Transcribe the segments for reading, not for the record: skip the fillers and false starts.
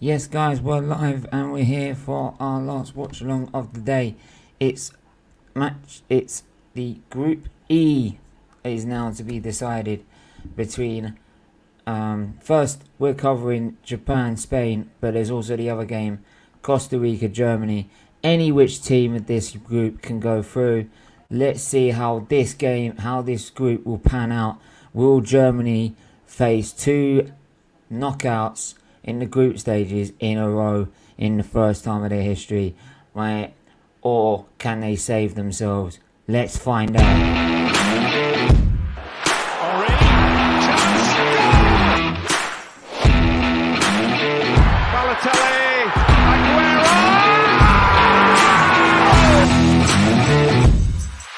Yes, guys, we're live and we're here for our last watch along of the day. It's the Group E is now to be decided between. First, we're covering Japan, Spain, but there's also the other game, Costa Rica, Germany. Any which team of this group can go through. Let's see how this group will pan out. Will Germany face two knockouts in the group stages in a row in the first time of their history, right? Or can they save themselves? Let's find out.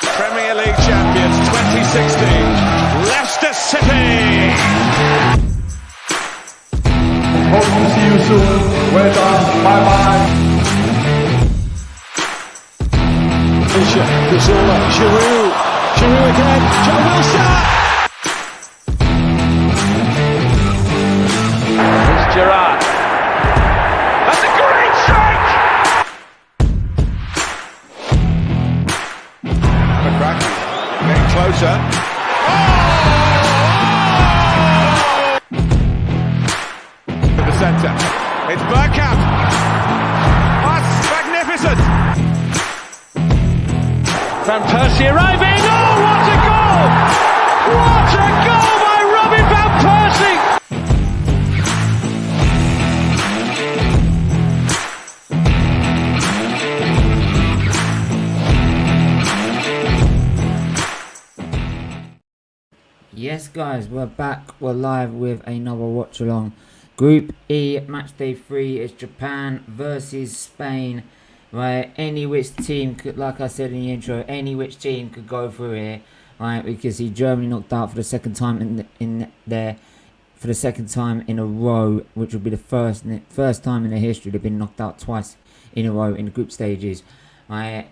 Premier League champions 2016, Leicester City. Hope to see you soon. Well done. Bye bye. Fischer, Gazzola, Giroud. Giroud again. Joe Wilson. Here's Gerrard. That's a great strike. McCracken getting closer. Centre. It's Bergkamp. That's magnificent. Van Persie arriving. Oh, what a goal! What a goal by Robin Van Persie! Yes, guys, we're back. We're live with another watch along. Group E, Matchday 3 is Japan versus Spain. Right, any which team could, like I said in the intro, any which team could go through here. Right, because Germany knocked out for the second time for the second time in a row, which will be the first time in their history they've been knocked out twice in a row in the group stages. Right,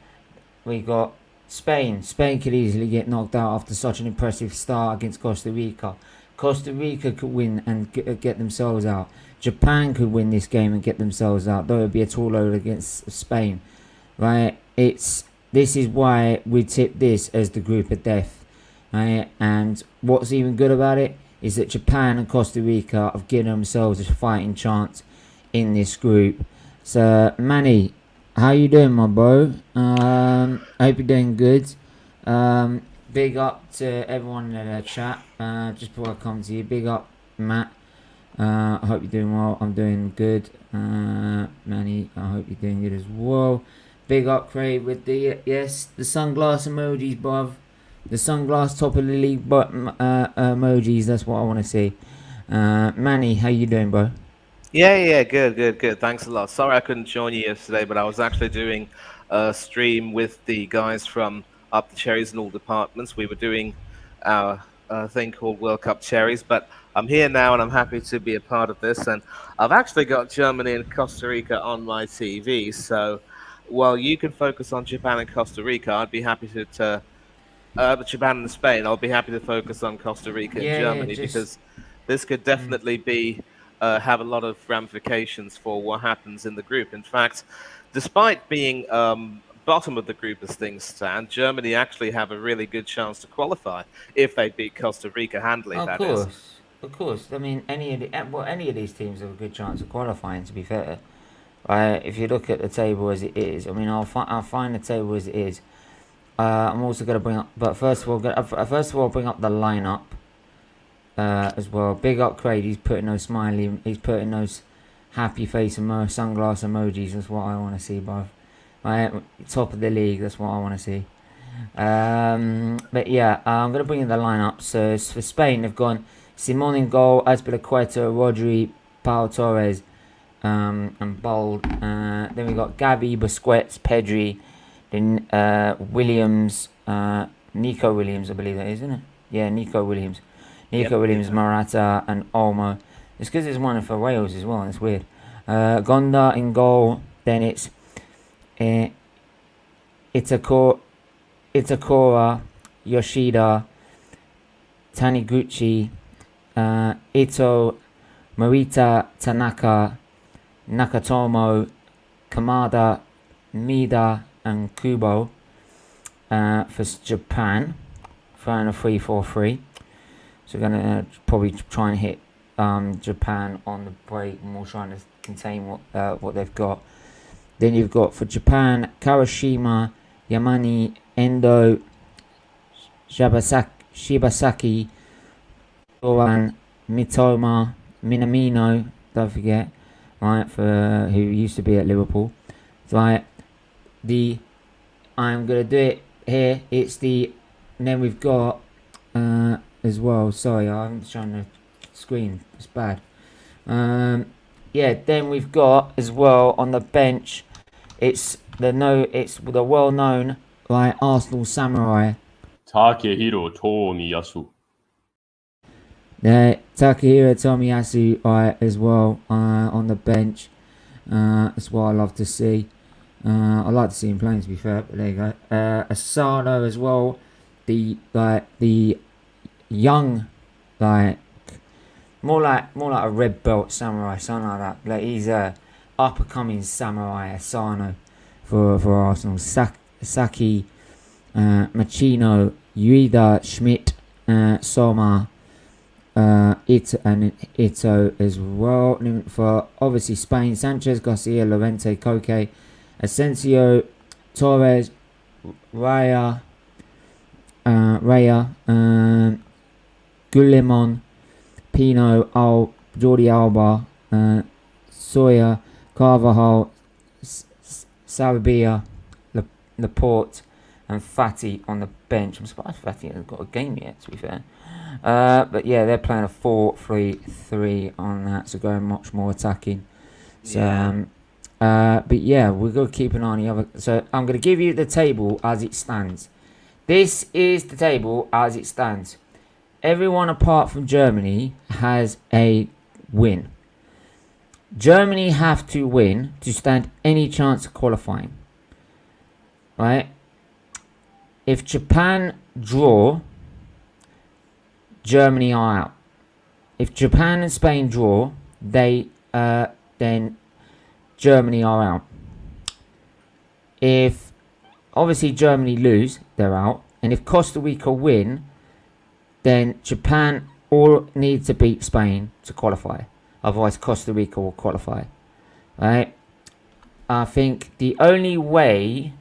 we got Spain. Spain could easily get knocked out after such an impressive start against Costa Rica. Costa Rica could win and get themselves out. Japan could win this game and get themselves out, though it would be a tall load against Spain. Right? This is why we tip this as the group of death. Right? And what's even good about it is that Japan and Costa Rica have given themselves a fighting chance in this group. So, Manny, how you doing, my bro? I hope you're doing good. Big up to everyone in the chat. Just before I come to you, big up Matt. I hope you're doing well. I'm doing good. Manny, I hope you're doing good as well. Big up Craig with the the sunglass emojis, bruv. The sunglass top of the league emojis. That's what I want to see. Manny, how you doing, bro? Yeah, good. Thanks a lot. Sorry I couldn't join you yesterday, but I was actually doing a stream with the guys from Up the Cherries in all departments. We were doing our thing called World Cup Cherries, but I'm here now and I'm happy to be a part of this. And I've actually got Germany and Costa Rica on my TV, so while you can focus on Japan and Costa Rica, I'd be happy to Japan and Spain. I'll be happy to focus on Costa Rica and Germany because this could definitely be have a lot of ramifications for what happens in the group. In fact, despite being bottom of the group as things stand, Germany actually have a really good chance to qualify if they beat Costa Rica handily. Of course. I mean, any of these teams have a good chance of qualifying. To be fair, if you look at the table as it is, I mean, I'll find the table as it is. I'm also going to bring up, but first of all, bring up the lineup as well. Big up Craig. He's putting those happy face sunglass emojis. That's what I want to see, bro. Right, top of the league, that's what I want to see. But yeah, I'm going to bring in the lineup. So for Spain, they've gone Simon in goal, Azpilicueta, Rodri, Pau Torres, and Bold. Then we got Gavi, Busquets, Pedri, then Williams, Nico Williams, I believe that is, isn't it? Yeah, Nico Williams. Williams, Morata, and Olmo. It's because there's one for Wales as well, and it's weird. Gonda in goal, then it's Itakura, Yoshida, Taniguchi, Ito, Morita, Tanaka, Nakatomo, Kamada, Mida, and Kubo for Japan. Throwing a 3-4-3. So we're going to probably try and hit Japan on the break, and we're trying to contain what they've got. Then you've got for Japan, Kawashima, Yamani, Endo, Shibasaki, Oran, Mitoma, Minamino, don't forget, right, for who used to be at Liverpool. Right, I'm gonna do it here. It's the, and then we've got as well. Sorry, I'm trying to screen. It's bad. Yeah. Then we've got as well on the bench. It's the well-known like Arsenal samurai. Takehiro Tomiyasu. Takehiro Tomiyasu as well on the bench. That's what I love to see. I like to see him playing, to be fair, but there you go. Asano as well. The young, like more like a red belt samurai, something like that. Like he's a up and coming samurai, Asano for Arsenal. Saki, Machino, Ueda, Schmidt, Soma, Ito as well. For obviously Spain, Sanchez, Garcia, Lorente, Koke, Asensio, Torres, Raya, Guillemon, Pino, Jordi Alba, Sawyer, Carvajal, Sarabia, Laporte, and Fati on the bench. I'm surprised Fati hasn't got a game yet, to be fair. But yeah, they're playing a 4-3-3 on that, so going much more attacking. So, yeah. But yeah, we're going to keep an eye on the other. So I'm going to give you the table as it stands. This is the table as it stands. Everyone apart from Germany has a win. Germany have to win to stand any chance of qualifying. Right? If Japan draw, Germany are out. If Japan and Spain draw, then Germany are out. If obviously Germany lose, they're out. And if Costa Rica win, then Japan all need to beat Spain to qualify. Otherwise, Costa Rica will qualify. Right? I think the only way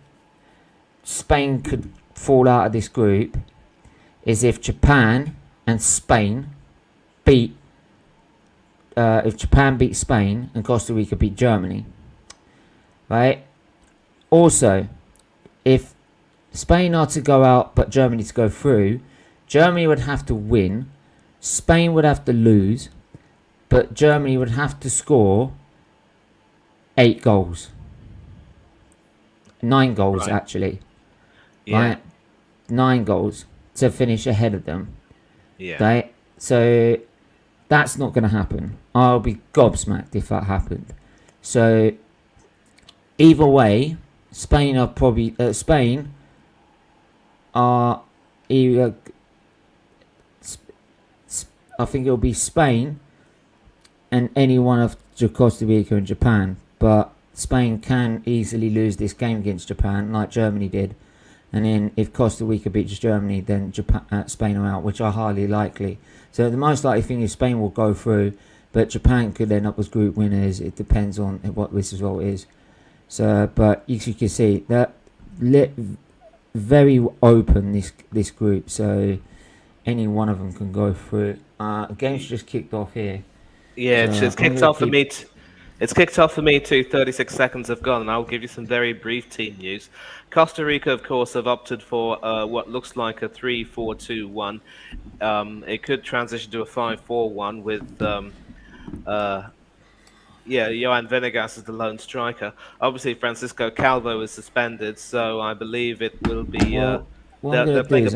Spain could fall out of this group is if Japan and Spain beat. If Japan beat Spain and Costa Rica beat Germany. Right? Also, if Spain are to go out but Germany to go through, Germany would have to win, Spain would have to lose, but Germany would have to score 8 goals. 9 goals, right. Actually. Yeah. Right? 9 goals to finish ahead of them. Yeah. Right? So that's not going to happen. I'll be gobsmacked if that happened. So either way, Spain are probably either. I think it'll be Spain and any one of Costa Rica and Japan, but Spain can easily lose this game against Japan, like Germany did. And then if Costa Rica beats Germany, then Spain are out, which are highly likely. So the most likely thing is Spain will go through, but Japan could end up as group winners. It depends on what this result is. So, but as you can see, that very open this group. So any one of them can go through. Game's just kicked off here. Yeah, so it's kicked off for me. It's kicked off for me too. 36 seconds have gone, and I'll give you some very brief team news. Costa Rica, of course, have opted for what looks like a 3-4-2-1. It could transition to a 5-4-1 with Johan Venegas is the lone striker. Obviously, Francisco Calvo is suspended, so I believe it will be. What I'm gonna do is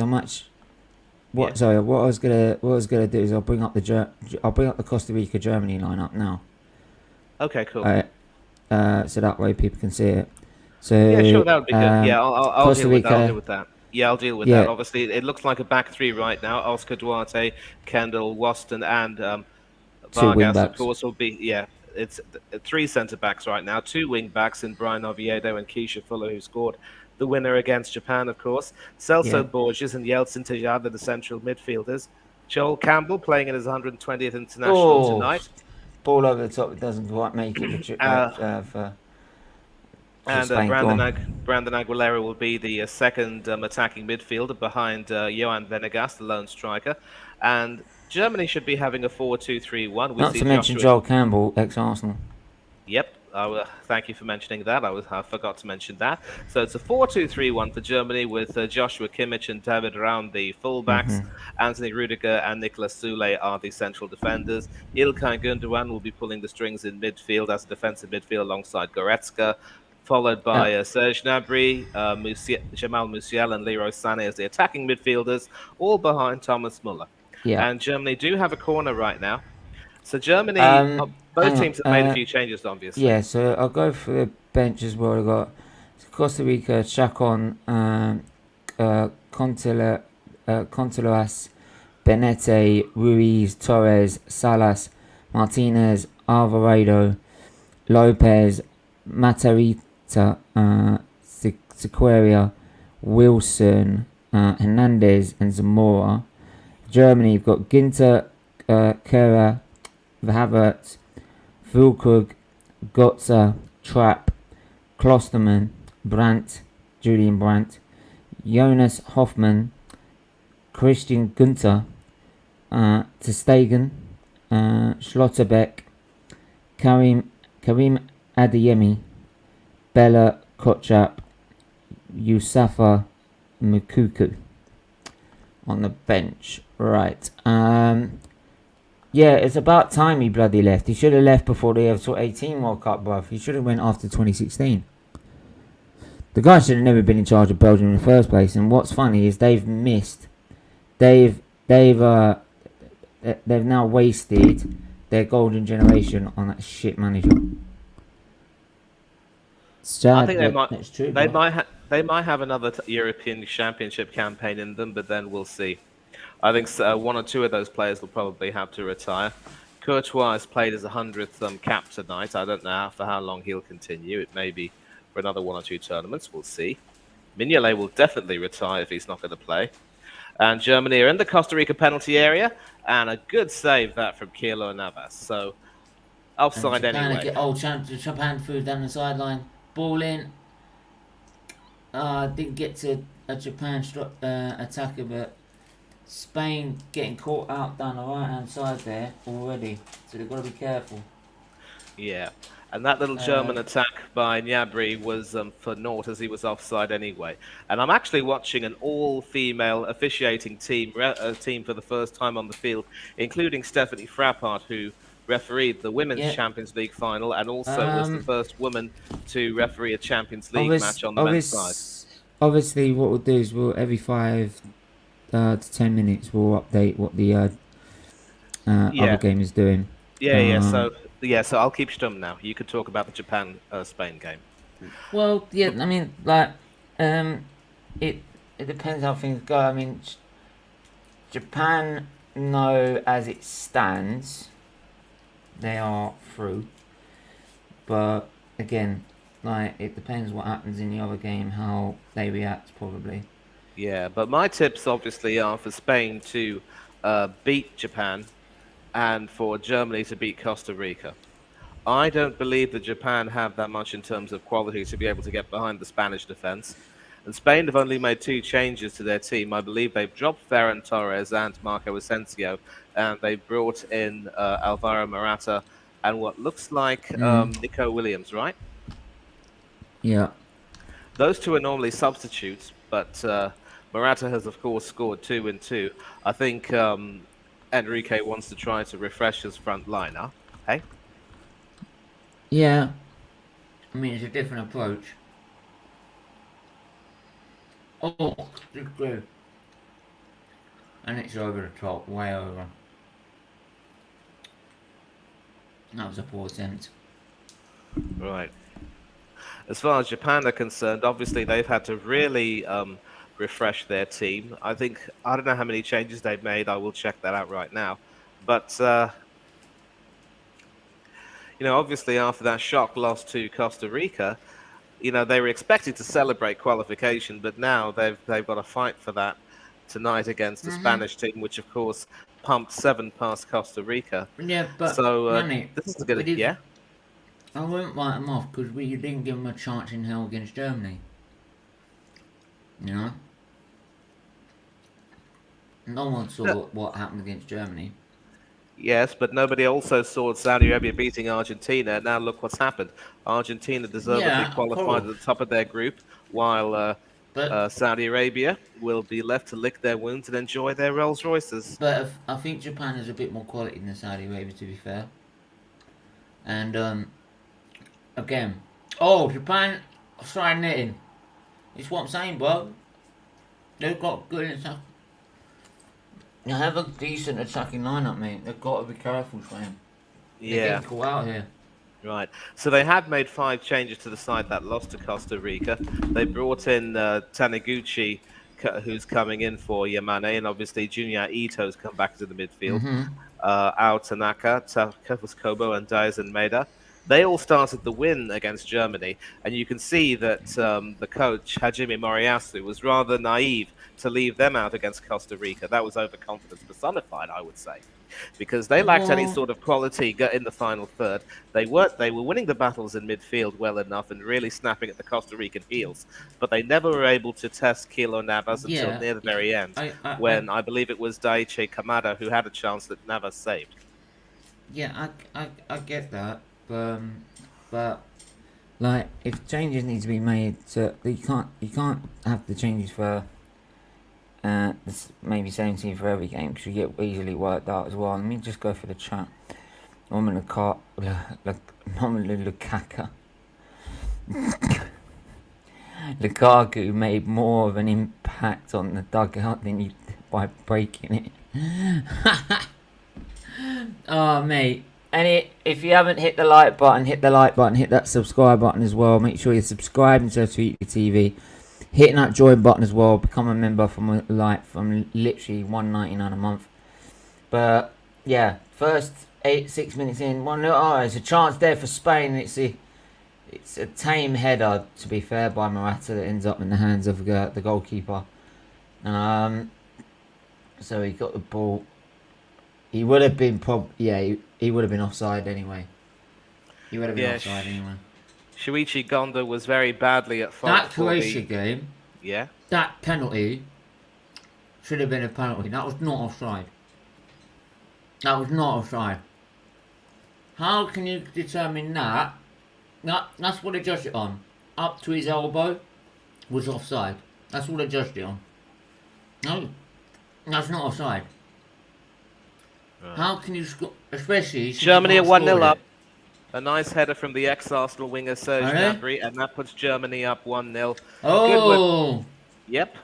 What I was gonna do is I'll bring up the Costa Rica Germany lineup now. Okay, cool. So that way people can see it. So yeah, sure, that would be good. Yeah, I'll deal with that. I'll deal with that. Yeah, I'll deal with that. Obviously, it looks like a back three right now. Oscar Duarte, Kendall, Waston, and Vargas, of course, will be it's three centre backs right now, two wing backs in Brian Oviedo and Keisha Fuller, who scored the winner against Japan, of course. Celso Yeah. Borges and Yeltsin Tejada, the central midfielders. Joel Campbell playing in his 120th international Oh, tonight. ball over the top. It doesn't quite make it for And Spain. Go on. Brandon Aguilera will be the second attacking midfielder behind Johan Venegas, the lone striker. And Germany should be having a 4-2-3-1. We Not see to mention Joshua. Joel Campbell, ex-Arsenal. Yep, thank you for mentioning that. I forgot to mention that. So it's a 4-2-3-1 for Germany with Joshua Kimmich and David Raum, the fullbacks. Anthony Rudiger and Nicolas Soule are the central defenders. Ilkay Gundogan will be pulling the strings in midfield as a defensive midfield alongside Goretzka, followed by Serge Gnabry, Jamal Musiala and Leroy Sané as the attacking midfielders, all behind Thomas Muller. Yeah. And Germany do have a corner right now. So Germany, both hang teams have on, made a few changes, obviously. Yeah, so I'll go for the bench as well. I've got Costa Rica, Chacon, Contelas, Benete, Ruiz, Torres, Salas, Martinez, Alvarado, Lopez, Matarita, Sequeira, Wilson, Hernandez, and Zamora. Germany, you've got Ginter, Kera, Havertz, Fulkrug, Götze, Trapp, Klosterman, Brandt, Julian Brandt, Jonas Hoffmann, Christian Günther, Ter Stegen, Schlotterbeck, Karim Adeyemi, Bella Kotchap, Yusafa Mukuku on the bench. Right. Yeah, it's about time he bloody left. He should have left before the 18 World Cup, bruv. He should have went after 2016. The guy should have never been in charge of Belgium in the first place. And what's funny is they've now wasted their golden generation on that shit manager. Sad, I think it's true, they might have another European Championship campaign in them, but then we'll see. I think one or two of those players will probably have to retire. Courtois has played his 100th cap tonight. I don't know for how long he'll continue. It may be for another one or two tournaments. We'll see. Mignolet will definitely retire if he's not going to play. And Germany are in the Costa Rica penalty area. And a good save that from Keylor Navas. So, offside anyway. Japan threw down the sideline. Ball in. Didn't get to a Japan attacker, but Spain getting caught out down the right-hand side there already. So they've got to be careful. Yeah. And that little German attack by Gnabry was for naught, as he was offside anyway. And I'm actually watching an all-female officiating team for the first time on the field, including Stephanie Frappart, who refereed the Women's Champions League final and also was the first woman to referee a Champions League match on the men's side. Obviously, what we'll do is every 5 to 10 minutes we'll update what the other game is doing. So I'll keep stum now. You could talk about the Japan-Spain game. Well, yeah, I mean, it depends how things go. I mean, Japan know as it stands, they are through. But again, it depends what happens in the other game, how they react, probably. Yeah, but my tips obviously are for Spain to beat Japan and for Germany to beat Costa Rica. I don't believe that Japan have that much in terms of quality to be able to get behind the Spanish defense. And Spain have only made 2 changes to their team. I believe they've dropped Ferran Torres and Marco Asensio, and they brought in Alvaro Morata and what looks like Nico Williams, right? Yeah. Those 2 are normally substitutes, but Morata has, of course, scored 2 and 2. I think Enrique wants to try to refresh his front liner. Hey? Yeah. I mean, it's a different approach. Oh, good. And it's over the top, way over. That was a poor attempt. Right. As far as Japan are concerned, obviously they've had to really refresh their team. I don't know how many changes they've made. I will check that out right now. But obviously after that shock loss to Costa Rica, they were expecting to celebrate qualification, but now they've got to fight for that tonight against the Spanish team, which of course pumped 7 past Costa Rica. Yeah, but So Manny, this is good. Yeah. I wouldn't write them off because we didn't give them a chance in hell against Germany. You know? No one saw what happened against Germany. Yes, but nobody also saw Saudi Arabia beating Argentina. Now look what's happened. Argentina deservedly qualified at the top of their group, while Saudi Arabia will be left to lick their wounds and enjoy their Rolls Royces. But I think Japan has a bit more quality than Saudi Arabia, to be fair. And again, Japan side netting. It's what I'm saying, bro. They've got good attack. They have a decent attacking lineup, mate. They've got to be careful, Shane. Yeah. They go out here. Right. So they had made 5 changes to the side that lost to Costa Rica. They brought in Taniguchi, who's coming in for Yamane, and obviously Junior Ito's come back to the midfield. Ao Tanaka, Takafus Kobo, and Daisen Maeda. They all started the win against Germany, and you can see that the coach, Hajime Moriyasu, was rather naive to leave them out against Costa Rica. That was overconfidence personified, I would say, because they lacked any sort of quality in the final third. They were winning the battles in midfield well enough and really snapping at the Costa Rican heels, but they never were able to test Kilo Navas until near the very end, when I believe it was Daichi Kamada who had a chance that Navas saved. Yeah, I get that. But like, if changes need to be made, you can't have the changes for maybe same team for every game, because you get easily worked out as well. Let me just go for the chat. Normally Lukaku. Lukaku made more of an impact on the dugout than he by breaking it. Oh, mate. And if you haven't hit the like button, hit that subscribe button as well. Make sure you're subscribing to SFeatleyTV. Hitting that join button as well. Become a member from literally $1.99 a month. But yeah, first 6 minutes in, 1-0. There's a chance there for Spain. It's a tame header, to be fair, by Morata that ends up in the hands of the goalkeeper. So he got the ball. He would have been he would have been offside anyway. He would have been offside anyway. Shuichi Gonda was very badly at fault. That Croatia game, that penalty should have been a penalty. That was not offside. That was not offside. How can you determine that? That's what they judged it on. Up to his elbow was offside. That's what they judged it on. No, that's not offside. How can you score? Especially Germany are 1-0 up. A nice header from the ex-Arsenal winger Serge Gnabry, and that puts Germany up 1-0. Oh! Yep.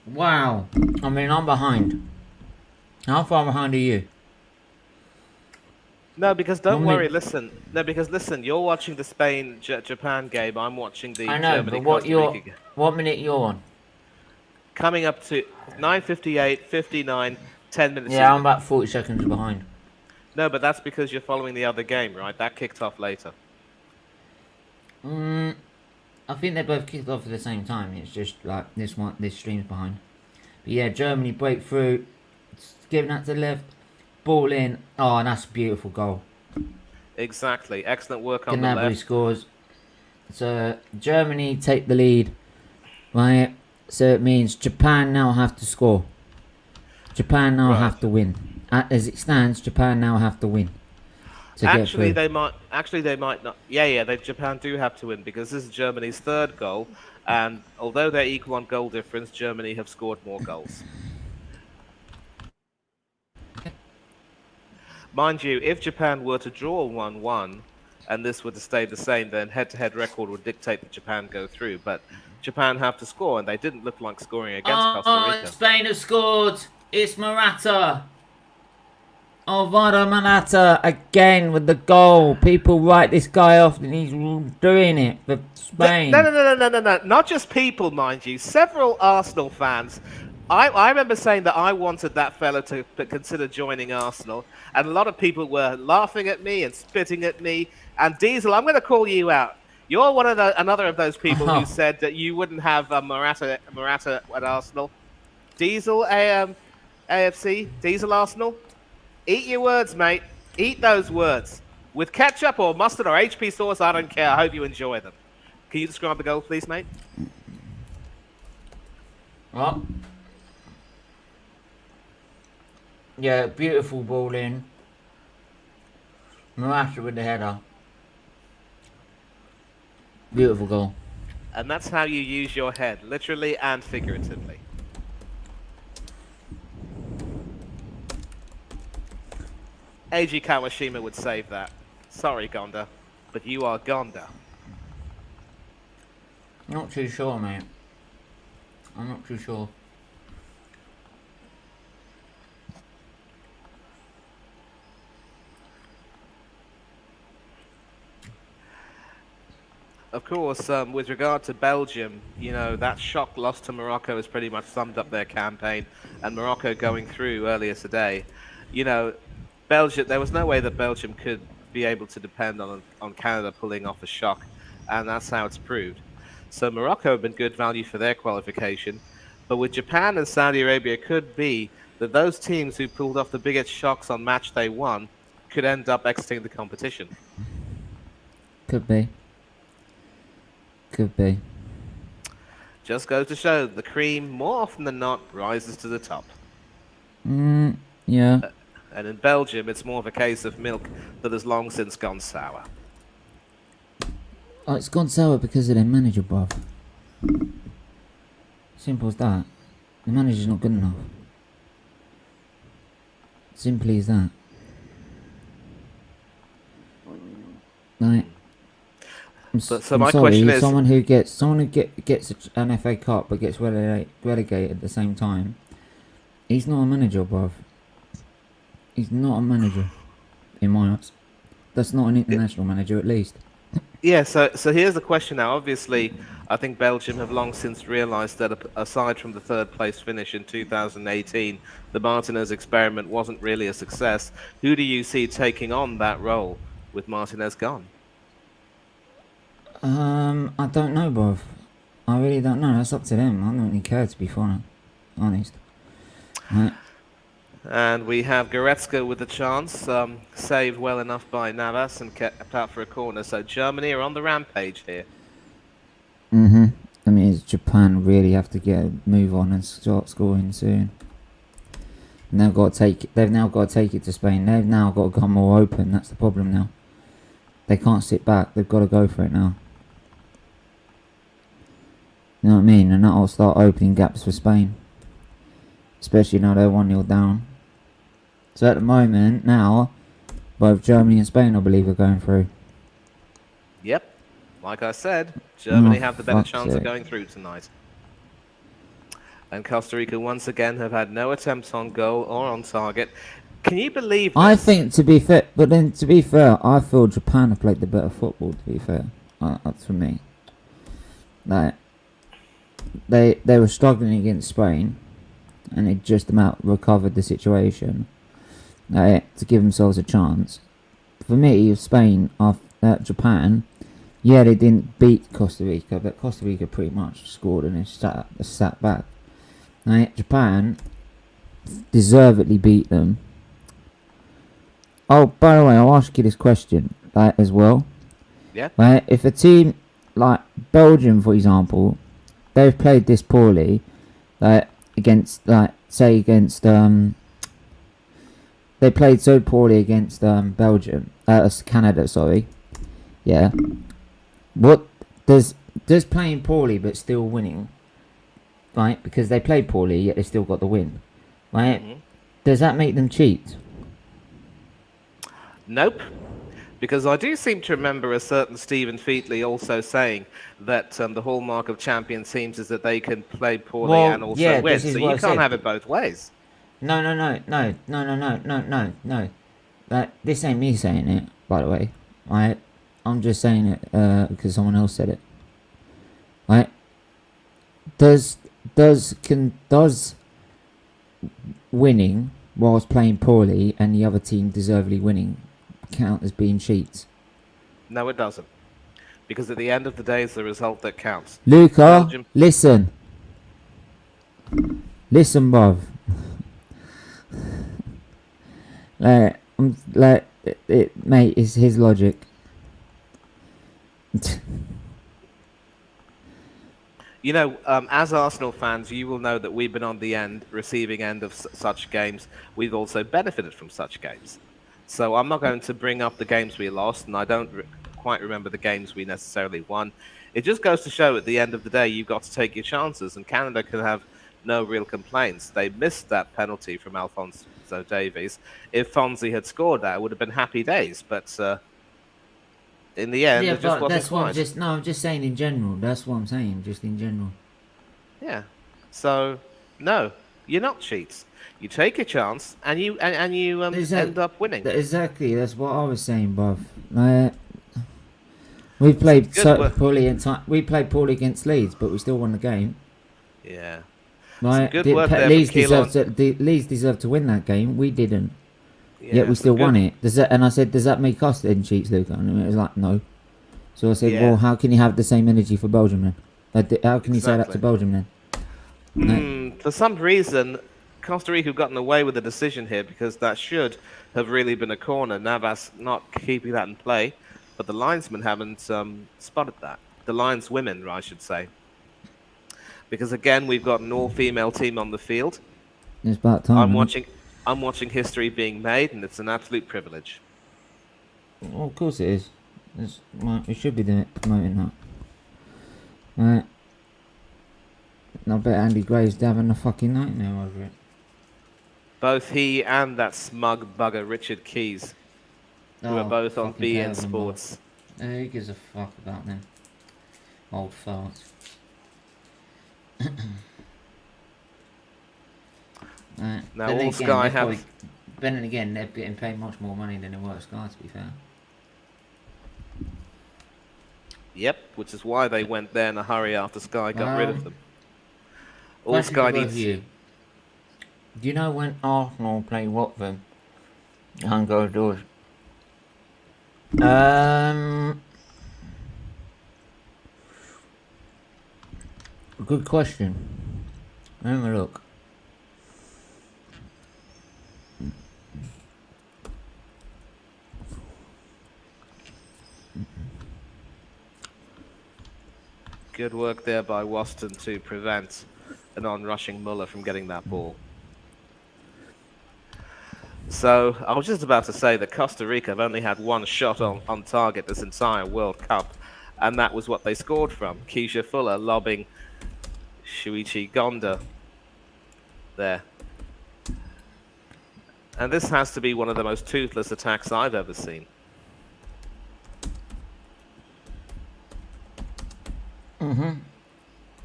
Wow. I mean, I'm behind. How far behind are you? No, because don't worry. Listen. No, because listen. You're watching the Spain-Japan game. I'm watching the Germany Costa Rica game. What minute you're on? Coming up to 9:58, 59, 10 minutes. Yeah, I'm about 40 seconds behind. No, but that's because you're following the other game, right? That kicked off later. I think they both kicked off at the same time. It's just like this stream's behind. But yeah, Germany break through, giving that to the left, ball in. Oh, and that's a beautiful goal. Exactly. Excellent work on the left. Scores. So Germany take the lead, right? So it means Japan now have to score. Japan now have to win. As it stands, Japan now have to win. Actually, they might not. Japan do have to win because this is Germany's third goal, and although they're equal on goal difference, Germany have scored more goals. Mind you, if Japan were to draw 1-1, and this were to stay the same, then head-to-head record would dictate that Japan go through. But Japan have to score, and they didn't look like scoring against Costa Rica. Spain have scored. It's Morata. Alvaro Morata again with the goal. People write this guy off and he's doing it for Spain. No. Not just people, mind you. Several Arsenal fans I remember saying that I wanted that fella to consider joining Arsenal, and a lot of people were laughing at me and spitting at me. And Diesel, I'm going to call you out. You're another of those people who said that you wouldn't have Morata at Arsenal. Diesel AFC, Diesel Arsenal. Eat your words, mate. Eat those words. With ketchup or mustard or HP sauce, I don't care. I hope you enjoy them. Can you describe the goal, please, mate? What? Yeah, beautiful ball in. Morata with the header. Beautiful goal. And that's how you use your head, literally and figuratively. Eiji Kawashima would save that. Sorry, Gonda, but you are Gonda. Not too sure, mate. I'm not too sure. Of course, with regard to Belgium, you know, that shock loss to Morocco has pretty much summed up their campaign, and Morocco going through earlier today. You know, Belgium, there was no way that Belgium could be able to depend on Canada pulling off a shock, and that's how it's proved. So Morocco have been good value for their qualification, but with Japan and Saudi Arabia, it could be that those teams who pulled off the biggest shocks on match day 1 could end up exiting the competition. Could be. Could be. Just goes to show the cream, more often than not, rises to the top. Yeah. And in Belgium, it's more of a case of milk that has long since gone sour. Oh, it's gone sour because of their manager, bruv. Simple as that. The manager's not good enough. Simply as that. Right. So my question is, someone who gets an FA Cup but gets relegated at the same time. He's not a manager, bruv. He's not a manager, in my eyes. That's not an international manager, at least. Yeah. So here's the question now. Obviously, I think Belgium have long since realised that aside from the third place finish in 2018, the Martinez experiment wasn't really a success. Who do you see taking on that role with Martinez gone? I don't know, bruv. I really don't know. That's up to them. I don't really care, to be honest. Right. And we have Goretzka with a chance, saved well enough by Navas and kept out for a corner. So Germany are on the rampage here. I mean, Japan really have to get a move on and start scoring soon. And they've now got to take it to Spain. They've now got to become more open. That's the problem now. They can't sit back. They've got to go for it now. You know what I mean? And that'll start opening gaps for Spain. Especially now they're 1-0 down. So at the moment, now, both Germany and Spain, I believe, are going through. Yep. Like I said, Germany have the better chance of going through tonight. And Costa Rica, once again, have had no attempts on goal or on target. Can you believe this? I think, to be fair, I feel Japan have played the better football, to be fair. That's for me. Like, they were struggling against Spain, and they just about recovered the situation to give themselves a chance. For me, Spain, Japan, yeah, they didn't beat Costa Rica, but Costa Rica pretty much scored and sat back. Japan deservedly beat them. Oh, by the way, I'll ask you this question as well. Yeah. If a team like Belgium, for example, they've played this poorly, against they played so poorly against Belgium, Canada, sorry. Yeah. What does playing poorly but still winning, right? Because they played poorly yet they still got the win, right? Does that make them cheat? Nope. Because I do seem to remember a certain Stephen Featley also saying that the hallmark of champion teams is that they can play poorly and also win. So you can't have it both ways. No. This ain't me saying it, by the way. Right? I'm just saying it because someone else said it. Right? Does winning whilst playing poorly and the other team deservedly winning count as being cheats? No, it doesn't. Because at the end of the day, it's the result that counts. Luca, Belgium. listen. Listen, bruv. Mate, it's his logic. You know, as Arsenal fans, you will know that we've been on the receiving end of such games. We've also benefited from such games. So I'm not going to bring up the games we lost, and I don't quite remember the games we necessarily won. It just goes to show at the end of the day, you've got to take your chances, and Canada can have no real complaints. They missed that penalty from Alphonso Davies. If Fonzie had scored that, it would have been happy days. But in the end, it just wasn't that's what quite. I'm just saying in general. That's what I'm saying, just in general. Yeah. So no, you're not cheats. You take a chance, and you end up winning. Exactly, that's what I was saying, bruv. We played poorly we played poorly against Leeds, but we still won the game. Yeah. Right? Good work there Leeds deserved to win that game. We didn't. Yeah, Yet we still won it. And I said, does that make us then cheats, Luca? And it was like, no. So I said, well, how can you have the same energy for Belgium then? How can you say that to Belgium then? For some reason, Costa Rica have gotten away with the decision here because that should have really been a corner. Navas not keeping that in play, but the linesmen haven't spotted that. The lineswomen, I should say. Because again, we've got an all-female team on the field. It's about time. I'm watching history being made, and it's an absolute privilege. Well, of course it is. We should be promoting that. Right. I bet Andy Graves having a fucking nightmare over it. Both he and that smug bugger Richard Keys, who are both on BN Sports. Who gives a fuck about them? Old farts. Now all Sky have. Then again, they're getting paid much more money than they were at Sky, to be fair. Yep, which is why they went there in a hurry after Sky got rid of them. All Sky needs. Do you know when Arsenal play Watford? And go doors. Good question. Have a look. Good work there by Waston to prevent an on-rushing Muller from getting that ball. So, I was just about to say that Costa Rica have only had one shot on target this entire World Cup, and that was what they scored from. Keisha Fuller lobbing Shuichi Gonda there. And this has to be one of the most toothless attacks I've ever seen.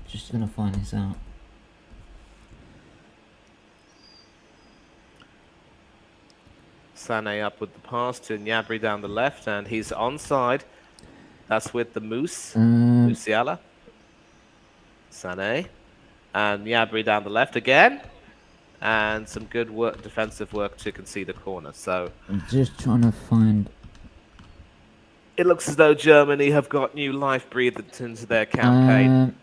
Just gonna find this out. Sané up with the pass to Gnabry down the left, and he's onside. That's with the Musiala. Sané. And Gnabry down the left again. And some good work, defensive work to concede a corner. So I'm just trying to find. It looks as though Germany have got new life breathed into their campaign.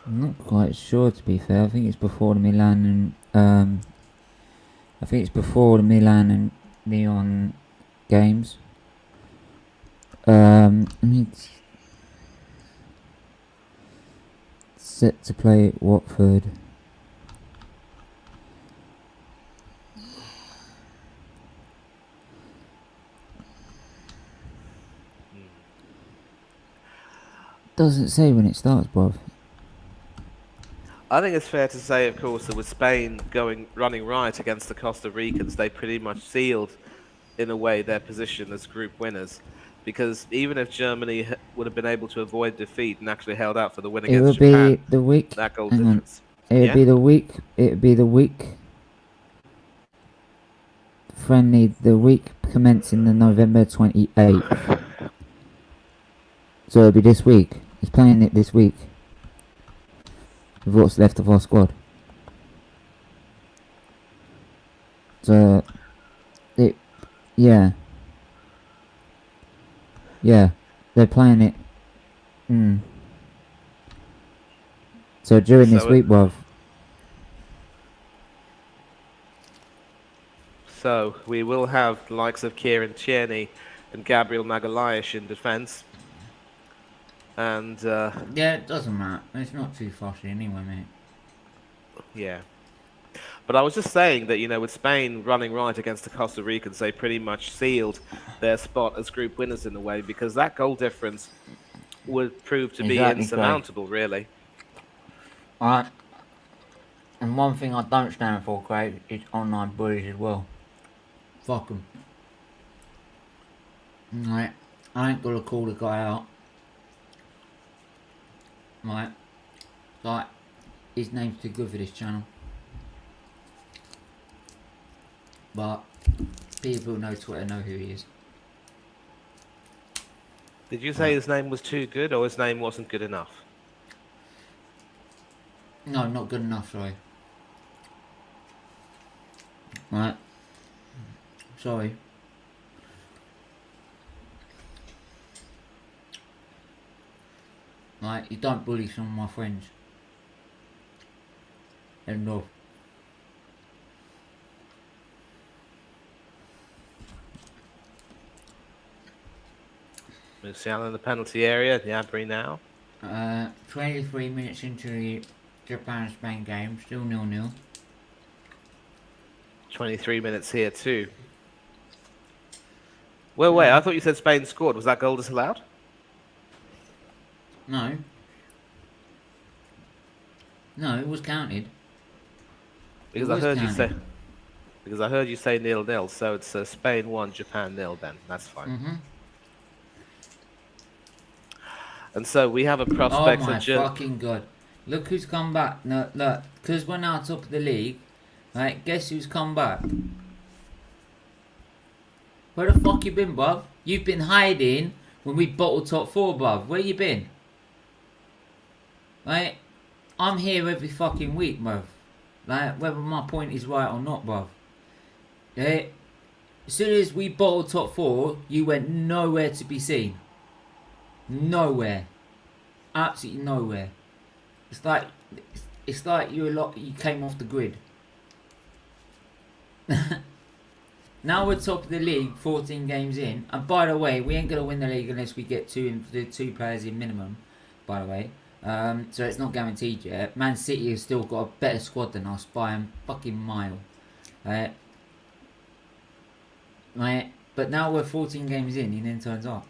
I'm not quite sure, to be fair. I think it's before the Milan and Lyon games. I mean, set to play Watford. Doesn't say when it starts, bruv. I think it's fair to say, of course, that with Spain running riot against the Costa Ricans, they pretty much sealed, in a way, their position as group winners. Because even if Germany would have been able to avoid defeat and actually held out for the win against Japan, it would be the week. That goal difference. It would be the week. It would be the week. Friendly. The week commencing the November 28th. So it'll be this week. He's playing it this week. With what's left of our squad. So, it, yeah. Yeah, they're playing it. So during this So, week, bruv. so we will have the likes of Kieran Tierney and Gabriel Magalhaes in defence. And, Yeah, it doesn't matter. It's not too fussy anyway, mate. yeah. But I was just saying that, with Spain running right against the Costa Ricans, they pretty much sealed their spot as group winners in a way, because that goal difference would prove to be Exactly, Craig. insurmountable, really. Alright. And one thing I don't stand for, Craig, is online bullies as well. Fuck 'em. Right. I ain't gonna call the guy out. Right. Like, his name's too good for this channel. But people who know Twitter know who he is. Did you say his name was too good, or his name wasn't good enough? No, not good enough, sorry. Right. Sorry. Right, you don't bully some of my friends. And no. Musiala in the penalty area, Gnabry now. 23 minutes into the Japan-Spain game, still 0-0. 23 minutes here too. Well, wait, I thought you said Spain scored. Was that goal disallowed? No. No, it was counted. Because It I was heard counted. you say 0-0, so it's Spain 1, Japan 0 then. That's fine. And so we have a Oh prospect my of fucking god. Look who's come back. No, look, because we're now top of the league. Right, guess who's come back? Where the fuck you been, bruv? You've been hiding when we bottled top 4, bruv. Where you been? Right? I'm here every fucking week, bruv. Like, whether my point is right or not, bruv. Yeah? As soon as we bottled top 4, you went nowhere to be seen. Nowhere. Absolutely nowhere. It's like you came off the grid. Now we're top of the league, 14 games in. And by the way, we ain't gonna win the league unless we get two players in minimum. By the way, so it's not guaranteed yet. Man City has still got a better squad than us by a fucking mile. Right? But now we're 14 games in, he then turns up.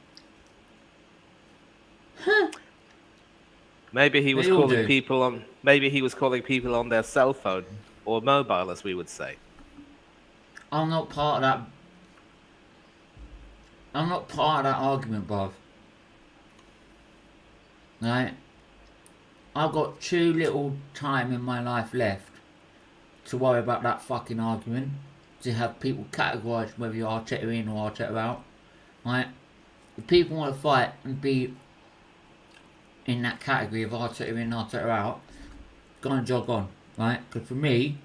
Maybe he was They all calling do. people on. Maybe he was calling people on their cell phone or mobile, as we would say. I'm not part of that. I'm not part of that argument, bruv. Right? I've got too little time in my life left to worry about that fucking argument. To have people categorise whether you're Arteta in or Arteta out. Right? If people want to fight and be in that category of Arteta in, Arteta out, go and jog on. Right? Because for me,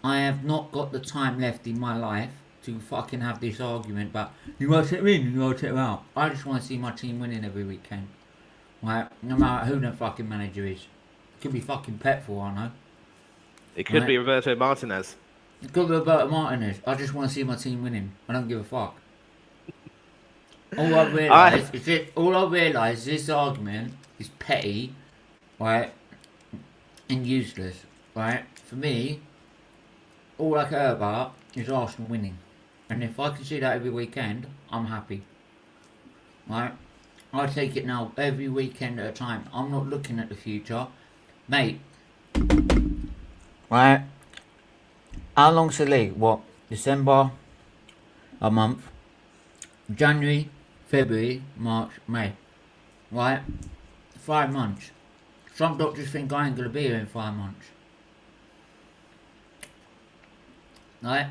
I have not got the time left in my life to fucking have this argument about you Arteta in, you Arteta out. I just want to see my team winning every weekend. Right? No matter who the fucking manager is. It could be fucking Pep for all I know. It could Right. be Roberto Martinez. It could be Roberto Martinez. I just want to see my team winning. I don't give a fuck. All I realise is this argument is petty, right, and useless, right? For me, all I care about is Arsenal winning. And if I can see that every weekend, I'm happy. Right? I take it now every weekend at a time. I'm not looking at the future. Mate. Right? How long's the league? What? December? A month? January? February? March? May? Right? 5 months. Some doctors think I ain't going to be here in 5 months. Right?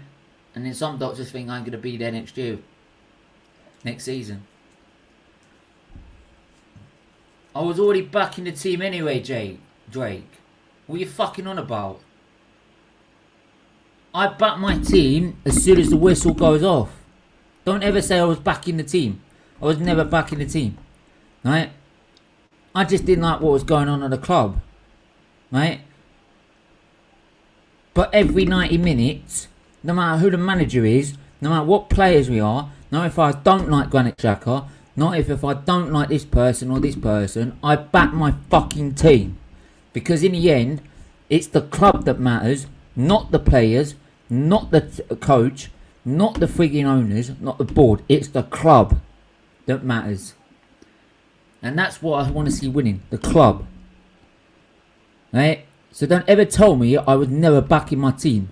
And then some doctors think I'm going to be there next year. Next season. I was already back in the team anyway, Drake. What are you fucking on about? I back my team as soon as the whistle goes off. Don't ever say I was backing the team. I was never backing the team. Right? I just didn't like what was going on at the club. Right? But every 90 minutes, no matter who the manager is, no matter what players we are, no if I don't like Granit Xhaka, not if I don't like this person or this person, I back my fucking team. Because in the end, it's the club that matters, not the players, not the coach, not the frigging owners, not the board. It's the club that matters. And that's what I want to see winning, the club. Right? So don't ever tell me I was never backing my team.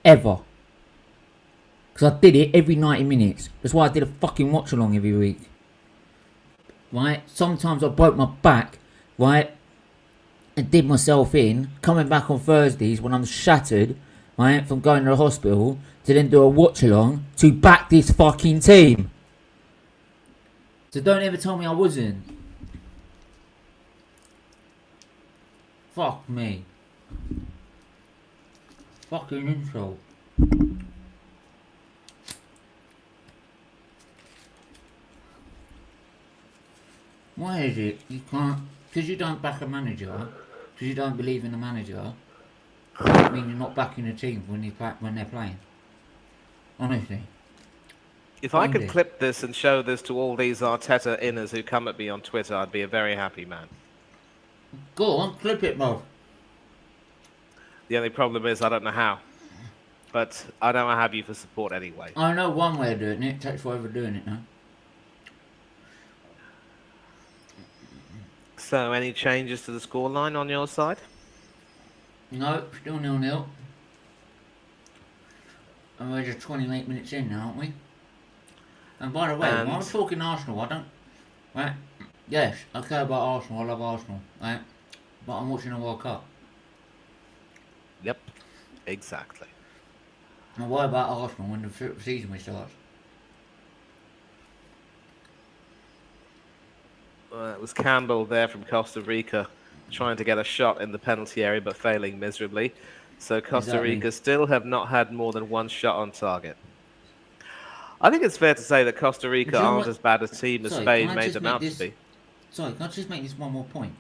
Ever. Because I did it every 90 minutes. That's why I did a fucking watch along every week. Right? Sometimes I broke my back. Right? And did myself in. Coming back on Thursdays when I'm shattered. Right? From going to the hospital. To then do a watch along. To back this fucking team. So don't ever tell me I wasn't. Fuck me. Fucking insult. Why is it you can't, because you don't back a manager, because you don't believe in the manager, I mean you're not backing the team when they're playing. Honestly. If I could clip this and show this to all these Arteta inners who come at me on Twitter, I'd be a very happy man. Go on, clip it, Mo. The only problem is I don't know how. But I don't have you for support anyway. I know one way of doing it, it takes forever doing it now. So, any changes to the scoreline on your side? No, still 0-0. And we're just 28 minutes in now, aren't we? And by the way, when I'm talking Arsenal, I don't... Right? Yes, I care about Arsenal, I love Arsenal, right? But I'm watching the World Cup. Yep, exactly. And what about Arsenal when the season starts? It was Campbell there from Costa Rica trying to get a shot in the penalty area but failing miserably. So Costa Rica still have not had more than one shot on target. I think it's fair to say that Costa Rica aren't as bad a team as Spain made them out to be. Sorry, can I just make this one more point?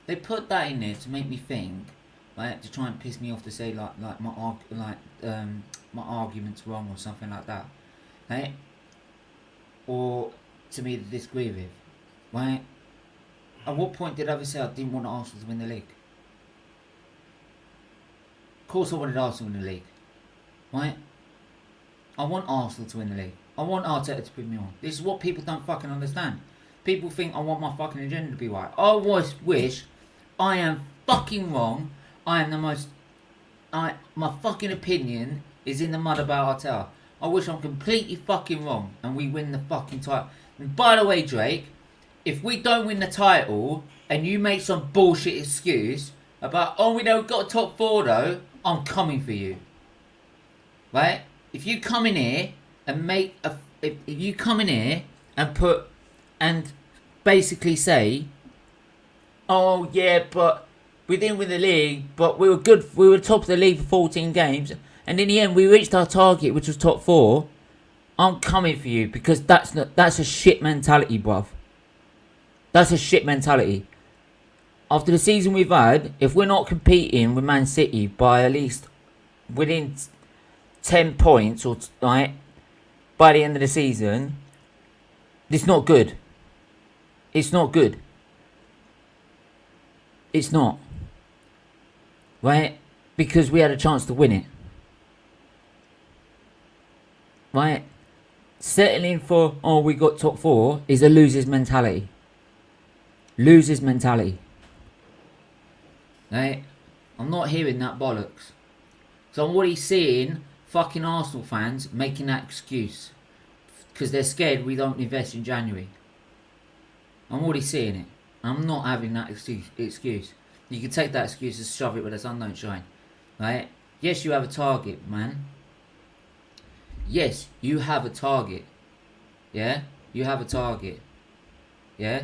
They put that in there to make me think, right, to try and piss me off to say like my argument's wrong or something like that, right? Or to me to disagree with, right? At what point did I ever say I didn't want Arsenal to win the league? Of course I wanted Arsenal to win the league, right? I want Arsenal to win the league. I want Arteta to put me on. This is what people don't fucking understand. People think I want my fucking agenda to be right. I wish I am fucking wrong. I am the most... my fucking opinion is in the mud about Arteta. I wish I'm completely fucking wrong and we win the fucking title. And by the way, Drake, if we don't win the title and you make some bullshit excuse about, oh, we don't got top 4 though, I'm coming for you. Right? If you come in here and make a... If you come in here and put... And basically say, oh yeah, but we didn't win the league, but we were good. We were top of the league for 14 games, and in the end we reached our target, which was top 4. I'm coming for you because that's a shit mentality, bruv. That's a shit mentality. After the season we've had, if we're not competing with Man City by at least within 10 points or right by the end of the season, it's not good. It's not good. It's not. Right? Because we had a chance to win it. Right? Settling for, oh, we got top 4 is a loser's mentality. Loser's mentality. Right? I'm not hearing that bollocks. So I'm already seeing fucking Arsenal fans making that excuse. Because they're scared we don't invest in January. I'm already seeing it. I'm not having that excuse. You can take that excuse and shove it where the sun don't shine. Right? Yes, you have a target, man. Yes, you have a target. Yeah? You have a target. Yeah?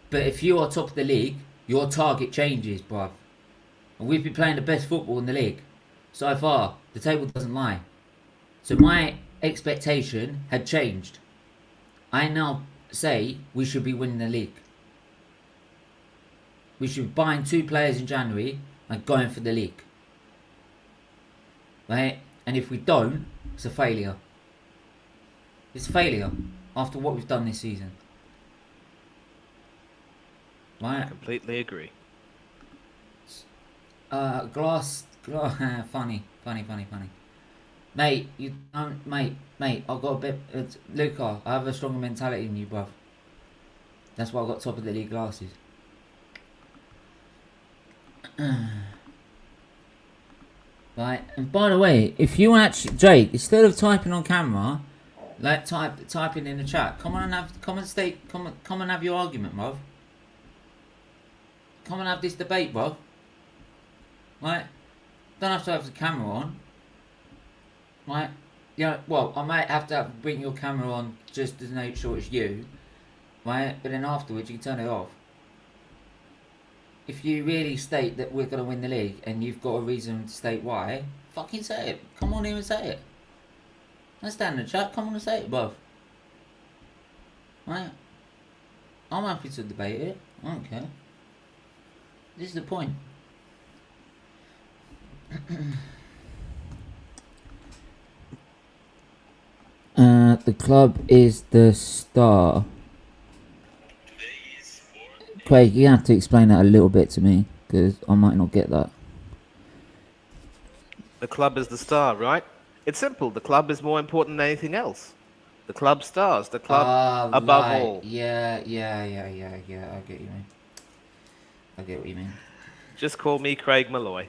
But if you are top of the league, your target changes, bruv. And we've been playing the best football in the league. So far, the table doesn't lie. So my expectation had changed. I now say we should be winning the league. We should be buying 2 players in January and going for the league. Right? And if we don't, it's a failure. It's a failure after what we've done this season. Right? Completely agree. Glass, funny. Mate, you don't, mate, I've got a bit, Luca, I have a stronger mentality than you, bruv. That's why I got top of the league glasses. Right, and by the way, if you actually, Jake, instead of typing on camera, like typing in the chat, come and have your argument, bruv. Come and have this debate, bruv. Right? Don't have to have the camera on. Right? Yeah, well, I might have to bring your camera on just to make sure it's you. Right? But then afterwards you can turn it off. If you really state that we're going to win the league and you've got a reason to state why, fucking say it. Come on here and say it. Let's stand in the chat. Come on and say it, bruv. Right? I'm happy to debate it. I don't care. This is the point. The club is the star. Craig, you have to explain that a little bit to me, because I might not get that. The club is the star, right? It's simple. The club is more important than anything else. The club stars. The club above all. Yeah. I get you, man. I get what you mean. Just call me Craig Malloy.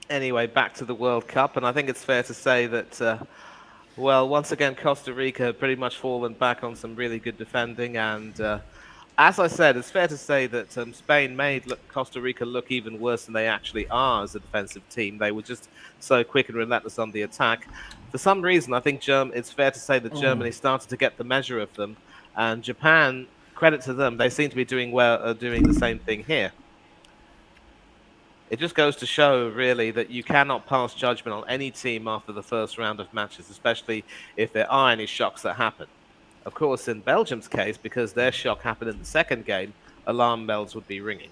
Anyway, back to the World Cup, and I think it's fair to say that, well, once again, Costa Rica have pretty much fallen back on some really good defending, and as I said, it's fair to say that Spain made Costa Rica look even worse than they actually are as a defensive team. They were just so quick and relentless on the attack. For some reason, I think it's fair to say that Germany started to get the measure of them, and Japan, credit to them, they seem to be doing the same thing here. It just goes to show, really, that you cannot pass judgment on any team after the first round of matches, especially if there are any shocks that happen. Of course, in Belgium's case, because their shock happened in the second game, alarm bells would be ringing.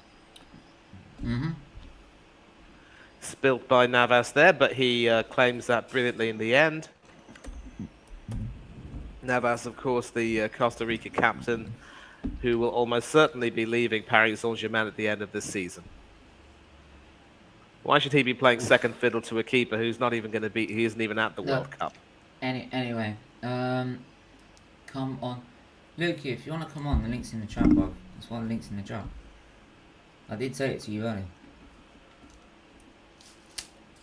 Spilt by Navas there, but he claims that brilliantly in the end. Navas, of course, the Costa Rica captain, who will almost certainly be leaving Paris Saint-Germain at the end of this season. Why should he be playing second fiddle to a keeper who's not even going to be? He isn't even at the World Cup. Anyway, come on, Luke. If you want to come on, the link's in the chat, bro. That's why the link's in the chat. I did say it to you earlier.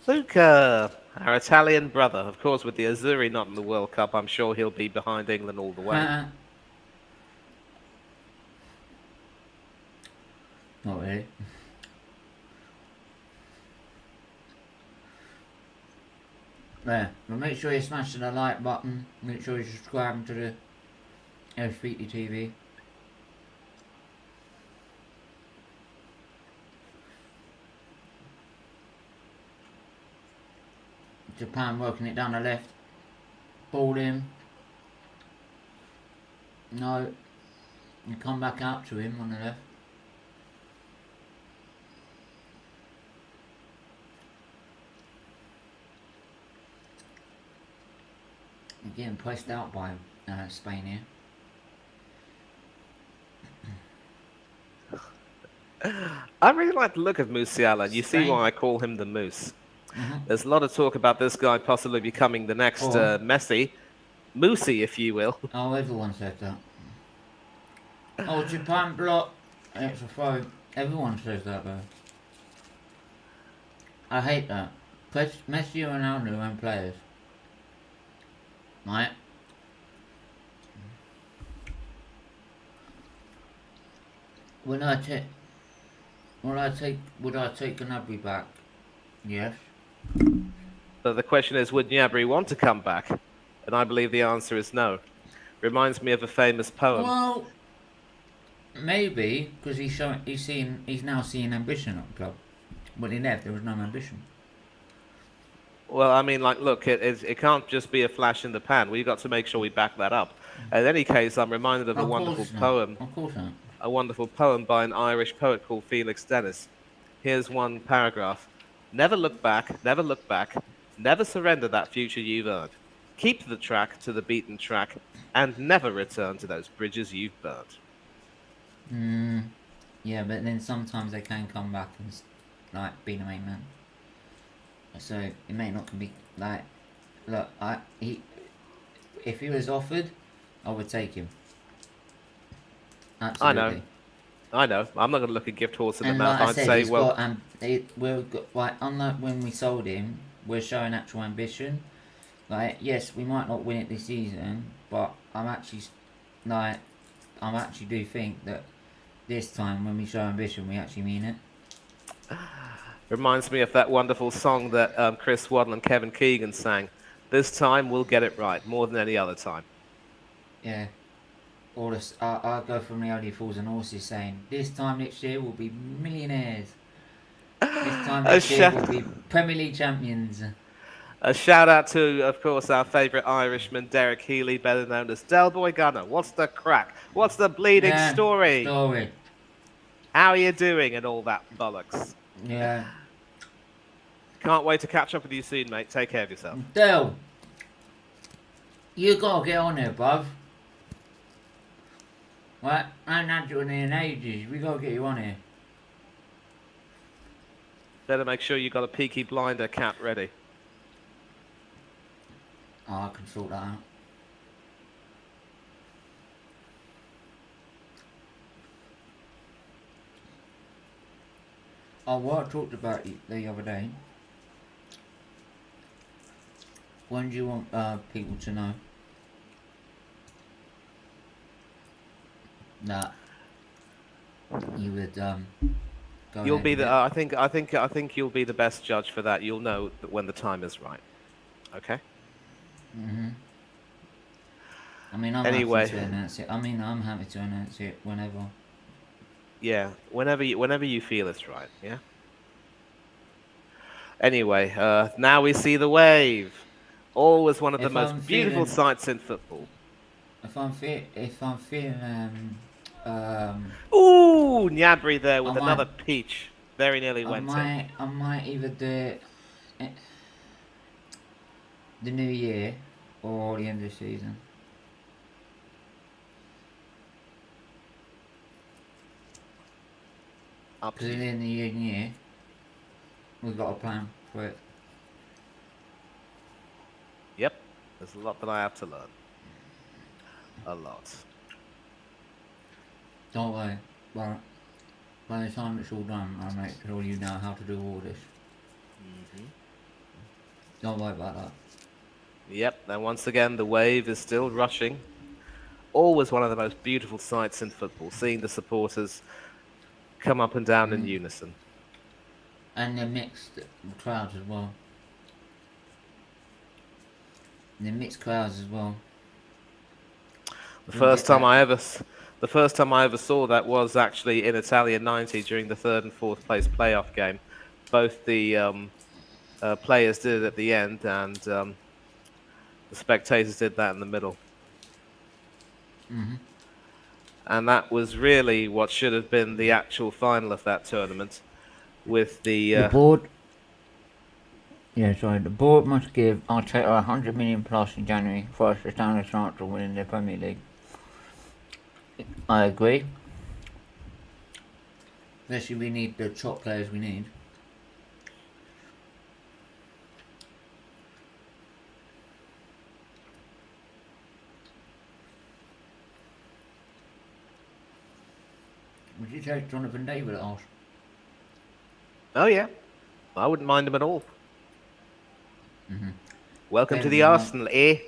Luca, our Italian brother, of course, with the Azzurri not in the World Cup, I'm sure he'll be behind England all the way. Not really. There, well, make sure you're smashing the like button. Make sure you're subscribing to the SFeatleyTV. Japan working it down the left. Ball in. No. You come back out to him on the left. You're getting pressed out by Spain here. I really like the look of Musiala. You see why I call him the Moose. There's a lot of talk about this guy possibly becoming the next Messi. Moosey, if you will. Oh, everyone said that. Oh, Japan block. Extra throw. Everyone says that, though. I hate that. Messi and Ronaldo own players. Right. Would I take Gnabry back? Yes. So the question is, would Gnabry want to come back? And I believe the answer is no. Reminds me of a famous poem. Well, Maybe because he's now seeing ambition at the club. When he left, there was no ambition. Well, I mean, like, look, it can't just be a flash in the pan. We've got to make sure we back that up. In any case, I'm reminded of a wonderful poem. Of course not. A wonderful poem by an Irish poet called Felix Dennis. Here's one paragraph. Never look back, never look back, never surrender that future you've earned. Keep the track to the beaten track, and never return to those bridges you've burnt. Yeah, but then sometimes they can come back and like be the main man. So it may not be like, look, if he was offered, I would take him. Absolutely. I know. I'm not going to look a gift horse in the And mouth. like I I'd said, say, he's well, like unlike when we sold him, we're showing actual ambition. Like, yes, we might not win it this season, but I actually do think that this time when we show ambition, we actually mean it. reminds me of that wonderful song that Chris Waddle and Kevin Keegan sang. This time we'll get it right, more than any other time. Yeah. Or I'll go from the Only Fools and Horses saying, this time next year we'll be millionaires. This time next year we'll be Premier League champions. A shout out to, of course, our favourite Irishman, Derek Healy, better known as Del Boy Gunner. What's the crack? What's the bleeding story? How are you doing and all that bollocks? Yeah. Can't wait to catch up with you soon, mate. Take care of yourself. Del, you gotta get on there, bruv. Right? I ain't had you in here in ages. We gotta get you on here. Better make sure you got a Peaky Blinder cap ready. Oh, I can sort that out. Oh, what I talked about the other day. When do you want people to know that you would go? You'll be the. I think you'll be the best judge for that. You'll know that when the time is right. Okay. I mean, I'm happy to announce it. I mean, I'm happy to announce it whenever. Yeah, whenever you feel it's right. Yeah. Anyway, now we see the wave. Always one of the most beautiful sights in football. If I'm feeling ooh, Nyabri there with another peach. Very nearly went in. I might either do it the new year or the end of the season. Because in the end of the year, we've got a plan for it. Yep, there's a lot that I have to learn. A lot. Don't worry, but by the time it's all done, I'll make sure you know how to do all this. Don't worry about that. Yep, and once again, the wave is still rushing. Always one of the most beautiful sights in football, seeing the supporters come up and down in unison. And the mixed crowds as well. The mixed crowds as well. The first time I ever saw that was actually in Italia 90 during the 3rd and 4th place playoff game. Both the players did it at the end, and the spectators did that in the middle. And that was really what should have been the actual final of that tournament, with the board. Yeah, sorry. The board must give Arteta 100 million plus in January for us to stand a chance of winning the Premier League. I agree. Especially we need the top players we need. Would you take Jonathan David at Arsenal? Oh yeah, I wouldn't mind him at all. Welcome to the Arsenal, eh?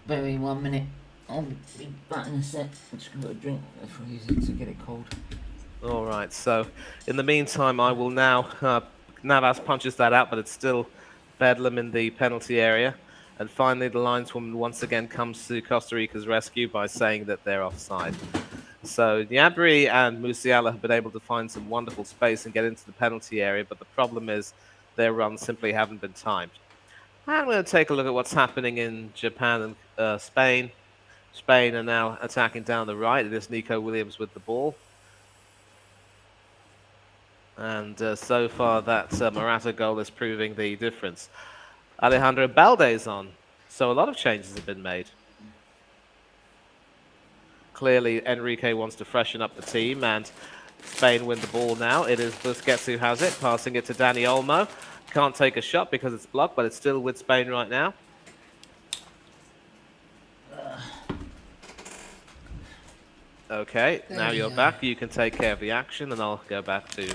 Bear with me 1 minute. I'll be back in a sec. I'm just going to drink before I use it to get it cold. All right. So, in the meantime, I will now. Navas punches that out, but it's still bedlam in the penalty area. And finally, the lineswoman once again comes to Costa Rica's rescue by saying that they're offside. So Gnabry and Musiala have been able to find some wonderful space and get into the penalty area, but the problem is their runs simply haven't been timed. And we're going to take a look at what's happening in Japan and Spain. Spain are now attacking down the right. It is Nico Williams with the ball. And so far, that Morata goal is proving the difference. Alejandro Balde's on. So a lot of changes have been made. Clearly, Enrique wants to freshen up the team, and Spain win the ball now. It is Busquets who has it, passing it to Dani Olmo. Can't take a shot because it's blocked, but it's still with Spain right now. Okay, now you're back. You can take care of the action, and I'll go back to...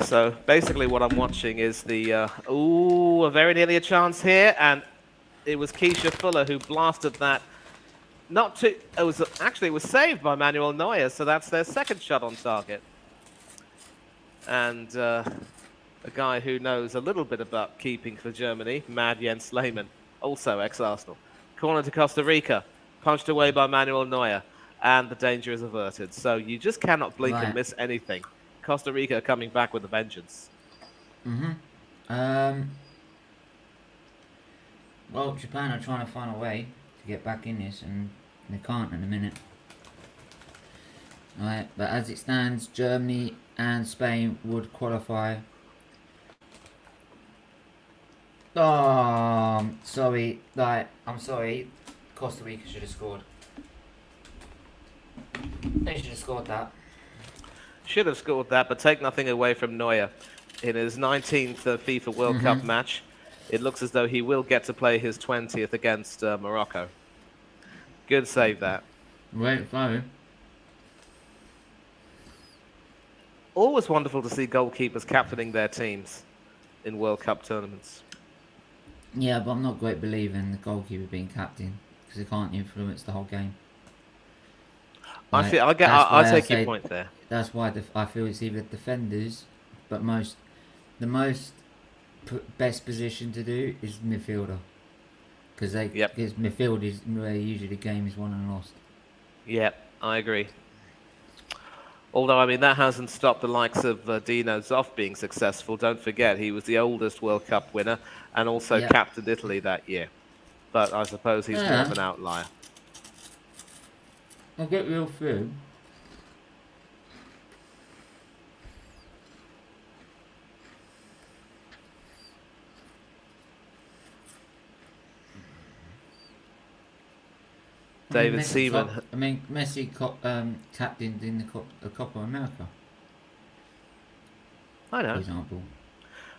So basically what I'm watching is the... very nearly a chance here, and it was Keisha Fuller who blasted that. It was saved by Manuel Neuer, so that's their second shot on target. And a guy who knows a little bit about keeping for Germany, Mad Jens Lehmann, also ex-Arsenal. Corner to Costa Rica, punched away by Manuel Neuer, and the danger is averted. So you just cannot blink and miss anything. Costa Rica coming back with a vengeance. Well, Japan are trying to find a way to get back in this, and they can't in a minute. Alright, but as it stands, Germany and Spain would qualify. Oh, sorry. I'm sorry. Costa Rica should have scored. They should have scored that. Should have scored that, but take nothing away from Neuer. In his 19th FIFA World Cup match, it looks as though he will get to play his 20th against Morocco. Good save that. Great throw. Always wonderful to see goalkeepers captaining their teams in World Cup tournaments. Yeah, but I'm not a great believer in the goalkeeper being captain because he can't influence the whole game. I take your point there. That's why I feel it's either defenders, but the most best position to do is midfielder, because midfield is where usually the game is won and lost. Yep, I agree. Although, I mean, that hasn't stopped the likes of Dino Zoff being successful. Don't forget, he was the oldest World Cup winner and also captained Italy that year. But I suppose he's more of an outlier. I'll get real through. David Seaman. Messi captained in the Copa America. I know. For example.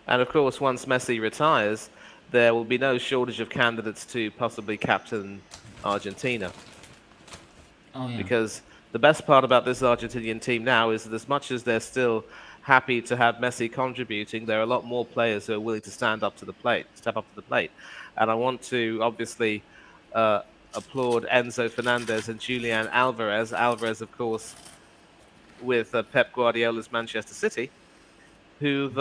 And of course, once Messi retires, there will be no shortage of candidates to possibly captain Argentina. Oh, yeah. Because the best part about this Argentinian team now is that as much as they're still happy to have Messi contributing, there are a lot more players who are willing to step up to the plate. And I want to obviously applaud Enzo Fernandez and Julian Alvarez. Alvarez, of course, with Pep Guardiola's Manchester City, who've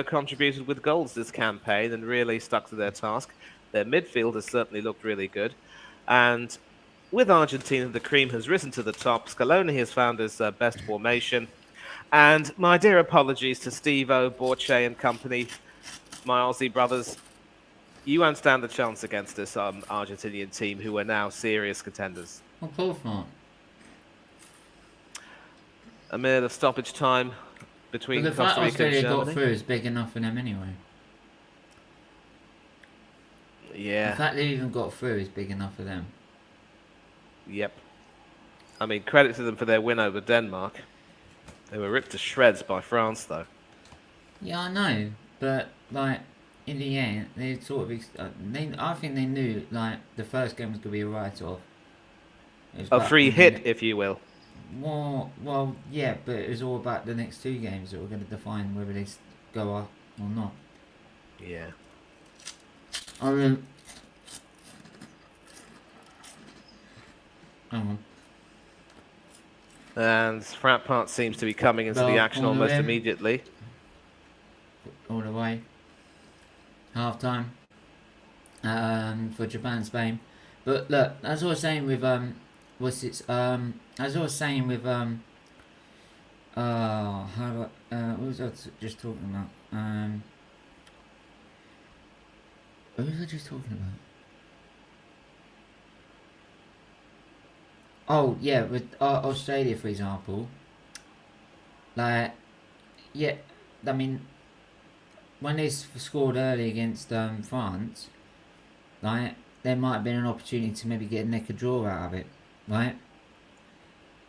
contributed with goals this campaign and really stuck to their task. Their midfield has certainly looked really good, and with Argentina, the cream has risen to the top. Scaloni has found his best formation, and my dear apologies to Steve-O, Borche and company, my Aussie brothers. You won't stand a chance against this Argentinian team, who are now serious contenders. Of course not. A minute of stoppage time between Costa Rica and Germany. The fact Australia got through is big enough for them anyway. Yeah. The fact they even got through is big enough for them. Yep. I mean, credit to them for their win over Denmark. They were ripped to shreds by France, though. Yeah, I know, but in the end, they sort of. I think they knew the first game was going to be a write-off. A free hit, if you will. Well, yeah, but it was all about the next two games that were going to define whether they go up or not. Yeah. I mean, hang on. And Frappart seems to be coming into the action almost immediately. All the way. Half time. For Japan, Spain. But look, as I was saying with as I was saying with how do what was I just talking about? What was I just talking about? Oh yeah, with Australia for example. Like, yeah, I mean, when they scored early against France, right, there might have been an opportunity to maybe get a neck of draw out of it, right?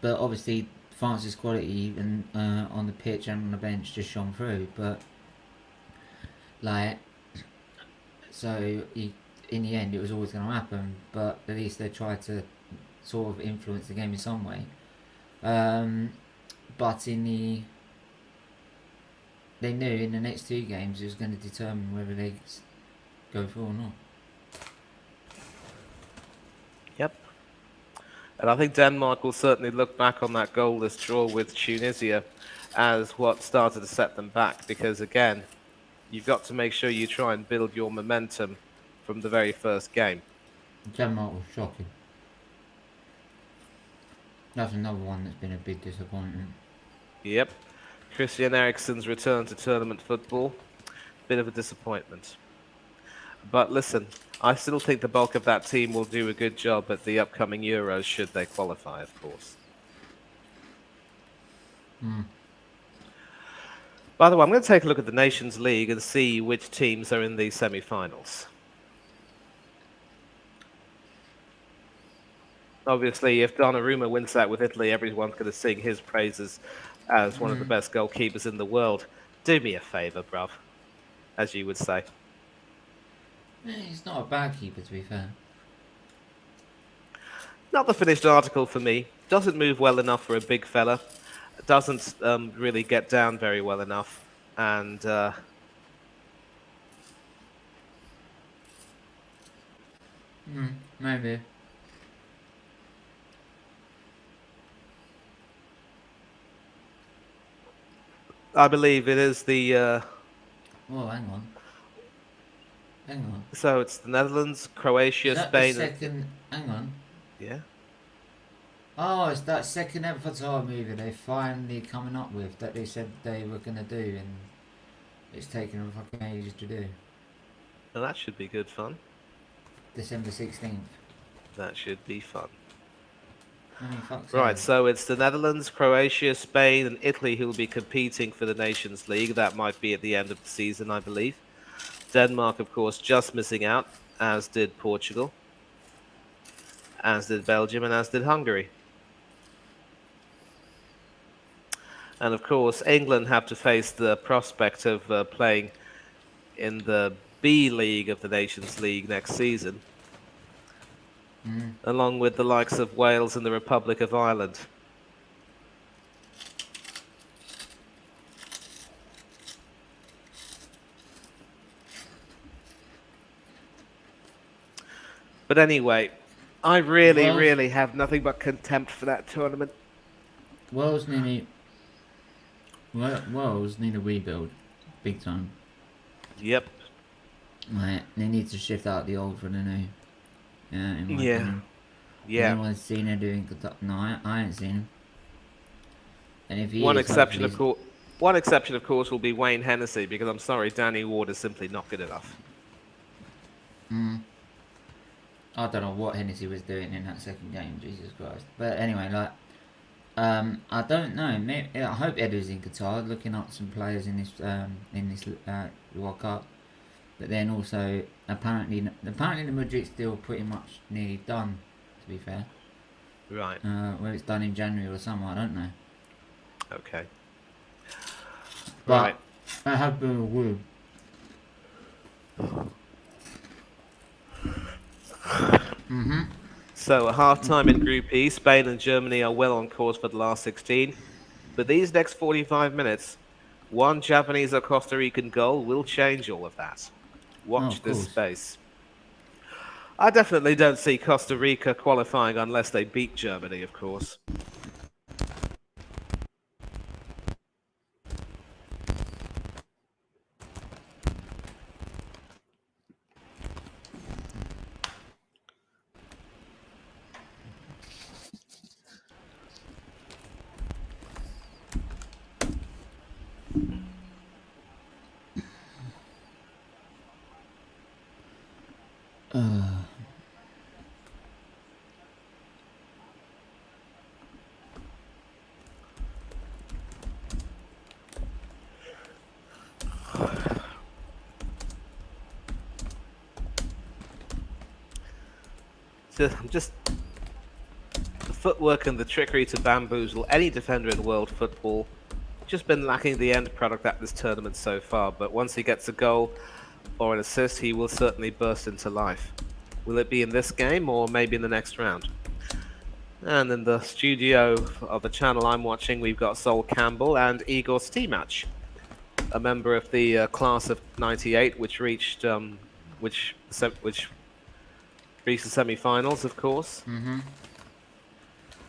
But obviously, France's quality and on the pitch and on the bench just shone through. But like, so in the end, it was always going to happen. But at least they tried to sort of influence the game in some way. But they knew in the next two games it was going to determine whether they go through or not. Yep. And I think Denmark will certainly look back on that goalless draw with Tunisia as what started to set them back. Because again, you've got to make sure you try and build your momentum from the very first game. Denmark was shocking. That's another one that's been a big disappointment. Yep. Christian Eriksen's return to tournament football, bit of a disappointment. But listen, I still think the bulk of that team will do a good job at the upcoming Euros, should they qualify, of course. By the way, I'm going to take a look at the Nations League and see which teams are in the semi-finals. Obviously, if Donnarumma wins that with Italy, everyone's going to sing his praises as one of the best goalkeepers in the world. Do me a favour, bruv, as you would say. He's not a bad keeper, to be fair. Not the finished article for me. Doesn't move well enough for a big fella. Doesn't really get down very well enough. And Maybe. I believe it is the... Well, hang on. So it's the Netherlands, Croatia, Is that Spain... the second... Hang on. Yeah? Oh, it's that second Avatar movie they finally coming up with that they said they were going to do, and it's taken them fucking ages to do. Well, that should be good fun. December 16th. That should be fun. I mean, fuck's Right, sake. so it's the Netherlands, Croatia, Spain, and Italy who will be competing for the Nations League. That might be at the end of the season, I believe. Denmark, of course, just missing out, as did Portugal, as did Belgium, and as did Hungary. And of course, England have to face the prospect of playing in the B League of the Nations League next season, along with the likes of Wales and the Republic of Ireland. But anyway, I really have nothing but contempt for that tournament. Wales need a rebuild. Big time. Yep. Right, they need to shift out the old for the new. Yeah, in my Yeah. opinion. Yeah. Anyone's seen her doing Qatar? No, I ain't seen him. And if he One is, exception, hopefully of course, will be Wayne Hennessy, because I'm sorry, Danny Ward is simply not good enough. I don't know what Hennessy was doing in that second game, Jesus Christ. But anyway, like, I don't know. Maybe, I hope Edu's in Qatar, looking up some players in this World Cup. But then also, apparently the Madrid's still pretty much nearly done. To be fair, Right. whether it's done in January or summer, I don't know. Okay. But Right. that has been a win. So at half-time in Group E, Spain and Germany are well on course for the last 16. But these next 45 minutes, one Japanese or Costa Rican goal will change all of that. Watch of this course. space. I definitely don't see Costa Rica qualifying unless they beat Germany, of course. Just the footwork and the trickery to bamboozle any defender in world football. Just been lacking the end product at this tournament so far, but once he gets a goal or an assist, he will certainly burst into life. Will it be in this game or maybe in the next round? And in the studio of the channel I'm watching, we've got Sol Campbell and Igor Stimac, a member of the class of '98, which reached the semi-finals, of course.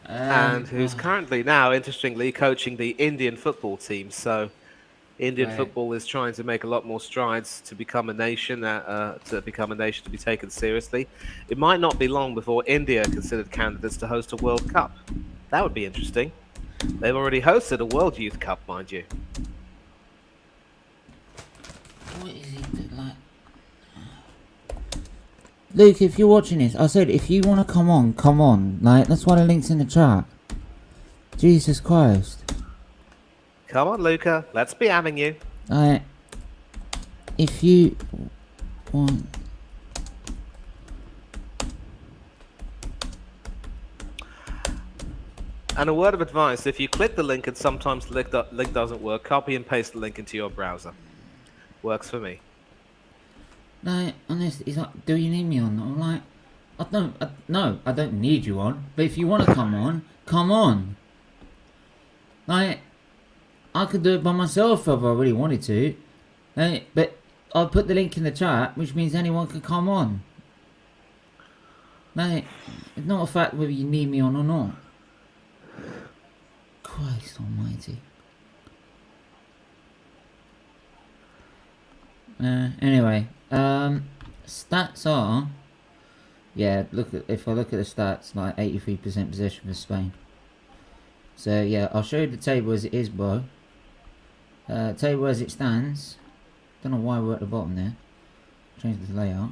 And who's currently now, interestingly, coaching the Indian football team. So Indian football is trying to make a lot more strides to become a nation, to be taken seriously. It might not be long before India are considered candidates to host a World Cup. That would be interesting. They've already hosted a World Youth Cup, mind you. What is he like? Luke, if you're watching this, I said if you want to come on. Like, that's why the link's in the chat. Jesus Christ. Come on, Luca. Let's be having you. If you want... And a word of advice, if you click the link and sometimes the link doesn't work, copy and paste the link into your browser. Works for me. No, honestly, he's like, do you need me on? I'm like, no, I don't need you on. But if you want to come on, come on. Like, I could do it by myself if I really wanted to. But I'll put the link in the chat, which means anyone can come on. Like, it's not a fact whether you need me on or not. Christ almighty. Anyway, stats are, yeah, if I look at the stats, like 83% possession for Spain. So yeah, I'll show you the table as it is, bro. Table as it stands. Don't know why we're at the bottom there. Change the layout.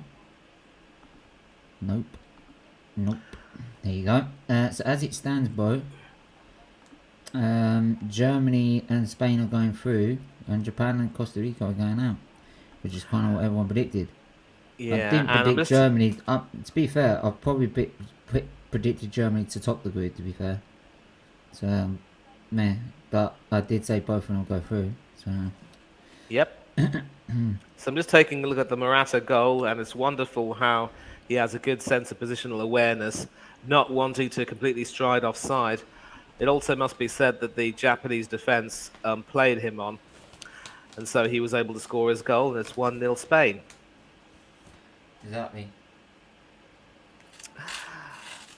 Nope. There you go. So as it stands, bro, Germany and Spain are going through, and Japan and Costa Rica are going out, which is kind of what everyone predicted. Yeah, I didn't predict Germany. To be fair, I've probably predicted Germany to top the group, to be fair. So, but I did say both of them will go through. So. Yep. So I'm just taking a look at the Morata goal, and it's wonderful how he has a good sense of positional awareness, not wanting to completely stride offside. It also must be said that the Japanese defence played him on, and so he was able to score his goal, and it's 1-0 Spain. Exactly.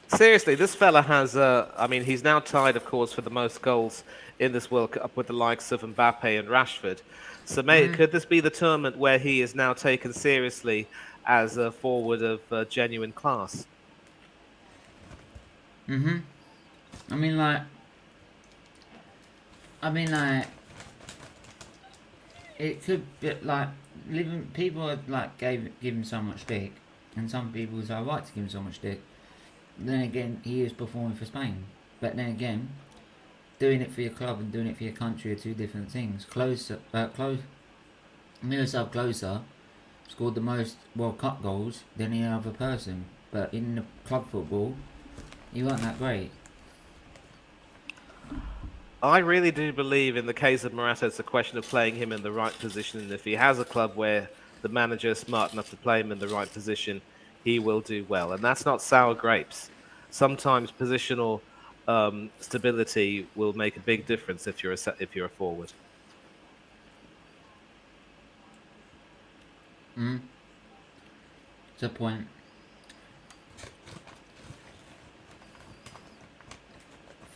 Seriously, this fella has, I mean, he's now tied, of course, for the most goals in this World Cup with the likes of Mbappe and Rashford. So could this be the tournament where he is now taken seriously as a forward of genuine class? I mean, like, it could be like people are like give him so much stick, and some people are right to give him so much stick. Then again, he is performing for Spain, but then again, doing it for your club and doing it for your country are two different things. Miroslav Klose scored the most World Cup goals than any other person, but in the club football, he wasn't that great. I really do believe in the case of Morata, it's a question of playing him in the right position. And if he has a club where the manager is smart enough to play him in the right position, he will do well. And that's not sour grapes. Sometimes positional stability will make a big difference if you're a forward. It's a point.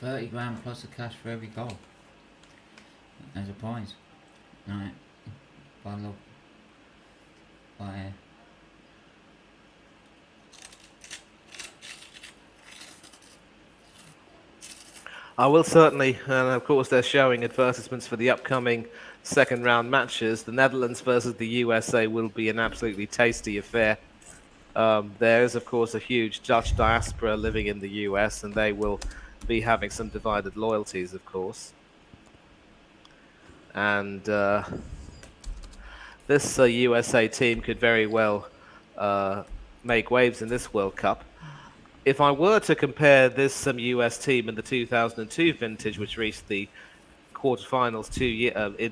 £30 plus a cash for every goal as a prize. Alright. Bye. I will certainly, and of course they're showing advertisements for the upcoming second round matches. The Netherlands versus the USA will be an absolutely tasty affair. There is, of course, a huge Dutch diaspora living in the US, and they will be having some divided loyalties, of course. And this USA team could very well make waves in this World Cup. If I were to compare this US team and the 2002 vintage, which reached the quarterfinals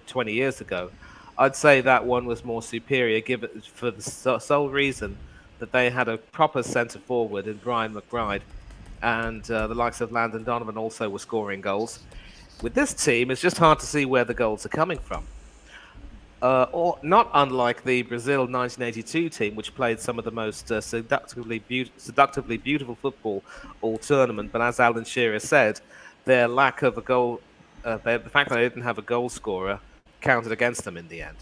20 years ago, I'd say that one was more superior, given for the sole reason that they had a proper centre forward in Brian McBride, and the likes of Landon Donovan also were scoring goals. With this team, it's just hard to see where the goals are coming from. Or not unlike the Brazil 1982 team, which played some of the most seductively beautiful football all tournament. But as Alan Shearer said, their lack of a goal, the fact that they didn't have a goal scorer, counted against them in the end.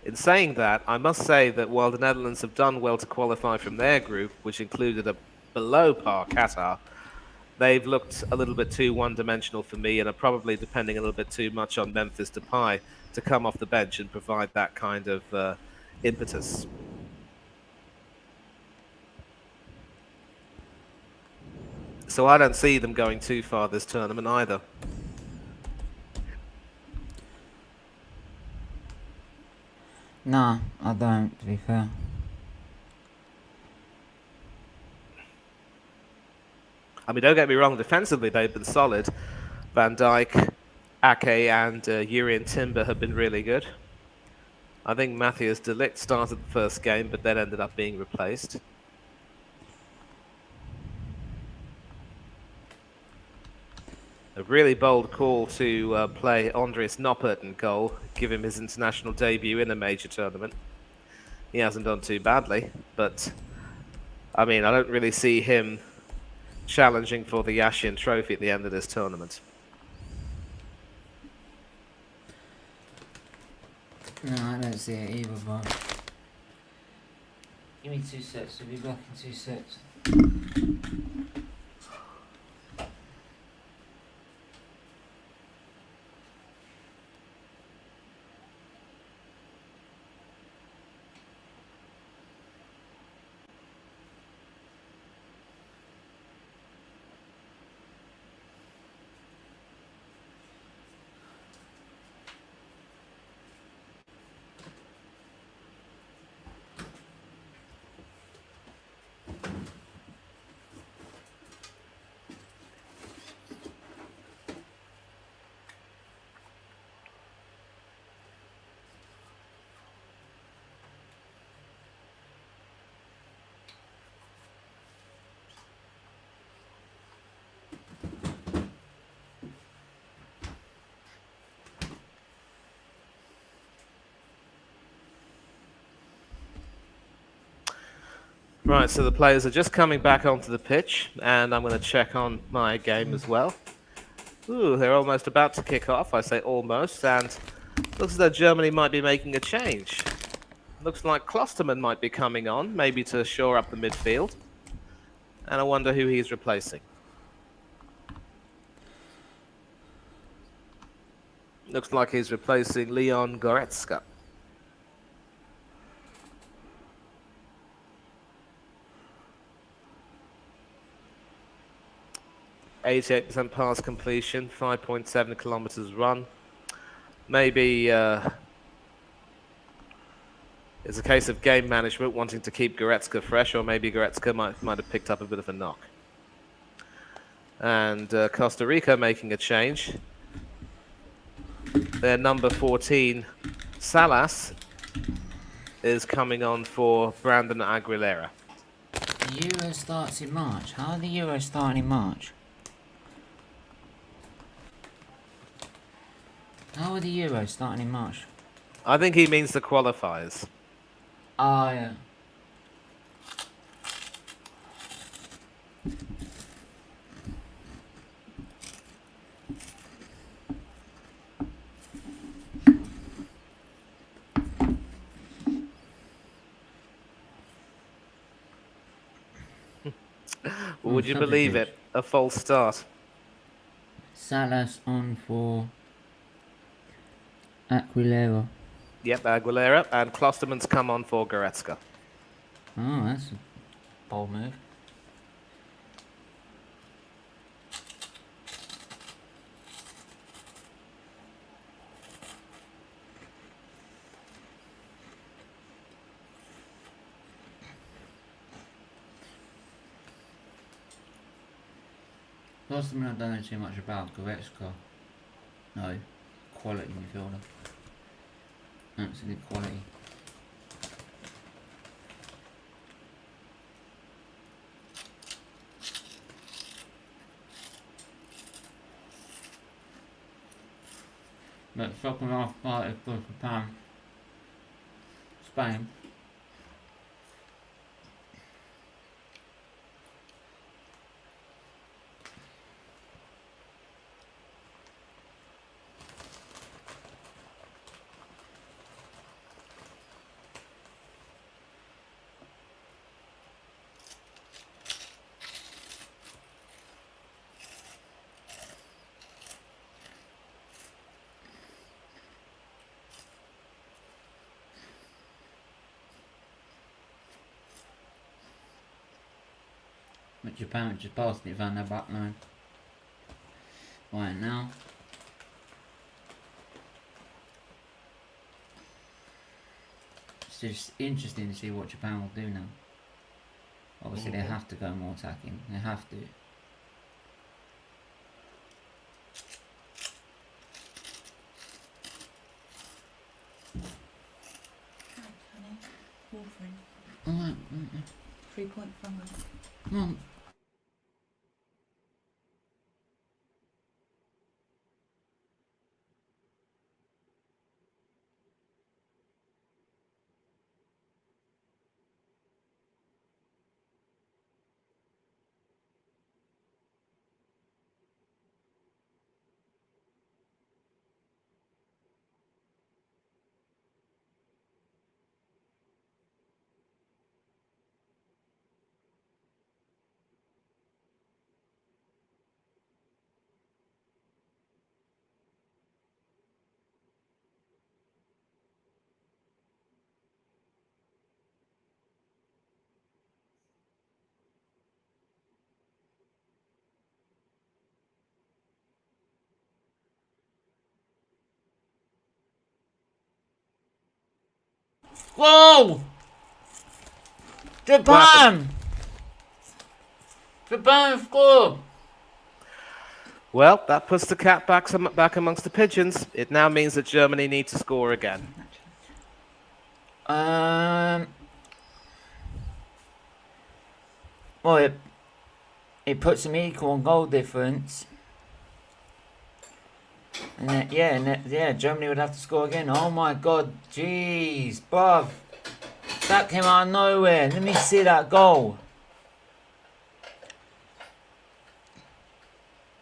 In saying that, I must say that while the Netherlands have done well to qualify from their group, which included a below par Qatar, they've looked a little bit too one-dimensional for me and are probably depending a little bit too much on Memphis Depay to come off the bench and provide that kind of impetus. So I don't see them going too far this tournament either. Nah, I don't, to be fair. I mean, don't get me wrong, defensively they've been solid. Van Dijk, Ake and Urian Timber have been really good. I think Matthias de Ligt started the first game, but then ended up being replaced. A really bold call to play Andries Noppert in goal, give him his international debut in a major tournament. He hasn't done too badly, but I mean, I don't really see him challenging for the Yashin Trophy at the end of this tournament. No, I don't see it either, bro. Give me 2 sets, we'll be back in 2 sets. Right, so the players are just coming back onto the pitch, and I'm going to check on my game as well. Ooh, they're almost about to kick off. I say almost, and looks as though Germany might be making a change. Looks like Klosterman might be coming on, maybe to shore up the midfield. And I wonder who he's replacing. Looks like he's replacing Leon Goretzka. 88% pass completion, 5.7 kilometers run. Maybe it's a case of game management, wanting to keep Goretzka fresh, or maybe Goretzka might have picked up a bit of a knock. And Costa Rica making a change. Their number 14, Salas, is coming on for Brandon Aguilera. The Euro starts in March. How are the Euros starting in March? How are the Euros starting in March? I think he means the qualifiers. Oh, yeah. Would you believe it? A false start. Salas on for Aguilera. Yep, Aguilera. And Klosterman's come on for Goretzka. Oh, that's a bold move. Klosterman, I don't know too much about. Goretzka, no. Quality midfielder. Absolute quality. But second half started for Japan. Spain. But Japan just passing it down their back line. Right now. It's just interesting to see what Japan will do now. Obviously they have to go more attacking. They have to. Alright, 3.5. come on. Whoa! Japan! Japan scored! Well, that puts the cat back amongst the pigeons. It now means that Germany need to score again. Well, it puts them equal on goal difference. And then, yeah, Germany would have to score again. Oh my god, jeez, bruv. That came out of nowhere. Let me see that goal.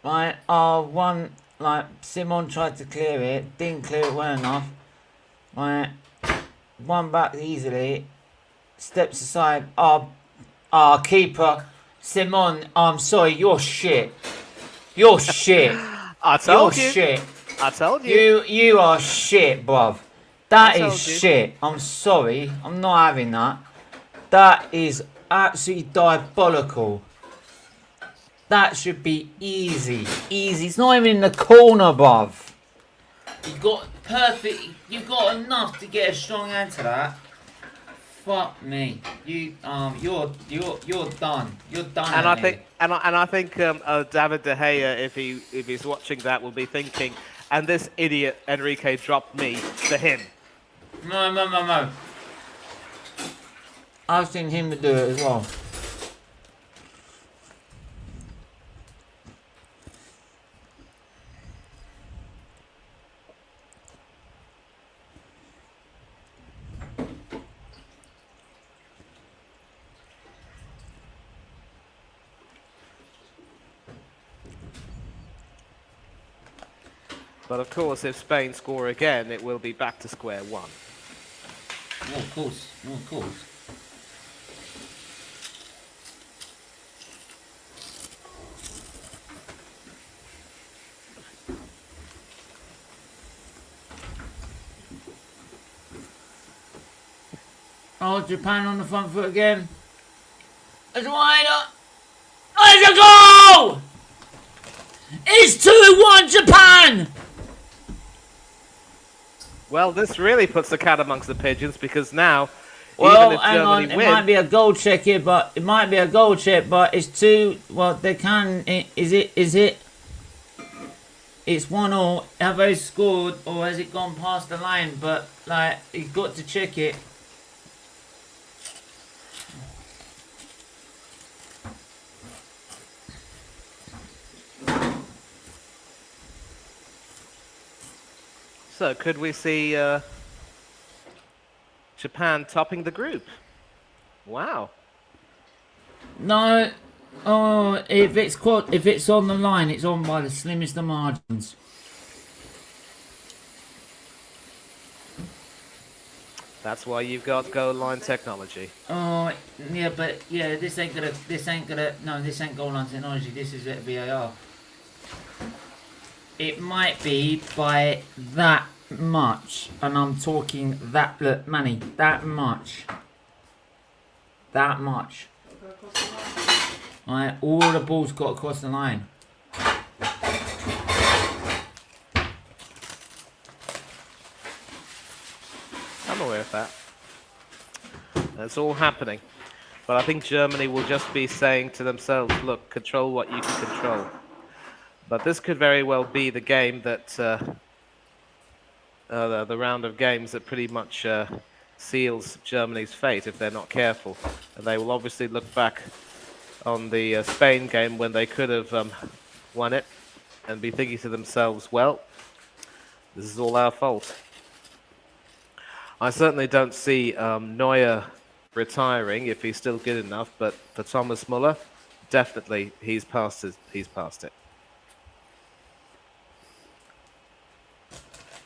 Right, Simon tried to clear it, didn't clear it well enough. Right, one back easily, steps aside. Keeper, Simon, I'm sorry, you're shit. You're shit. I told You're you. shit. I told you. You are shit, bruv. That is shit. I'm sorry. I'm not having that. That is absolutely diabolical. That should be easy. Easy. It's not even in the corner, bruv. You got perfect. You got enough to get a strong hand to that. Fuck me. You're done. You're done. And I think David De Gea, if he's watching that, will be thinking, and this idiot Enrique dropped me for him. No. I've seen him do it as well. But of course, if Spain score again, it will be back to square one. Oh, of course. Oh, of course. Oh, Japan on the front foot again. It's wide up. It's a goal! It's 2-1 Japan! Well, this really puts the cat amongst the pigeons because now, Well, even if hang on, Germany it wins, might be a goal check here, but it might be a goal check, but it's two. Well, they can. Is it? It's 1-1. Have they scored or has it gone past the line? But like, you've got to check it. so could we see Japan topping the group? Wow. No. Oh, if it's on the line, it's on by the slimmest of margins. That's why you've got goal line technology. Oh, yeah, but yeah, this ain't goal line technology. This is VAR. It might be by that much, and I'm talking that, look, Manny, that much. That much. Right, all the balls got across the line. I'm aware of that. That's all happening. But I think Germany will just be saying to themselves, look, control what you can control. But this could very well be the game that, the round of games that pretty much seals Germany's fate if they're not careful. And they will obviously look back on the Spain game when they could have won it and be thinking to themselves, well, this is all our fault. I certainly don't see Neuer retiring if he's still good enough, but for Thomas Muller, definitely he's past it.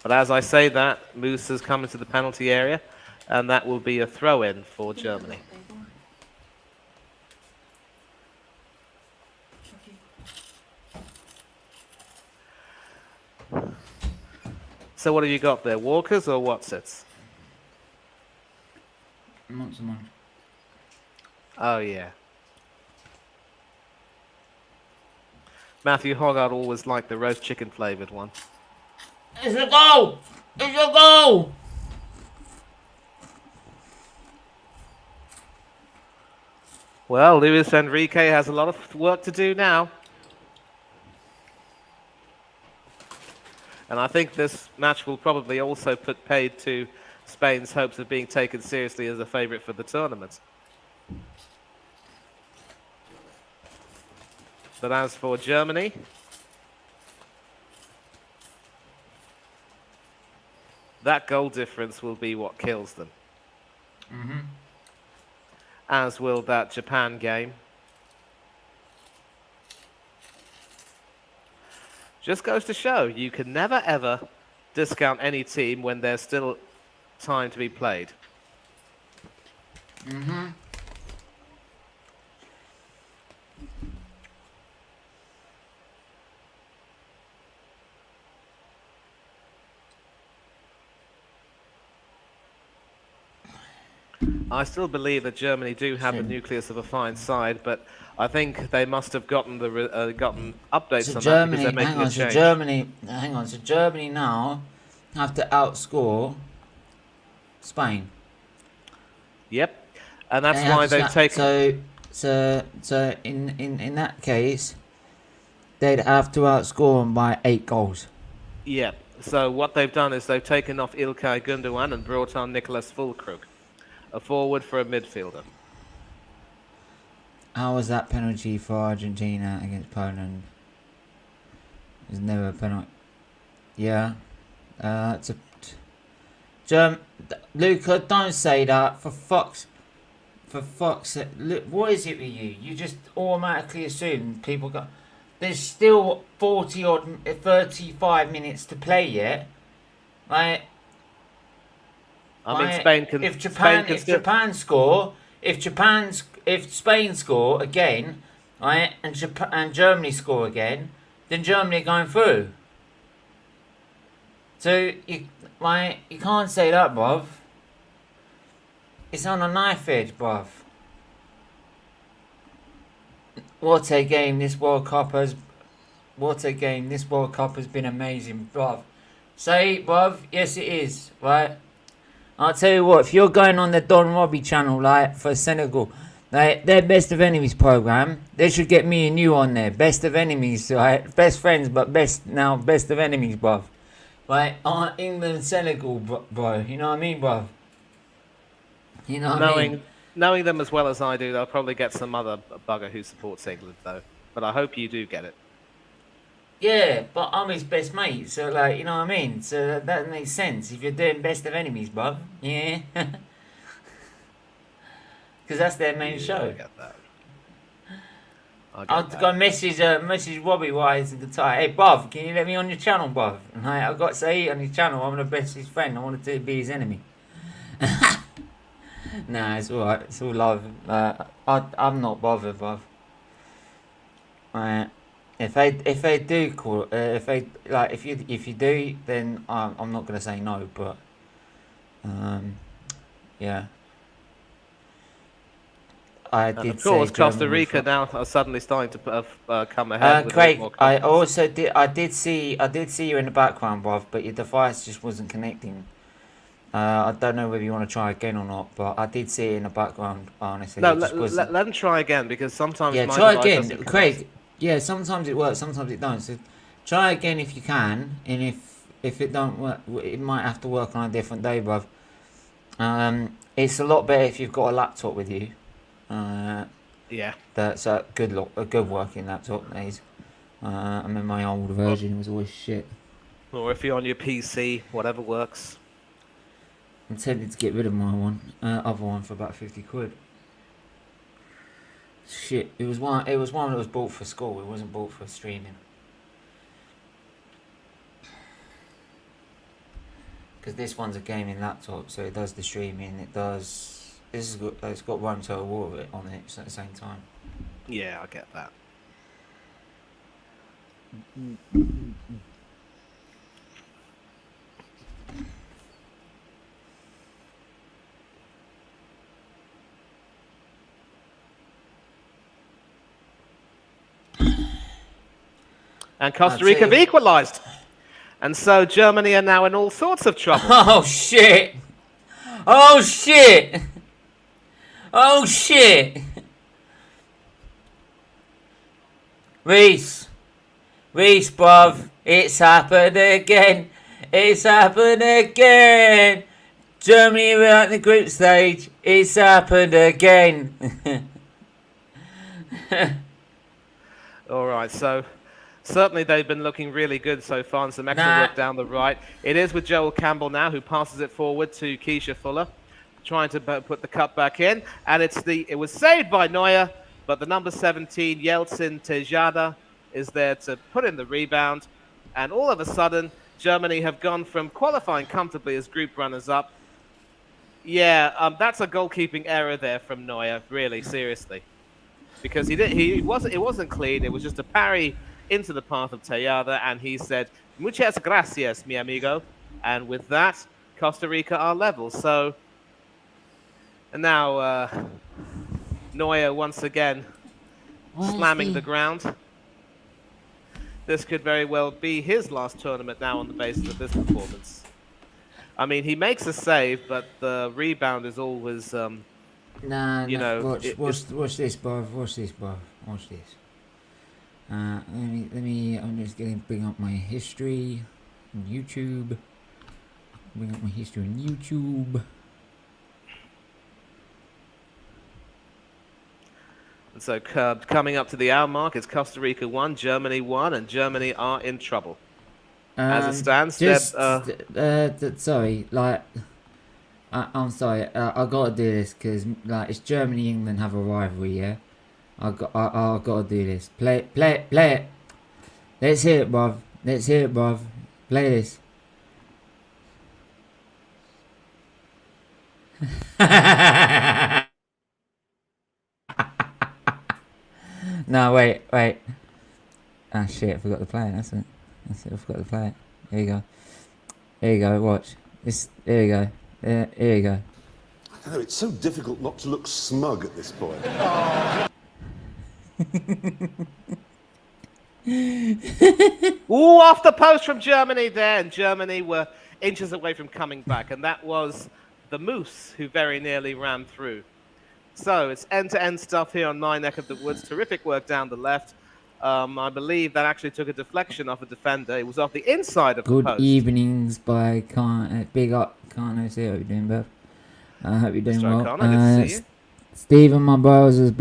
But as I say that, Moose has come into the penalty area, and that will be a throw-in for Germany. So what have you got there, Walkers or Watsits? Not so much. Oh, yeah. Matthew Hoggard always liked the roast chicken flavoured one. It's a goal! It's a goal! Well, Luis Enrique has a lot of work to do now. And I think this match will probably also put paid to Spain's hopes of being taken seriously as a favourite for the tournament. But as for Germany, that goal difference will be what kills them. Mm-hmm. As will that Japan game. Just goes to show, you can never ever discount any team when there's still time to be played. Mm-hmm. I still believe that Germany do have the nucleus of a fine side, but I think they must have gotten the gotten updates So on Germany, that because they're making a change. So Germany now have to outscore Spain. Yep, and that's why they've taken. So in that case, they'd have to outscore them by 8 goals. Yeah. So what they've done is they've taken off Ilkay Gundogan and brought on Nicolas Füllkrug, a forward for a midfielder. How was that penalty for Argentina against Poland? There's never a penalty. Yeah. It's a... Luca, don't say that. For fuck's sake. Look, what is it with you? You just automatically assume people got... There's still 35 minutes to play yet. Right? I mean, Spain can... If Spain score again, right, and Germany score again, then Germany are going through. So you can't say that, bruv. It's on a knife edge, bruv. What a game this World Cup has. What a game this World Cup has been amazing, bruv. Say it, bruv. Yes, it is. Right. I'll tell you what. If you're going on the Don Robbie channel, like for Senegal, like their Best of Enemies program, they should get me and you on there. Best of Enemies, right? Best friends, but best of Enemies, bruv. Right? England, Senegal, bro. You know what I mean, bruv? You know what I mean? Knowing them as well as I do, they'll probably get some other bugger who supports England, though. But I hope you do get it. Yeah, but I'm his best mate, so like, you know what I mean? So that makes sense if you're doing Best of Enemies, bruv. Yeah. Because that's their main show. I get that. I'll go message Robbie while he's in the tie. Hey, bruv, can you let me on your channel, bruv? And I've got Saeed on his channel. I'm the best his friend. I wanted to be his enemy. Nah, it's alright. It's all love. I'm not bothered, bruv. Right. If they do call, if you do, then I'm not gonna say no, but yeah. Of course, Costa Rica now are suddenly starting to come ahead. With Craig, I did see you in the background, bruv, but your device just wasn't connecting. I don't know whether you want to try again or not, but I did see it in the background. Honestly, no, let them try again because sometimes my try again, Craig. Yeah, sometimes it works, sometimes it don't. So try again if you can, and if it don't work, it might have to work on a different day, bruv. It's a lot better if you've got a laptop with you. Yeah, that's a good working laptop. These. I mean, my old version was always shit. Or if you're on your PC, whatever works. I'm tempted to get rid of my other one for about 50 quid. Shit, it was one that was bought for school. It wasn't bought for streaming. Because this one's a gaming laptop, so it does the streaming. It's got Rome Total War on it at the same time. Yeah, I get that. And Costa Rica have equalised. And so Germany are now in all sorts of trouble. Oh, shit. Oh, shit. Oh, shit. Reese, bruv. It's happened again. It's happened again. Germany are at the group stage. It's happened again. All right, so... certainly they've been looking really good so far, and some excellent work down the right. It is with Joel Campbell now, who passes it forward to Keisha Fuller, trying to put the cut back in. And it was saved by Neuer, but the number 17, Yeltsin Tejada, is there to put in the rebound. And all of a sudden, Germany have gone from qualifying comfortably as group runners-up. Yeah, that's a goalkeeping error there from Neuer, really, seriously. Because it wasn't clean, it was just a parry into the path of Tejada, and he said, "Muchas gracias, mi amigo." And with that, Costa Rica are level. So, and now Neuer once again slamming the ground. This could very well be his last tournament now on the basis of this performance. I mean, he makes a save, but the rebound is always, Watch this, bruv. Watch this, bruv. Watch this. Let me. I'm just going to bring up my history on YouTube. Bring up my history on YouTube. And so coming up to the hour mark, it's Costa Rica 1, Germany 1, and Germany are in trouble. As it stands, sorry, like, I'm sorry, I gotta do this because like it's Germany, England have a rivalry, yeah. I gotta do this. Play it. Let's hear it, bruv. Play this. No, wait. Ah, shit, I forgot to play it. That's it. I forgot to play it. Here you go. Watch. Here you go. Here you go. I know, it's so difficult not to look smug at this point. Ooh, off the post from Germany there, and Germany were inches away from coming back, and that was the Moose who very nearly ran through. So it's end-to-end stuff here on my neck of the woods. Terrific work down the left. I believe that actually took a deflection off a defender. It was off the inside of the Good post. evenings by Big Up. Can't I see how you're doing, Bev? I hope you're doing Mr. well. O'Connor, good to see you. Stephen, my browser's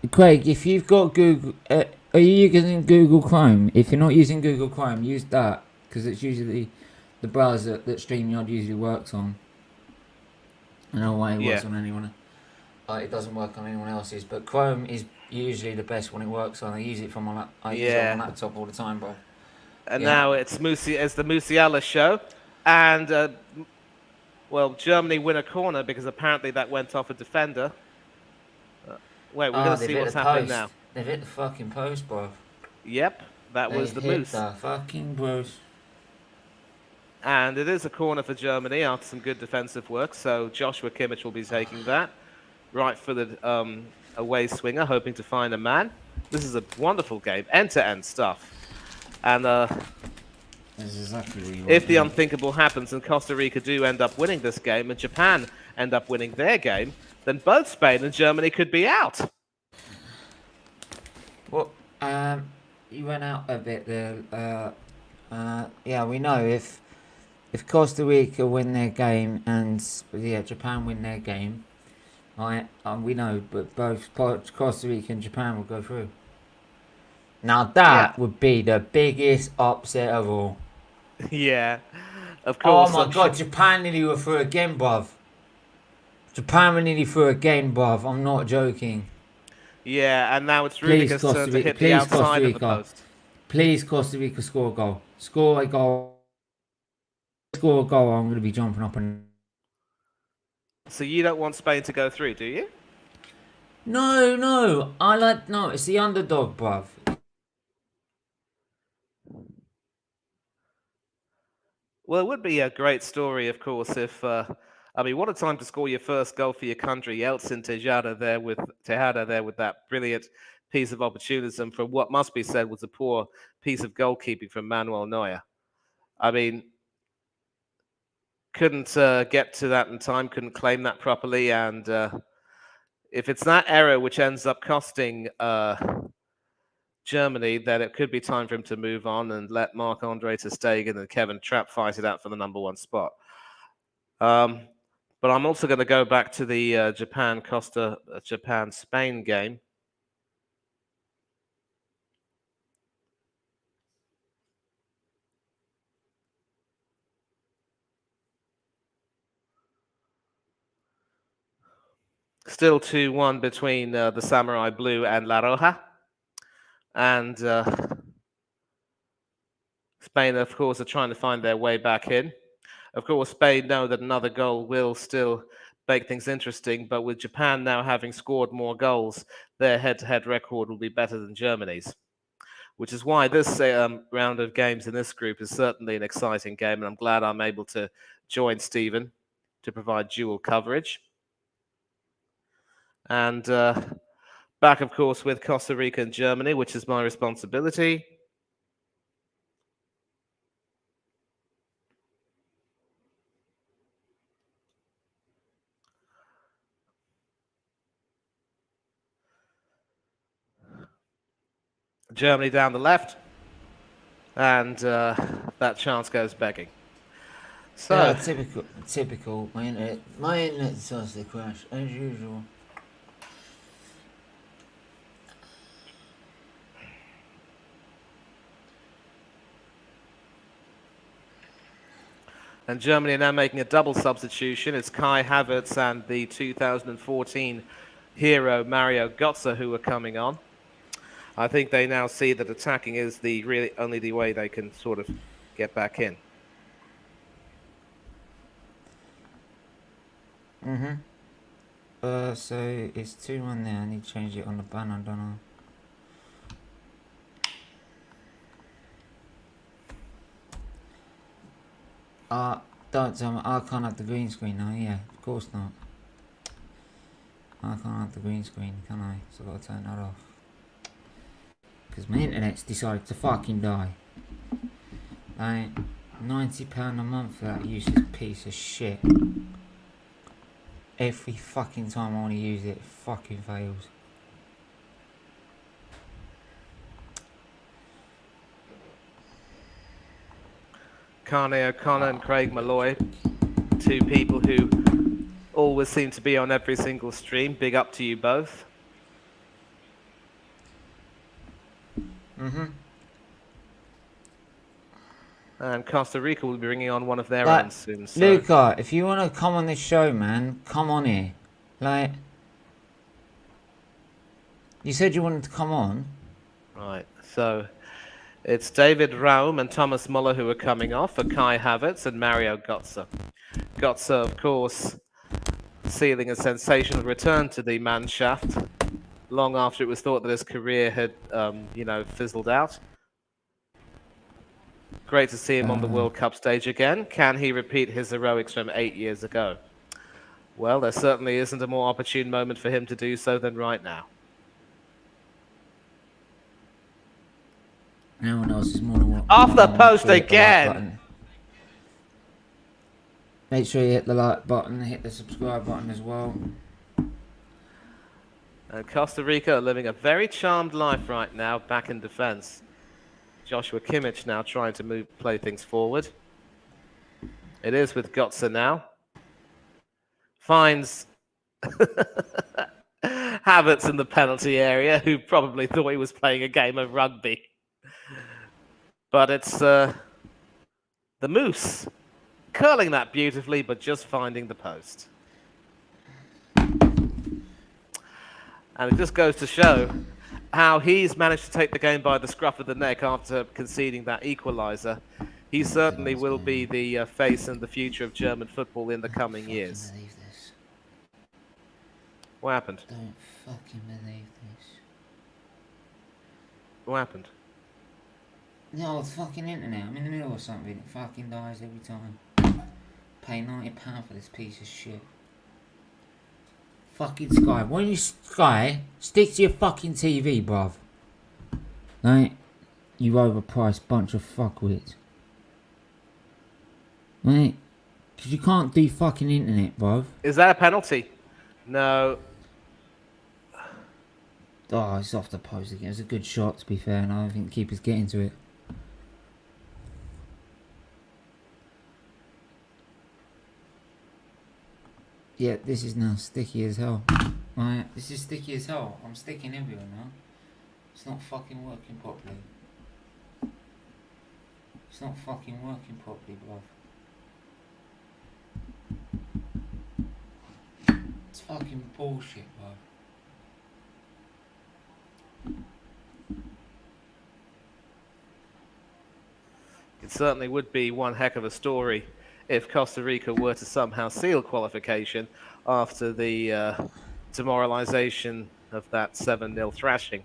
Craig, if you've got Google, are you using Google Chrome? If you're not using Google Chrome, use that, because it's usually the browser that StreamYard usually works on. I don't know why it works on anyone. It doesn't work on anyone else's, but Chrome is usually the best when it works on. I use it from my I use it on my laptop all the time, bro. And now it's the Musiala show, and well, Germany win a corner because apparently that went off a defender. Wait, we're going to see what's happening now. They've hit the fucking post, bro. Yep, that was the Moose. The fucking post. And it is a corner for Germany after some good defensive work. So Joshua Kimmich will be taking that. Right-footed away swinger, hoping to find a man. This is a wonderful game, end-to-end stuff. And this is exactly what you want, if the unthinkable happens and Costa Rica do end up winning this game and Japan end up winning their game, then both Spain and Germany could be out. Well, you went out a bit there. Yeah, we know if Costa Rica win their game and Japan win their game, right? We know, but both Costa Rica and Japan will go through. Now that would be the biggest upset of all. Yeah, of course. Oh my god, Japan nearly were through again, bruv. Japan were nearly through again, bruv. I'm not joking. Yeah, and now it's Rudiger's turn to hit the outside of the post. Please, Costa Rica, score a goal. Score a goal. Score a goal, I'm going to be jumping up and... So you don't want Spain to go through, do you? No. No, it's the underdog, bruv. Well, it would be a great story, of course, if... I mean, what a time to score your first goal for your country. Yeltsin Tejada there with that brilliant piece of opportunism from what must be said was a poor piece of goalkeeping from Manuel Neuer. I mean, couldn't get to that in time, couldn't claim that properly, and if it's that error which ends up costing Germany, then it could be time for him to move on and let Marc-Andre ter Stegen and Kevin Trapp fight it out for the #1 spot. But I'm also going to go back to the Japan-Spain game. Still 2-1 between the Samurai Blue and La Roja. And Spain, of course, are trying to find their way back in. Of course, Spain know that another goal will still make things interesting, but with Japan now having scored more goals, their head-to-head record will be better than Germany's, which is why this round of games in this group is certainly an exciting game, and I'm glad I'm able to join Stephen to provide dual coverage. And back, of course, with Costa Rica and Germany, which is my responsibility. Germany down the left, and that chance goes begging. So yeah, typical. My internet starts to crash as usual. And Germany are now making a double substitution. It's Kai Havertz and the 2014 hero Mario Götze who are coming on. I think they now see that attacking is only the way they can sort of get back in. So it's 2-1 there. I need to change it on the banner, don't I? Don't tell me I can't have the green screen now. Yeah, of course not. I can't have the green screen, can I? So I've got to turn that off. Because my internet's decided to fucking die. Like, £90 a month for that useless piece of shit. Every fucking time I want to use it, it fucking fails. Carne O'Connor and Craig Malloy, two people who always seem to be on every single stream. Big up to you both. And Costa Rica will be bringing on one of their own soon. So. Luca, if you want to come on this show, man, come on here. Like, you said you wanted to come on. Right, so it's David Raum and Thomas Muller who are coming off for Kai Havertz and Mario Götze. Götze, of course, sealing a sensational return to the Mannschaft long after it was thought that his career had, fizzled out. Great to see him on the World Cup stage again. Can he repeat his heroics from 8 years ago? Well, there certainly isn't a more opportune moment for him to do so than right now. No one else is more than what. Off the post again! Make sure you hit the like button, hit the subscribe button as well. And Costa Rica are living a very charmed life right now, back in defence. Joshua Kimmich now trying to play things forward. It is with Götze now. Finds Havertz in the penalty area, who probably thought he was playing a game of rugby. But it's the Moose curling that beautifully, but just finding the post. And it just goes to show how he's managed to take the game by the scruff of the neck after conceding that equaliser. He certainly will be the face and the future of German football in the coming years. Believe this. What happened? Don't fucking believe this. What happened? No, it's fucking internet. I'm in the middle of something. It fucking dies every time. Pay £90 for this piece of shit. Fucking Sky. Why don't you, Sky, stick to your fucking TV, bruv? Right? You overpriced bunch of fuckwits. Right? Because you can't do fucking internet, bruv. Is that a penalty? No. Oh, it's off the post again. It was a good shot, to be fair, and I don't think the keeper's getting to it. Yeah, this is now sticky as hell. Right, this is sticky as hell. I'm sticking everywhere now. It's not fucking working properly. It's not fucking working properly, bruv. It's fucking bullshit, bruv. It certainly would be one heck of a story if Costa Rica were to somehow seal qualification after the demoralization of that 7-0 thrashing.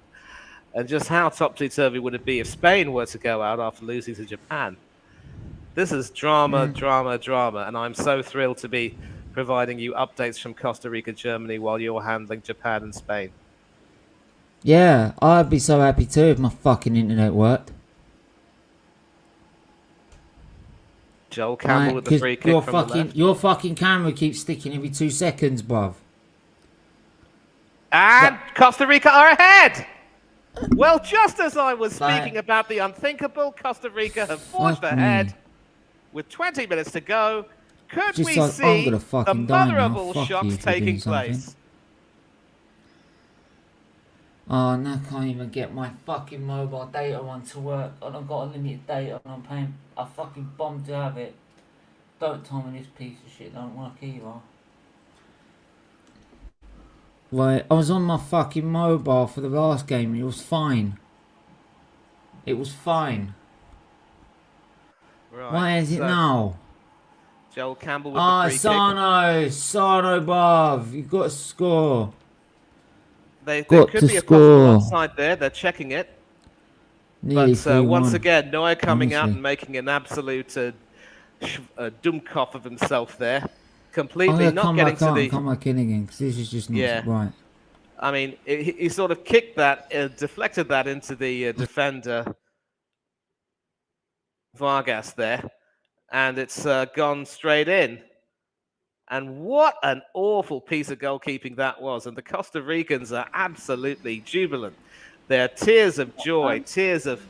And just how topsy-turvy would it be if Spain were to go out after losing to Japan? This is drama, drama, drama, and I'm so thrilled to be providing you updates from Costa Rica, Germany, while you're handling Japan and Spain. Yeah, I'd be so happy too if my fucking internet worked. Joel Campbell with the free kick from the left. Your fucking camera keeps sticking every 2 seconds, bruv. And Costa Rica are ahead! Well, just as I was speaking about the unthinkable, Costa Rica have forged ahead with 20 minutes to go. Could we see the mother of all shocks taking place? Oh, now I can't even get my fucking mobile data on to work. And I've got unlimited data and I'm paying a fucking bomb to have it. Don't tell me this piece of shit don't work either. Right, I was on my fucking mobile for the last game and it was fine. It was fine. Right, why is it now? Joel Campbell with the free kick. Sano, bruv. You've got to score. There could be a possible offside there. They're checking it. But once again, Neuer coming out and making an absolute Dumkov of himself there. Oh Completely yeah, not come getting back to on, the... come back in again, because this is just not Yeah. right. I mean, he sort of kicked that, deflected that into the defender, Vargas there, and it's gone straight in. And what an awful piece of goalkeeping that was. And the Costa Ricans are absolutely jubilant. They're tears of joy, tears of...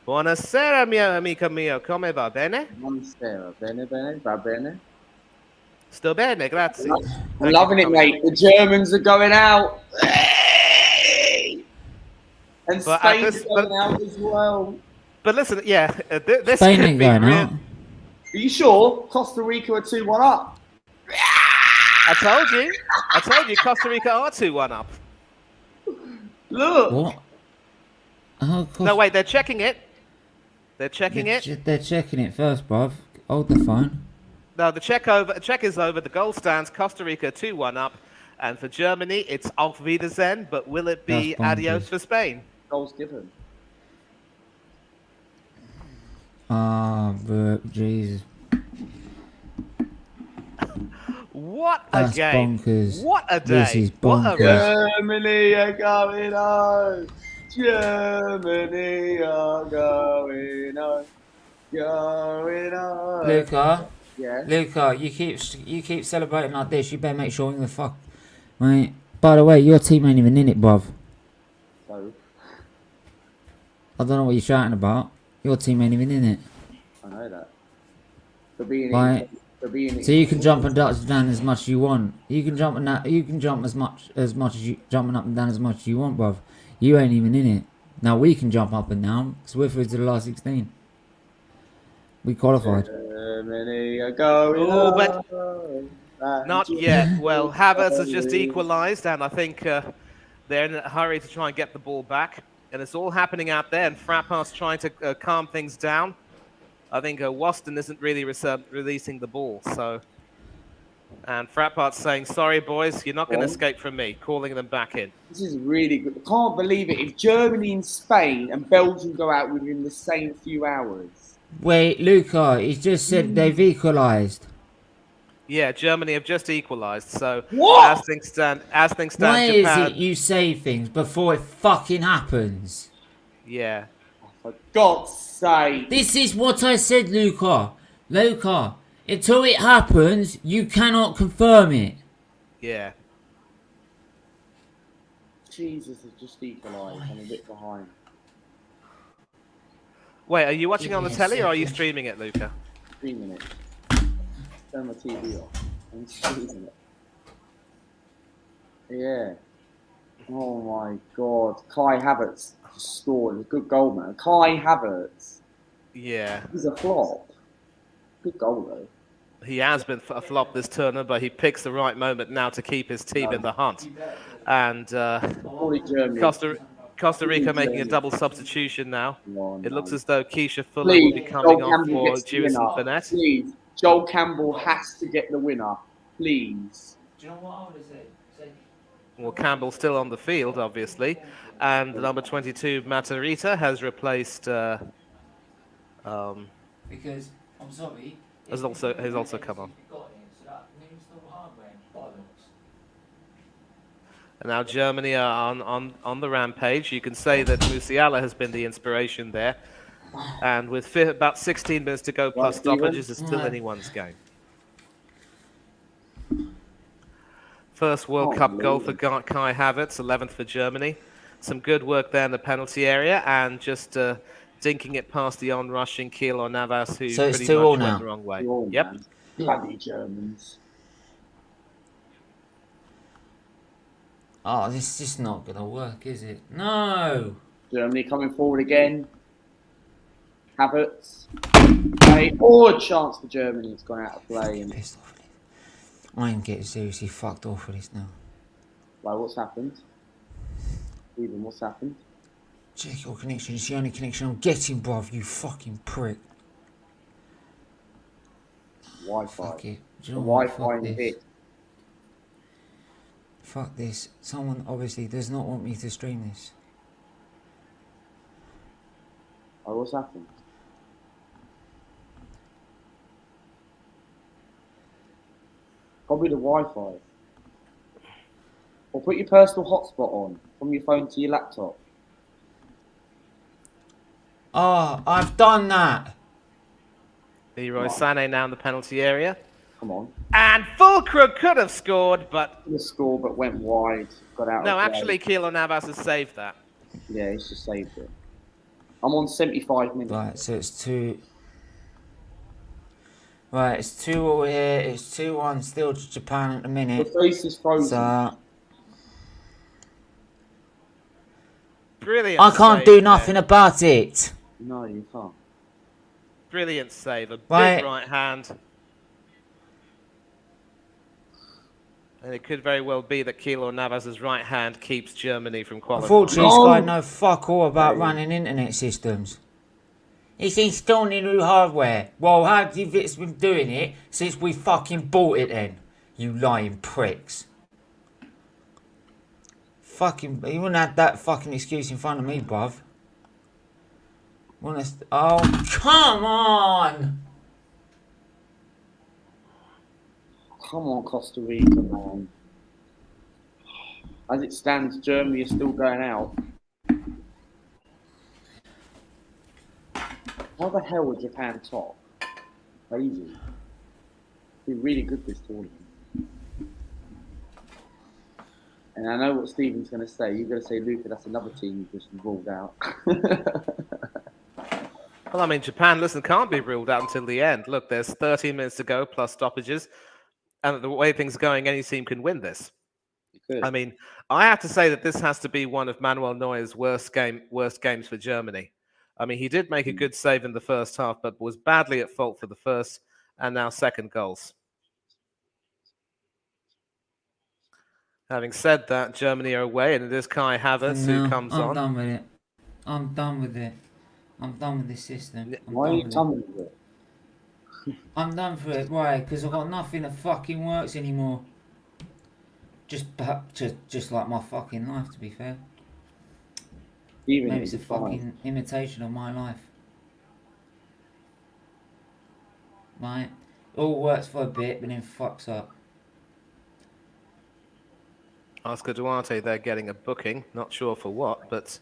Buonasera, mio amico mio, come va bene? Buonasera, bene, bene, va bene. Sto bene, grazie. I'm Thank you loving for it, coming mate. The Germans are going out. And But at Spain's this, going out as well. but listen, yeah, this Spain could ain't be going real. out. Are you sure? Costa Rica are 2-1 up. I told you, Costa Rica are 2-1 up. Look. What? Oh, No, wait, they're checking it. They're checking it. They're checking it first, bruv. Hold the phone. No, the check is over. The goal stands. Costa Rica 2-1 up. And for Germany, it's Auf Wiedersehen, but will it be That's bonkers. adios for Spain? Goals given. Ah, bro, Jesus. What a That's game. bonkers. What a day. This is What a bonkers. round. Germany are going home. Germany are going home. Going home. Luca, Yeah. Luca, you keep celebrating like this. You better make sure you're the fuck. Right. By the way, your team ain't even in it, bruv. So, I don't know what you're shouting about. Your team ain't even in it. I know that. For being Right. in So you can jump and down as much as you want. You can jump and that. You can jump as much as you jumping up and down as much as you want, bruv. You ain't even in it. Now we can jump up and down because we're through to the last 16. We qualified. Germany are going Oh, but home. not yet. Well, Havertz has just equalised, and I think they're in a hurry to try and get the ball back. And it's all happening out there, and Frappart's trying to calm things down. I think Waston isn't really releasing the ball, so... And Frappart's saying, sorry, boys, you're not going to escape from me, calling them back in. This is really good. I can't believe it. If Germany and Spain and Belgium go out within the same few hours. Wait, Luca, he's just said they've equalised. Yeah, Germany have just equalised, so What? as things stand, Why Japan... is it you say things before it fucking happens? Yeah. For God's sake. This is what I said, Luca. Luca, until it happens, you cannot confirm it. Yeah. Jesus has just equalised. I'm a bit behind. Wait, are you watching on the Yes, telly or are you okay. streaming it, Luca? 3 minutes. Turn my TV off. I'm streaming it. Yeah. Oh my God. Kai Havertz scored. A good goal, man. Kai Havertz. Yeah. He's a flop. Good goal, though. He has been a flop this tournament, but he picks the right moment now to keep his team in the hunt. And Costa Rica making a double substitution now. It looks as though Keisha Fuller will be coming on for Jewison Burnett. Please. Joel Campbell has to get the winner. Please. Do you know what I would have said? Well, Campbell's still on the field, obviously. And number 22, Matarrita, has replaced... Because, I'm sorry... has also come on. And now Germany are on the rampage. You can say that Musiala has been the inspiration there. And with about 16 minutes to go plus stoppages, it's still anyone's game. First World Cup goal for Kai Havertz, 11th for Germany. Some good work there in the penalty area and just dinking it past the on-rushing Keylor Navas, who So it's pretty 2-2 much now. went the wrong way. Yep. Bloody Germans. Oh, this is just not going to work, is it? No! Germany coming forward again. Havertz. A chance for Germany. It's gone out of play. And Pissed off at this. I am getting seriously fucked off with this now. like, what's happened? Even what's happened? Check your connection. It's the only connection I'm getting, bruv, you fucking prick. Wi-Fi. Fuck it. Do you The know what? Wi-Fi Fuck in this. it. Fuck this. Someone obviously does not want me to stream this. Oh, what's happened? Probably the Wi-Fi. Or put your personal hotspot on from your phone to your laptop. Oh, I've done that. Leroy Sané now in the penalty area. Come on. And Fulcrum could have scored, but... The score, but went wide. Got out No, of actually, Keylor Navas has saved that. Yeah, he's just saved it. I'm on 75 minutes. Right, so it's 2... Right, it's 2-all here. It's 2-1 still to Japan at the minute. The face is frozen. So... Brilliant I can't save do there. nothing about it. No, you can't. Brilliant save. A Right. big right hand. And it could very well be that Keylor Navas' right hand keeps Germany from qualifying. Unfortunately, this guy knows fuck all about running internet systems. He's installing new hardware. Well, how have you been doing it since we fucking bought it then? You lying pricks. Fucking, you wouldn't have that fucking excuse in front of me, bruv. Oh, come on! Come on, Costa Rica, man. As it stands, Germany is still going out. How the hell would Japan top? Crazy. Been really good this tournament. And I know what Stephen's going to say. You're going to say, Luca, that's another team you just ruled out. Well, I mean, Japan, listen, can't be ruled out until the end. Look, there's 13 minutes to go plus stoppages. And the way things are going, any team can win this. I mean, I have to say that this has to be one of Manuel Neuer's worst games for Germany. I mean, he did make a good save in the first half, but was badly at fault for the first and now second goals. Having said that, Germany are away, and it is Kai Havertz who comes on. I'm done with it. I'm done with it. I'm done with this system. Why are you done with it? I'm done for it. Why? Because I've got nothing that fucking works anymore. Just like my fucking life, to be fair. Even Maybe it's a fucking imitation of my life. Right? It all works for a bit, but then fucks up. Oscar Duarte, they're getting a booking. Not sure for what, but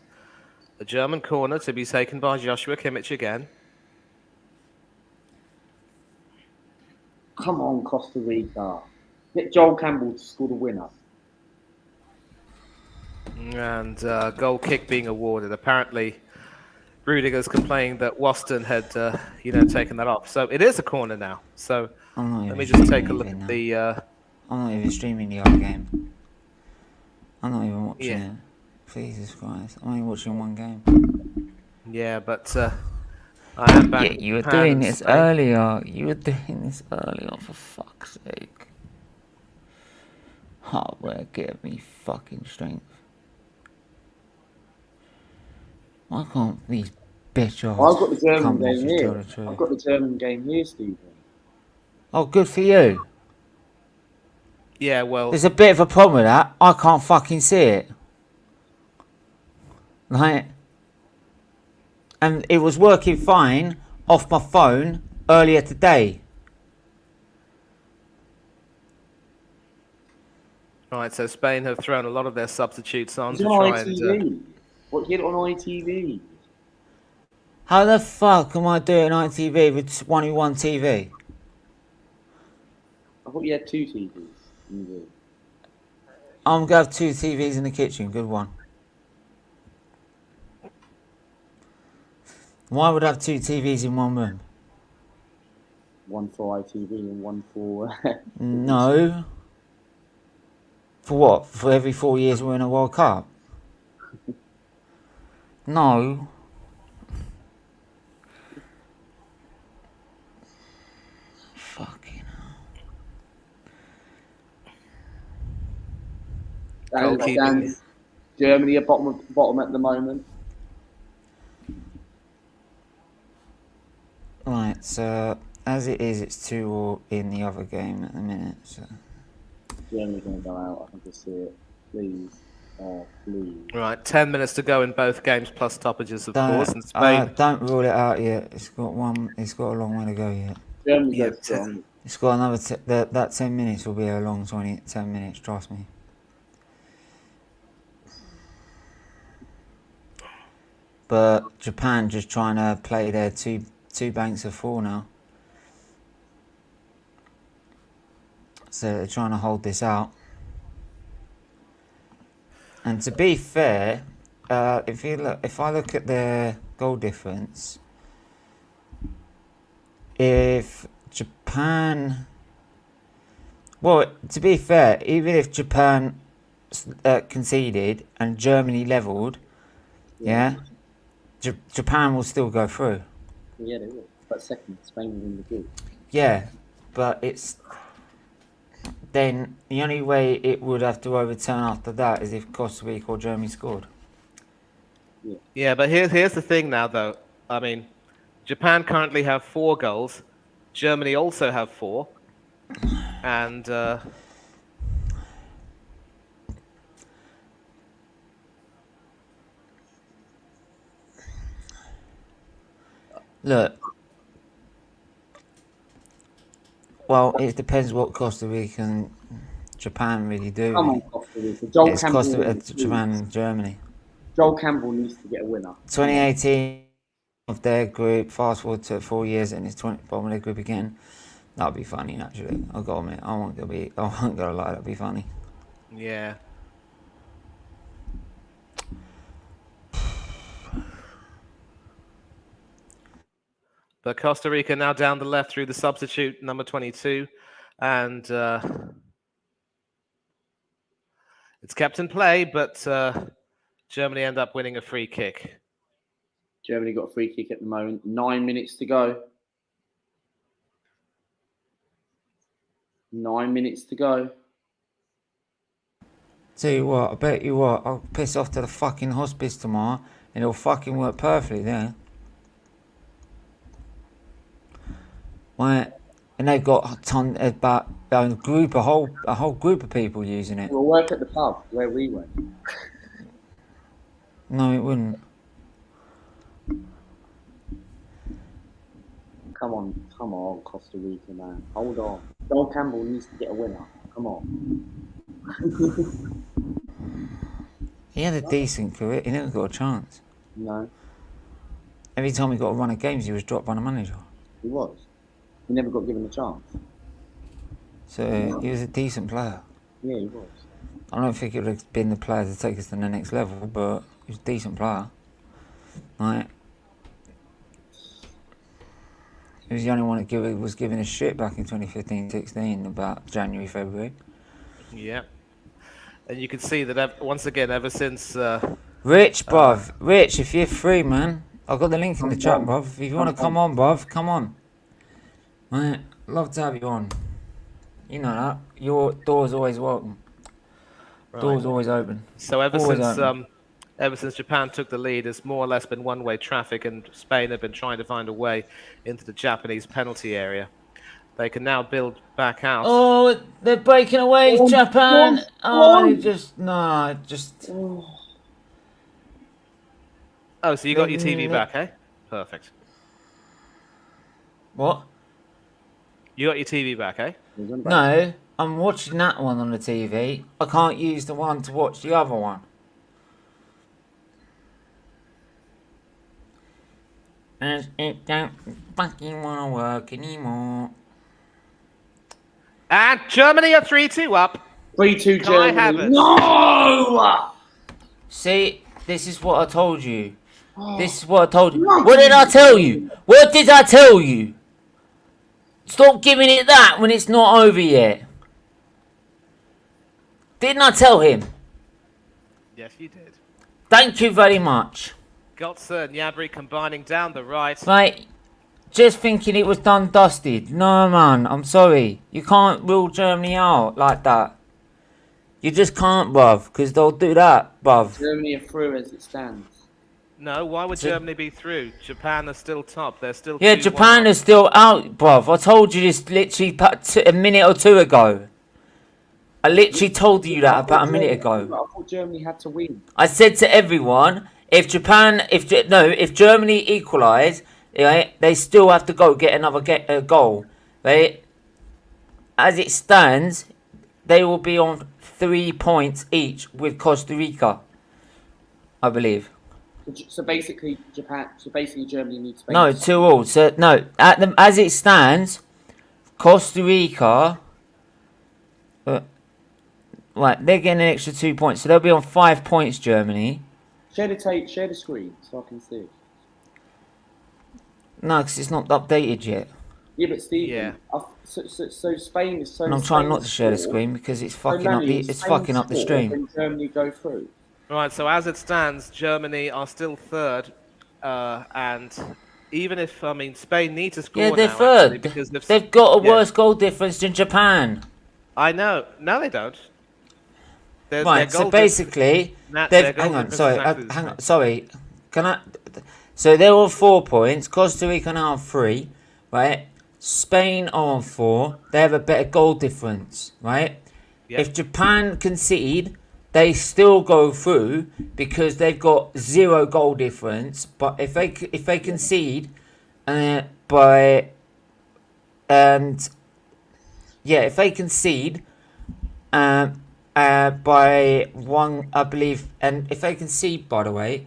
a German corner to be taken by Joshua Kimmich again. Come on, Costa Rica. Get Joel Campbell to score the winner. And goal kick being awarded. Apparently, Rudiger's complaining that Waston had, taken that off. So it is a corner now. So let me just take a look at the... I'm not even streaming the other game. I'm not even watching it. Jesus Christ. I'm only watching one game. Yeah, but I am back. Yeah, you were doing this earlier. You were doing this earlier, for fuck's sake. Hardware gave me fucking strength. Why can't these bitch-offs I've got the German come game here. the I've got the German game here, Stephen. Oh, good for you. Yeah, well... There's a bit of a problem with that. I can't fucking see it. Like... And it was working fine off my phone earlier today. Right, so Spain have thrown a lot of their substitutes on to It's try on ITV. What, get it on ITV? How the fuck am I doing ITV with 1-1 TV? I thought you had two TVs. You do. I'm gonna have 2 TVs in the kitchen. Good one. Why would I have 2 TVs in one room? One for ITV and one for... No. For what? For every 4 years we're in a World Cup? No. Fucking hell. Goalkeeping. Germany are bottom at the moment. Right, so as it is, it's 2-2 in the other game at the minute. So. Germany's going to go out. I can just see it. Please. Please. Right, 10 minutes to go in both games, plus stoppages, of course. And Don't rule it out yet. It's got a long way to go yet. Germany Yeah, goes strong. It's got another. That 10 minutes will be a long 10 minutes. Trust me. But Japan just trying to play their two banks of 4 now. So they're trying to hold this out. And to be fair, if I look at their goal difference, if Japan, well, to be fair, even if Japan conceded and Germany levelled, yeah, Japan will still go through. Yeah, they will. But second, Spain will win the group. Yeah, but it's then the only way it would have to overturn after that is if Costa Rica or Germany scored. Yeah, but here's the thing now, though. I mean, Japan currently have 4 goals. Germany also have 4. And look, well, it depends what Costa Rica and Japan really do. Come on, Costa Rica. Joel It's Campbell Japan and Germany. Joel Campbell needs to get a winner. 2018 of their group, fast forward to 4 years and it's bottom of their group again. That'd be funny, actually. I've got to admit, I won't gonna lie, that'd be funny. yeah. But Costa Rica now down the left through the substitute, number 22. And it's kept in play, but Germany end up winning a free kick. Germany got a free kick at the moment. 9 minutes to go. 9 minutes to go. Tell you what, I bet you what, I'll piss off to the fucking hospice tomorrow and it'll fucking work perfectly there. Right, and they've got a whole group of people using it. We'll work at the pub where we went. No, it wouldn't. Come on, Costa Rica, man. Hold on. Joel Campbell needs to get a winner. Come on. He had a decent career. He never got a chance. No, Every time he got a run of games, he was dropped by the manager. he was. He never got given a chance. So he was a decent player. Yeah, he was. I don't think it would have been the player to take us to the next level, but he was a decent player. Right. He was the only one that was giving a shit back in 2015-16 about January, February. Yeah. And you can see that once again, ever since Rich, bruv. Rich, if you're free, man. I've got the link in the chat, bruv. If you want to come on, bruv, come on. Right. Love to have you on. You know that. Your door's always welcome. Right. Door's always open. So ever since Japan took the lead, it's more or less been one-way traffic, and Spain have been trying to find a way into the Japanese penalty area. They can now build back out. Oh, they're breaking away, Japan. Oh, just. Oh, so you got your TV back, eh? Perfect. What? You got your TV back, eh? No, I'm watching that one on the TV. I can't use the one to watch the other one. And it don't fucking want to work anymore. And Germany are 3-2 up. 3-2 Can I Germany. have it? No! See, this is what I told you. This is what I told you. What did I tell you? What did I tell you? Stop giving it that when it's not over yet. Didn't I tell him? Yes, you did. Thank you very much. Gotze and Yabri combining down the right. Right, just thinking it was done dusted. No, man, I'm sorry. You can't rule Germany out like that. You just can't, bruv, because they'll do that, bruv. Germany are through as it stands. No, why would Germany be through? Japan are still top. They're still Yeah, 2-1 Japan up. is still out, bruv. I told you this literally a minute or two ago. I literally told you that about a minute ago. I thought Germany had to win. I said to everyone, if Germany equalise, right, they still have to go get another goal, right? as it stands, they will be on 3 points each with Costa Rica, I believe. So basically, Germany needs Spain. No, 2-2. So no, as it stands, Costa Rica. Right, they're getting an extra 2 points, so they'll be on 5 points. Germany. Share the screen so I can see. No, because it's not updated yet. Yeah, but Stephen, Yeah. so Spain is so. And I'm trying not to share the screen because it's fucking up the stream. And Germany go through. Right, so as it stands, Germany are still third, and even if Spain need to score. Yeah, they're now, third actually, because they've got a worse goal difference than Japan. I know. No, they don't. Right, so basically, hang on. Sorry, can I? So they're on 4 points. Costa Rica now on 3, right? Spain are on 4. They have a better goal difference, right? Yep. If Japan concede, they still go through because they've got 0 goal difference. But if they concede, if they concede, by 1, I believe, and if they concede, by the way,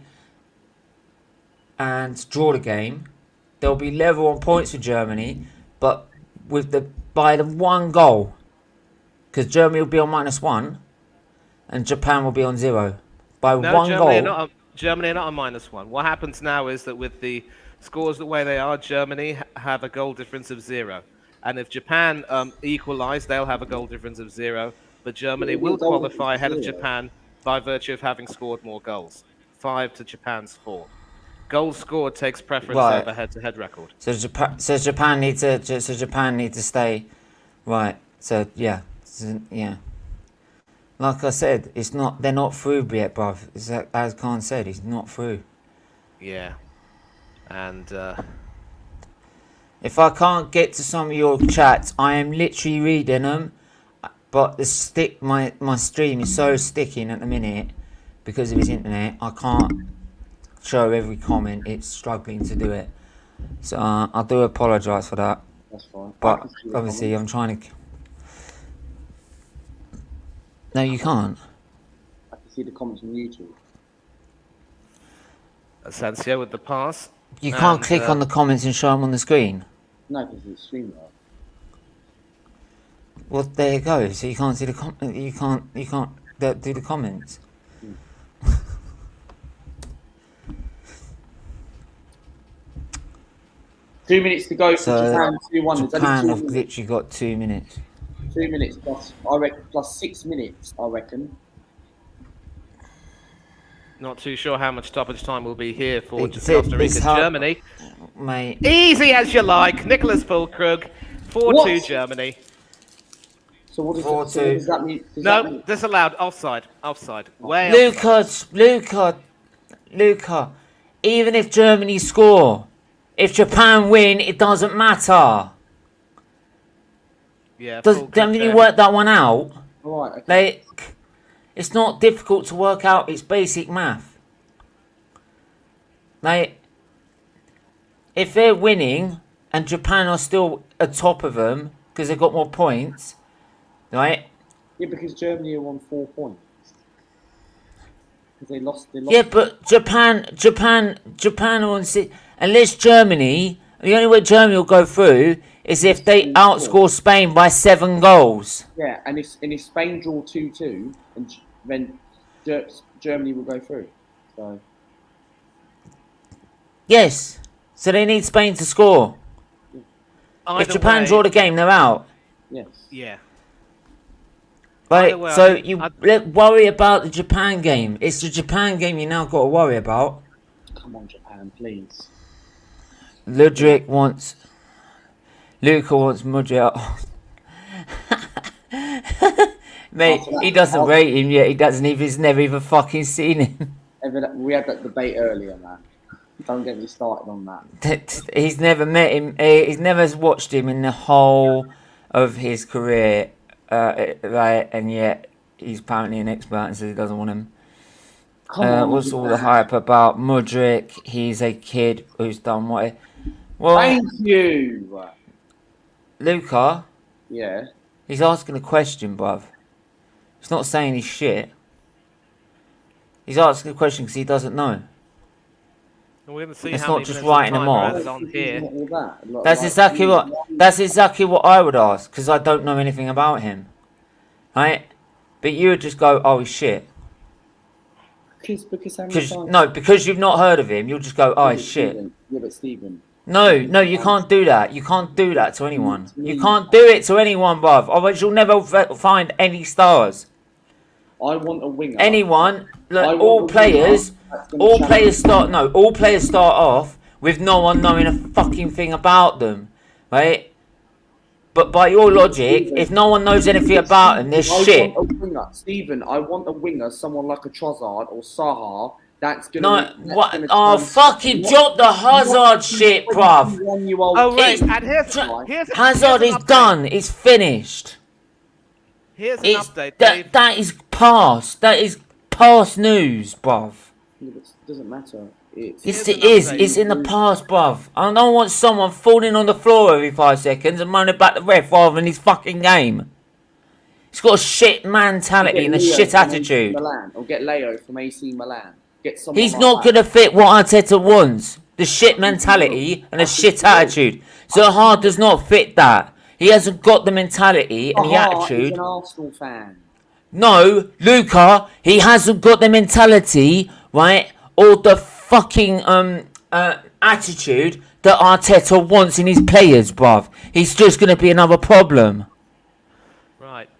and draw the game, they'll be level on points with Germany, but by the 1 goal, because Germany will be on -1, and Japan will be on 0 by 1 goal. Germany are not on -1. What happens now is that with the scores the way they are, Germany have a goal difference of 0, and if Japan equalise, they'll have a goal difference of 0. But Germany will qualify ahead of Japan by virtue of having scored more goals. 5 to Japan's 4. Goals scored takes preference over head-to-head record. So Japan need to stay right. So yeah. Like I said, they're not through yet, bruv. As Khan said, he's not through. Yeah. And if I can't get to some of your chats, I am literally reading them. But my stream is so sticking at the minute because of his internet. I can't show every comment. It's struggling to do it. So I do apologise for that. That's fine. But obviously I'm trying to. No, you can't. I can see the comments on YouTube. Asensio with the pass. You can't click on the comments and show them on the screen. No, because it's streamed. Well, there you go. So you can't see the you can't do the comments. 2 minutes to go for Japan 2-1. Japan have literally got 2 minutes. 2 minutes plus, I reckon, plus 6 minutes, I reckon. Not too sure how much stoppage time will be here for Costa Rica, Germany. Mate. Easy as you like. Nicholas Fulkrug, 4-2 Germany. So what does that mean? No, disallowed. Offside. Way Luca. Even if Germany score, if Japan win, it doesn't matter. Yeah. Haven't you worked that one out? Right. Okay. It's not difficult to work out. It's basic math. If they're winning and Japan are still atop of them because they've got more points, right? Yeah, because Germany are on 4 points. Because they lost. Yeah, but Japan are on 6. Unless Germany, the only way Germany will go through is if they outscore Spain by 7 goals. Yeah, and if Spain draw 2-2, then Germany will go through. So. Yes. So they need Spain to score. If Japan draw the game, they're out. Yes. Yeah. Right, so worry about the Japan game. It's the Japan game you now got to worry about. Come on, Japan, please. Luka wants Mudrik. Mate, he doesn't rate him yet. He's never even fucking seen him. We had that debate earlier, man. Don't get me started on that. He's never met him. He's never watched him in the whole of his career. Right, and yet he's apparently an expert and says he doesn't want him. What's all the hype about Mudrik? He's a kid who's done what? Well, thank you, Luca. Yeah. He's asking a question, bruv. He's not saying he's shit. He's asking a question because he doesn't know. We're going to see It's how not many just minutes writing of them time off. is on here. That's exactly what I would ask because I don't know anything about him, right? But you would just go, "Oh, he's shit." Because you've not heard of him, you'll just go, "Oh, he's shit." Yeah, but Stephen. No, you can't do that. You can't do that to anyone. You can't do it to anyone, bruv. Otherwise, you'll never find any stars. I want a winger. Anyone, look, all players start off with no one knowing a fucking thing about them, right? But by your logic, if no one knows anything about them, they're shit. I want a winger, Stephen. I want a winger, someone like a Trossard or Saha. That's gonna. No, what? Oh, fucking drop the Hazard shit, bruv. Oh, right. And here's Hazard is done. It's finished. Here's an update, that, Dave. that is past. That is past news, bruv. Yeah, but it doesn't matter. Yes, it is. It's in the past, bruv. I don't want someone falling on the floor every 5 seconds and moaning about the ref rather than his fucking game. He's got a shit mentality and a shit attitude. Milan, or get Leo from AC Milan. He's not going to fit what Arteta wants. The shit mentality and the shit attitude. Zaha does not fit that. He hasn't got the mentality and the attitude. He's an Arsenal fan. No, Luca, he hasn't got the mentality, right, or the fucking attitude that Arteta wants in his players, bruv. He's just going to be another problem. Right.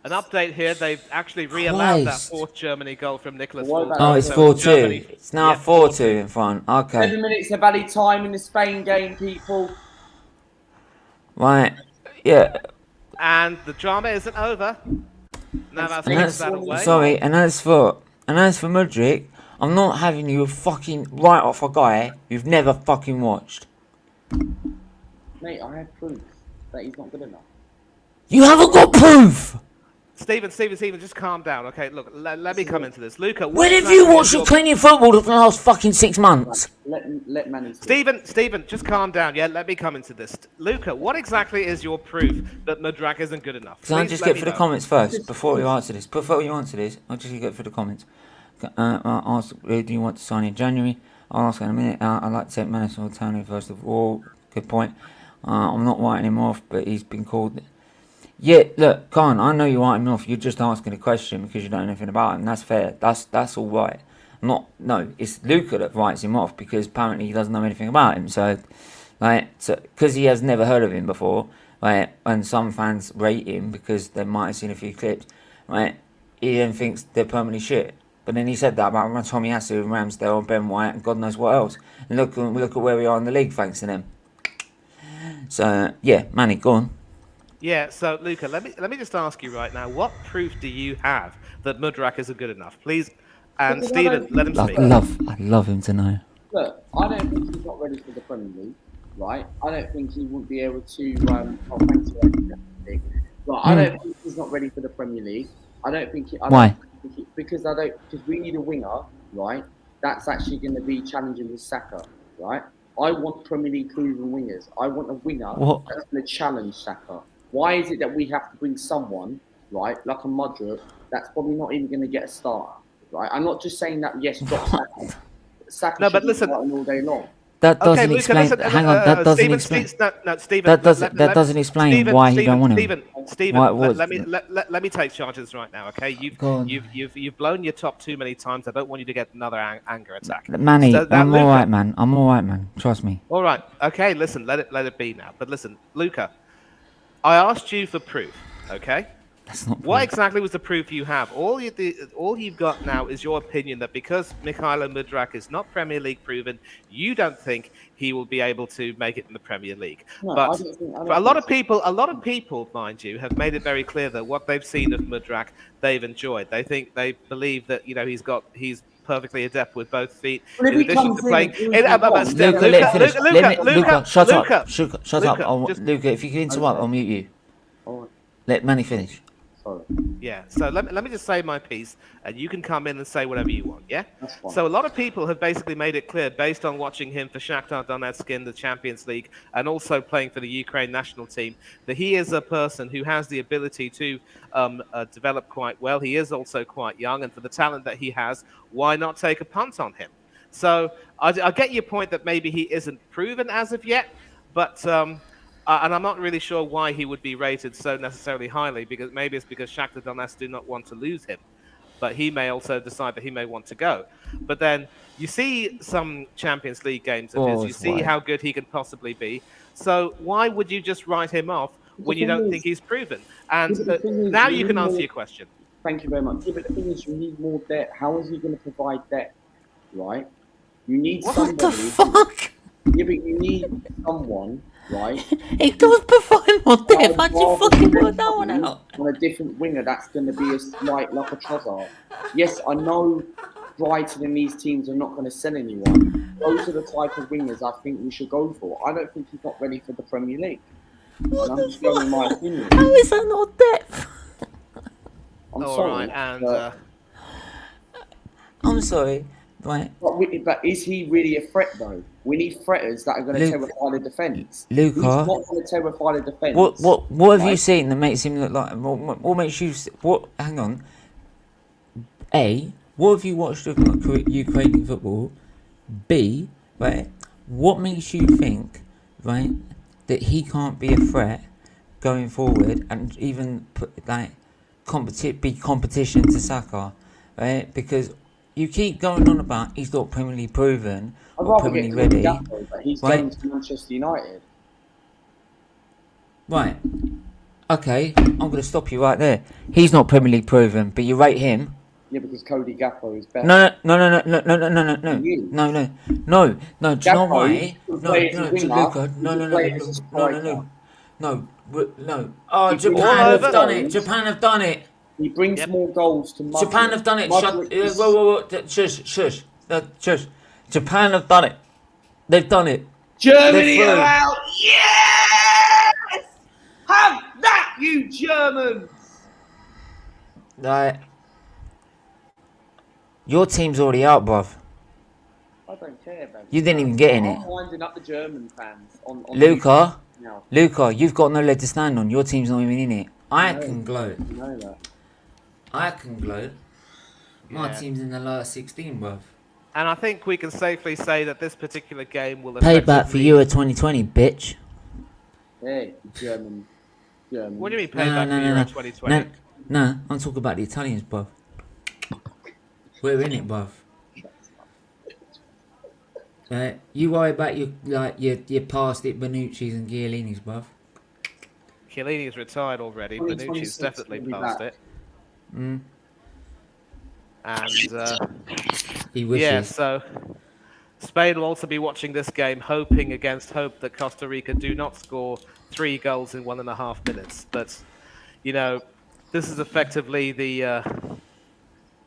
An update here. They've actually re-allowed that fourth Germany goal from Nicholas. Oh, it's 4-2. It's now 4-2 in front. Okay. 7 minutes of added time in the Spain game, people. Right. Yeah. And the drama isn't over. Now that's that away. Sorry, and as for Mudryk, I'm not having you fucking write off a guy you've never fucking watched. Mate, I have proof that he's not good enough. You haven't got proof! Stephen, just calm down. Okay, look, let me come into this. Luca, when have you watched Ukrainian football for the last fucking 6 months? Let Manny Stephen, just calm down. Yeah, let me come into this. Luca, what exactly is your proof that Mudryk isn't good enough? Can I just get through the comments first before you answer this? I'll just get through the comments. I'll ask, do you want to sign in January? I'll ask in a minute. I'd like to take Manasol Tony first of all. Good point. I'm not writing him off, but he's been called. Yeah, look, Khan, I know you write him off. You're just asking a question because you don't know anything about him. That's fair. That's all right. No, it's Luca that writes him off because apparently he doesn't know anything about him. So, because he has never heard of him before, right? And some fans rate him because they might have seen a few clips, right? He then thinks they're permanently shit. But then he said that about Tommy Asu and Ramsdale and Ben White and God knows what else. And look at where we are in the league thanks to them. So yeah, Manny, go on. Yeah, so Luca, let me just ask you right now, what proof do you have that Mudryk isn't good enough? Please, and Stephen, let him speak. I'd love him to know. Look, I don't think he's not ready for the Premier League, right? I don't think he would be able to. Thanks for everything. But I don't think he's not ready for the Premier League. I don't think. Why? Because we need a winger, right? That's actually going to be challenging with Saka, right? I want Premier League proven wingers. I want a winger that's going to challenge Saka. Why is it that we have to bring someone, right, like a Mudryk, that's probably not even going to get a starter, right? I'm not just saying that, yes, drop Saka. Saka no, but listen, all day long. That doesn't explain. Hang on, that doesn't explain. Stephen, that doesn't explain why you don't want him. Stephen, let me take charges right now, okay? You've blown your top too many times. I don't want you to get another anger attack. Manny, I'm all right, man. I'm all right, man. Trust me. All right, okay. Listen, let it be now. But listen, Luca, I asked you for proof, okay? That's not proof. What exactly was the proof you have? All you've got now is your opinion that because Mykhailo Mudryk is not Premier League proven, you don't think he will be able to make it in the Premier League. No, but a lot of people, mind you, have made it very clear that what they've seen of Mudryk, they've enjoyed. They believe that he's perfectly adept with both feet. Well, in addition to playing, Luca, shut up. Luca, if you can interrupt, I'll mute you. Let Manny finish. Sorry. Yeah, so let me just say my piece, and you can come in and say whatever you want, yeah? That's fine. So a lot of people have basically made it clear, based on watching him for Shakhtar Donetsk in the Champions League, and also playing for the Ukraine national team, that he is a person who has the ability to develop quite well. He is also quite young, and for the talent that he has, why not take a punt on him? So I get your point that maybe he isn't proven as of yet, but... and I'm not really sure why he would be rated so necessarily highly, because maybe it's because Shakhtar Donetsk do not want to lose him. But he may also decide that he may want to go. But then you see some Champions League games of his, you see how good he can possibly be. So why would you just write him off when you don't think he's proven? And now you can answer your question. Thank you very much. Yeah, but the thing is, you need more depth. How is he going to provide depth, right? You need somebody. What the fuck? Yeah, but you need someone, right? He does provide more depth. How'd you fucking work that one out? On a different winger, that's going to be a slight like a Trossard. Yes, I know Brighton and these teams are not going to sell anyone. Those are the type of wingers I think we should go for. I don't think he's not ready for the Premier League. What I'm the just giving my fuck? opinion. How is that not depth? I'm All sorry. right, and I'm sorry. Right. But is he really a threat, though? We need threaters that are going to terrify the defence. Luca, he's not going to terrify the defence. What have you seen that makes him look like? What makes you? What? Hang on. A. What have you watched of Ukrainian football? B. Right. What makes you think, right, that he can't be a threat going forward and even be competition to Saka, right? Because you keep going on about he's not Premier League proven or Premier League ready. But he's going to Manchester United. Right. Okay, I'm going to stop you right there. He's not Premier League proven, but you rate him. Yeah, because Cody Gakpo is better. No. Do you know why? Luca. No. Oh, Japan have done it. Japan have done it. He brings more goals to Madrid. Japan have done it. Whoa. Shush. Japan have done it. They've done it. Germany are out. Yes! Have that, you Germans! Right. Your team's already out, bruv. I don't care, man. You didn't even get in it. I'm winding up the German fans. On Luca, you've got no leg to stand on. Your team's not even in it. I can gloat. You know that. I can gloat. My team's in the last 16, bruv. And I think we can safely say that this particular game will Payback for Euro 2020, bitch. Hey, German. What do you mean payback for Euro 2020? No, I'm talking about the Italians, bruv. We're in it, bruv. You worry about your past it Bonucci's and Chiellini's, bruv. Chiellini's retired already. Bonucci's definitely past it. And he wishes. yeah, so Spain will also be watching this game, hoping against hope that Costa Rica do not score 3 goals in 1.5 minutes. But you know, this is effectively the.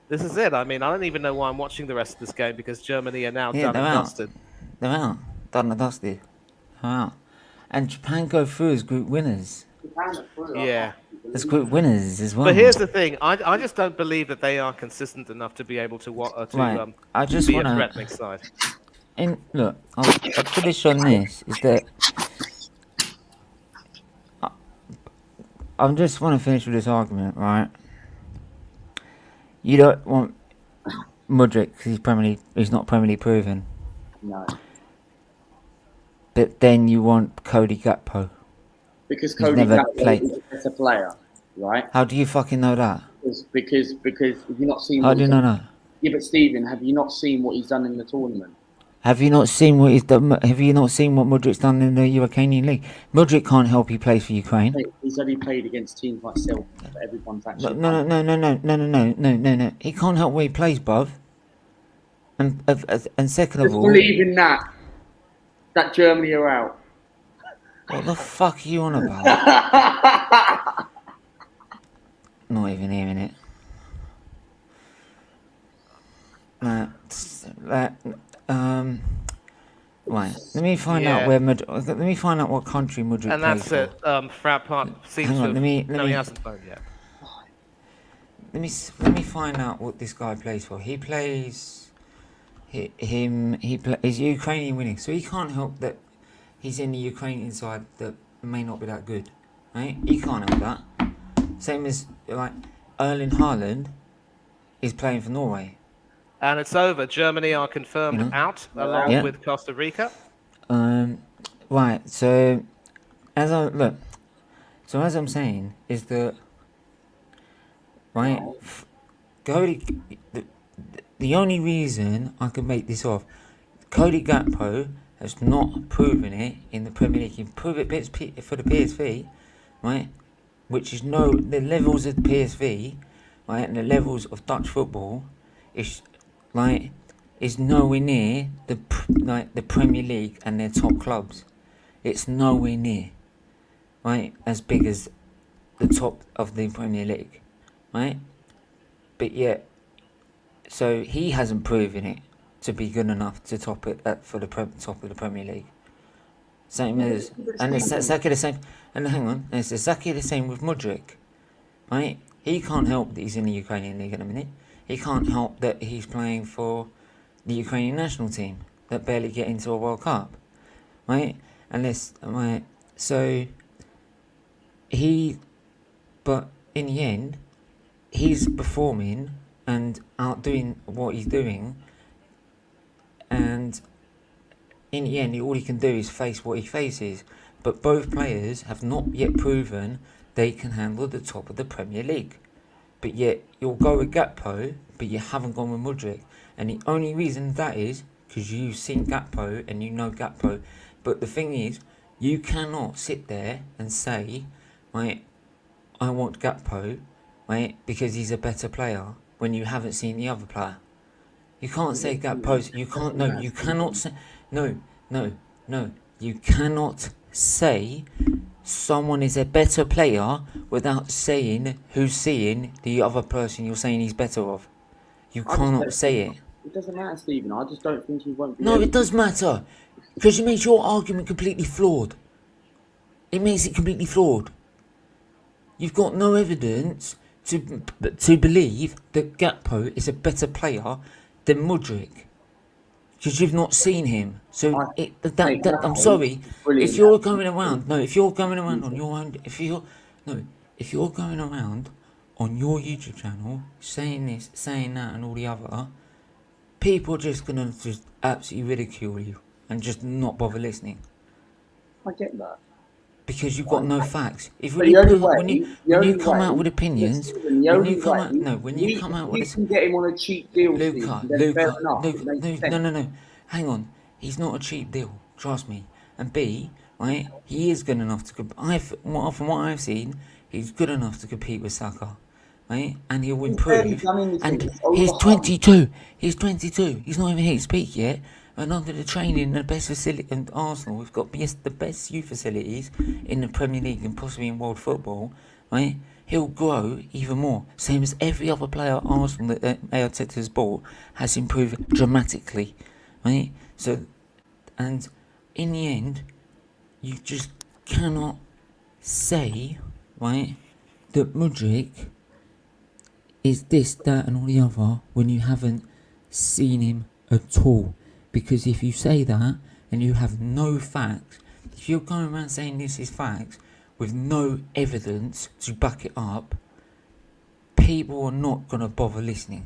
This is it. I mean, I don't even know why I'm watching the rest of this game because Germany are now done and dusted. They're out. Done and dusted. They're out. And Japan go through as group winners. Yeah. As group winners as well. But here's the thing. I just don't believe that they are consistent enough to be able to I just be wanna, a threatening side. Look, I'll finish on this. Is that I just want to finish with this argument, right? You don't want Mudryk because he's not Premier League proven. No. But then you want Cody Gakpo. Because Cody Gakpo is a better player, right? How do you fucking know that? Because have you not seen? How do you know that? Yeah, but Stephen, have you not seen what he's done in the tournament? Have you not seen what he's done? Have you not seen what Mudryk's done in the Ukrainian league? Mudryk can't help. He plays for Ukraine. He's only played against teams like Celtic, but everyone's actually. No. He can't help where he plays, bruv. And second of all, believe in that Germany are out. What the fuck are you on about? Not even hearing it. Right. Let me find out where let me find out what country Mudryk plays for. And that's it. Frappart seems to. Hang on, No, he hasn't played yet. let me find out what this guy plays for. He plays is Ukrainian winning, so he can't help that he's in the Ukrainian side that may not be that good, right? He can't help that. Same as like Erling Haaland is playing for Norway. And it's over. Germany are confirmed out, along with Costa Rica. Right. So as I'm saying is that right, Cody. The only reason I can make this off, Cody Gakpo has not proven it in the Premier League. He proved it for the PSV, right? Which is the levels of the PSV, right, and the levels of Dutch football is nowhere near the Premier League and their top clubs. It's nowhere near, right, as big as the top of the Premier League, right? But yet, so he hasn't proven it to be good enough to top it for the top of the Premier League. Same as, and it's exactly the same. And hang on, it's exactly the same with Mudryk, right? He can't help that he's in the Ukrainian league at the minute. He can't help that he's playing for the Ukrainian national team that barely get into a World Cup, right? So but in the end, he's performing and outdoing what he's doing, and in the end, all he can do is face what he faces. But both players have not yet proven they can handle the top of the Premier League. But yet, you'll go with Gakpo, but you haven't gone with Mudryk. And the only reason that is because you've seen Gakpo and you know Gakpo. But the thing is, you cannot sit there and say, right, I want Gakpo, right, because he's a better player when you haven't seen the other player. You can't say Gakpo. You cannot say. You cannot say someone is a better player without saying who's seeing the other person you're saying he's better of. You cannot say it. It doesn't matter, Stephen. I just don't think he won't be. No, it does matter. Because it makes your argument completely flawed. It makes it completely flawed. You've got no evidence to believe that Gakpo is a better player than Mudryk. Because you've not seen him. So I'm sorry. If you're going around on your own, if you're going around on your YouTube channel saying this, saying that, and all the other, people are just gonna just absolutely ridicule you and just not bother listening. I get that. Because you've got no facts. When you come out with opinions, when you come out with you can get him on a cheap deal. Luca, no. Hang on. He's not a cheap deal. Trust me. And B, right? He is good enough to from what I've seen, he's good enough to compete with Saka, right? And he'll improve. And he's 22. He's 22. He's not even hit his peak yet. And under the training, the best facility in Arsenal, we've got the best youth facilities in the Premier League and possibly in world football, right? He'll grow even more. Same as every other player at Arsenal that Arteta has bought has improved dramatically, right? So, and in the end, you just cannot say, right, that Mudryk is this, that, and all the other when you haven't seen him at all. Because if you say that and you have no facts, if you're going around saying this is facts with no evidence to back it up, people are not going to bother listening.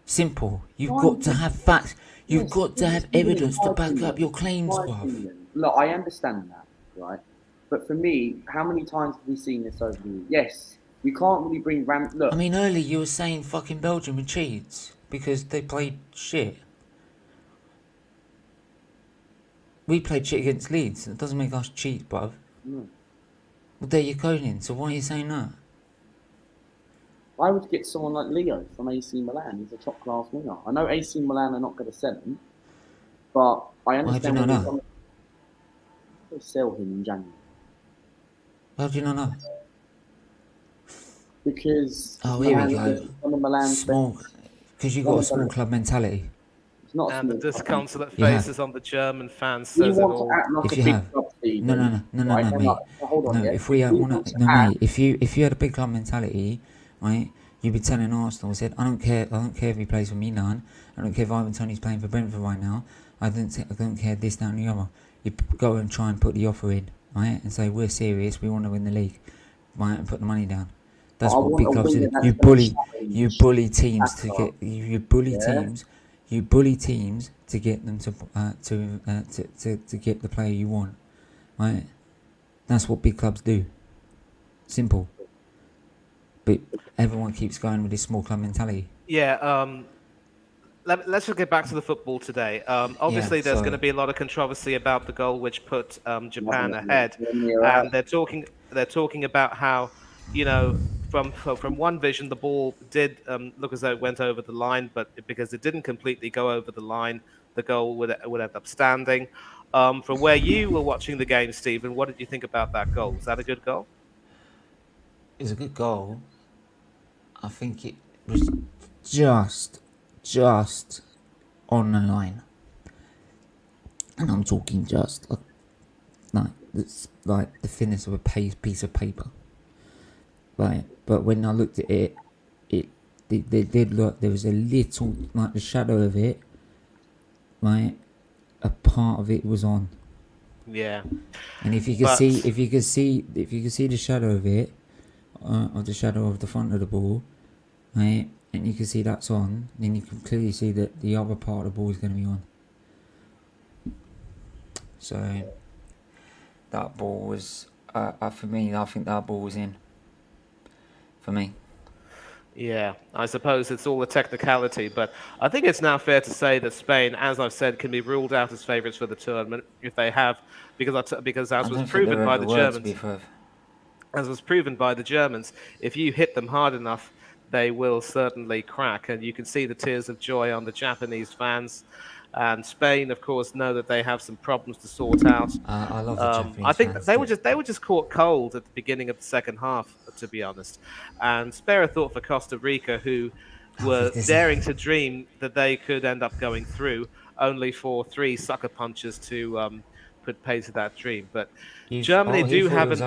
Simple. You've got to have facts. You've got to have evidence to back up your claims, bruv. Look, I understand that, right? But for me, how many times have we seen this over the years? Yes, we can't really bring look. I mean, earlier you were saying fucking Belgium were cheats because they played shit. We played shit against Leeds. It doesn't make us cheat, bruv. No. Well, there you're going in. So why are you saying that? I would get someone like Leo from AC Milan. He's a top-class winger. I know AC Milan are not going to sell him, but I understand. Why do you not know? They'll sell him in January. How do you not know? Because here we go. Small, because you got a small club mentality. And the disconsolate faces on the German fans says it all. If you have, no, mate. No, if you had a big club mentality, right? You'd be telling Arsenal, said, I don't care if he plays for Milan. I don't care if Ivan Toney's playing for Brentford right now. I don't care this, that, and the other. You go and try and put the offer in, right? And say, we're serious, we want to win the league, right? And put the money down. That's what big clubs do. You bully teams to get you bully teams to get them to get the player you want, right? That's what big clubs do. Simple. But everyone keeps going with this small club mentality. Yeah. Let's just get back to the football today. Obviously, there's going to be a lot of controversy about the goal which put Japan ahead, and they're talking about how, you know, from one vision, the ball did look as though it went over the line, but because it didn't completely go over the line, the goal would end up standing. From where you were watching the game, Stephen, what did you think about that goal? Was that a good goal? It was a good goal. I think it was just on the line, and I'm talking just like it's like the thinness of a piece of paper. Right, but when I looked at it, they did look. There was a little, like the shadow of it. Right, a part of it was on. Yeah. And if you could see the shadow of it, of the shadow of the front of the ball, right, and you can see that's on, then you can clearly see that the other part of the ball is going to be on. So that ball was, for me, I think that ball was in. For me. Yeah, I suppose it's all a technicality, but I think it's now fair to say that Spain, as I've said, can be ruled out as favourites for the tournament if they have, because as was proven by the Germans, as was proven by the Germans, if you hit them hard enough, they will certainly crack, and you can see the tears of joy on the Japanese fans. And Spain, of course, know that they have some problems to sort out. I love the Japanese I think fans, they were just caught cold at the beginning of the second half, to be honest. And spare a thought for Costa Rica, who were daring to dream that they could end up going through, only for 3 sucker punches to put pay to that dream. But Germany do have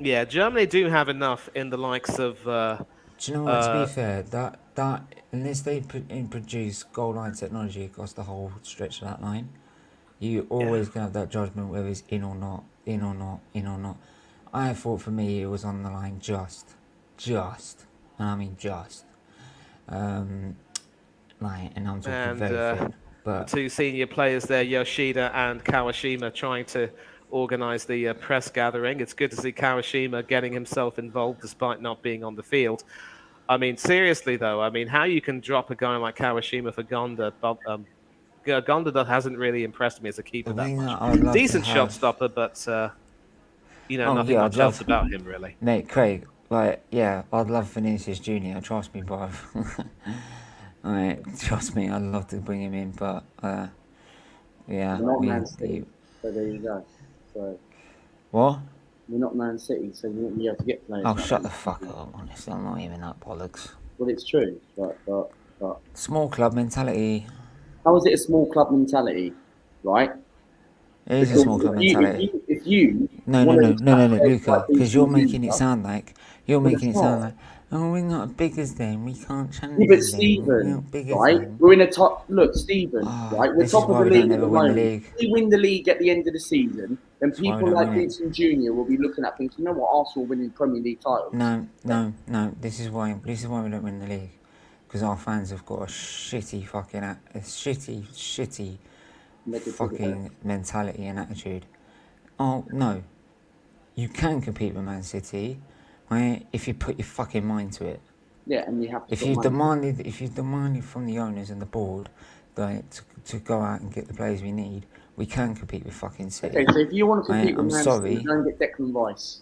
Germany do have enough in the likes of. Do you know what? To be fair, that unless they produce goal line technology across the whole stretch of that line, you always gonna have that judgment whether it's in or not, in or not, in or not. I thought for me it was on the line just, and I mean just. And I'm talking very thin. But the 2 senior players there, Yoshida and Kawashima, trying to organise the press gathering. It's good to see Kawashima getting himself involved despite not being on the field. I mean, seriously though, I mean, how you can drop a guy like Kawashima for Gonda? Gonda hasn't really impressed me as a keeper that much. Decent shot stopper, but nothing much else about him really. Mate, Craig, like, yeah, I'd love Vinicius Junior. Trust me, bro. Right, trust me, I'd love to bring him in, but yeah. We're not Man City, so there you go. So what? We're not Man City, so we won't be able to get players. Oh, shut the fuck up, honestly, I'm not even that bollocks. Well, it's true, but small club mentality. How is it a small club mentality, right? It is a small club mentality. If you no, Luca, because you're making it sound like oh, we're not as big as them. We can't challenge them. But Stephen, right? We're in a top. Look, Stephen, right? We're top of the league at the moment. If we win the league at the end of the season, then people like Vincent Junior will be looking at thinking, you know what, Arsenal winning Premier League titles. No. This is why we don't win the league, because our fans have got a shitty fucking mentality and attitude. Oh no, you can compete with Man City. Right, if you put your fucking mind to it. Yeah, and you have to. If you demanded from the owners and the board, like, to go out and get the players we need, we can compete with fucking City. Okay, so if you want to compete with Man City, go and get Declan Rice.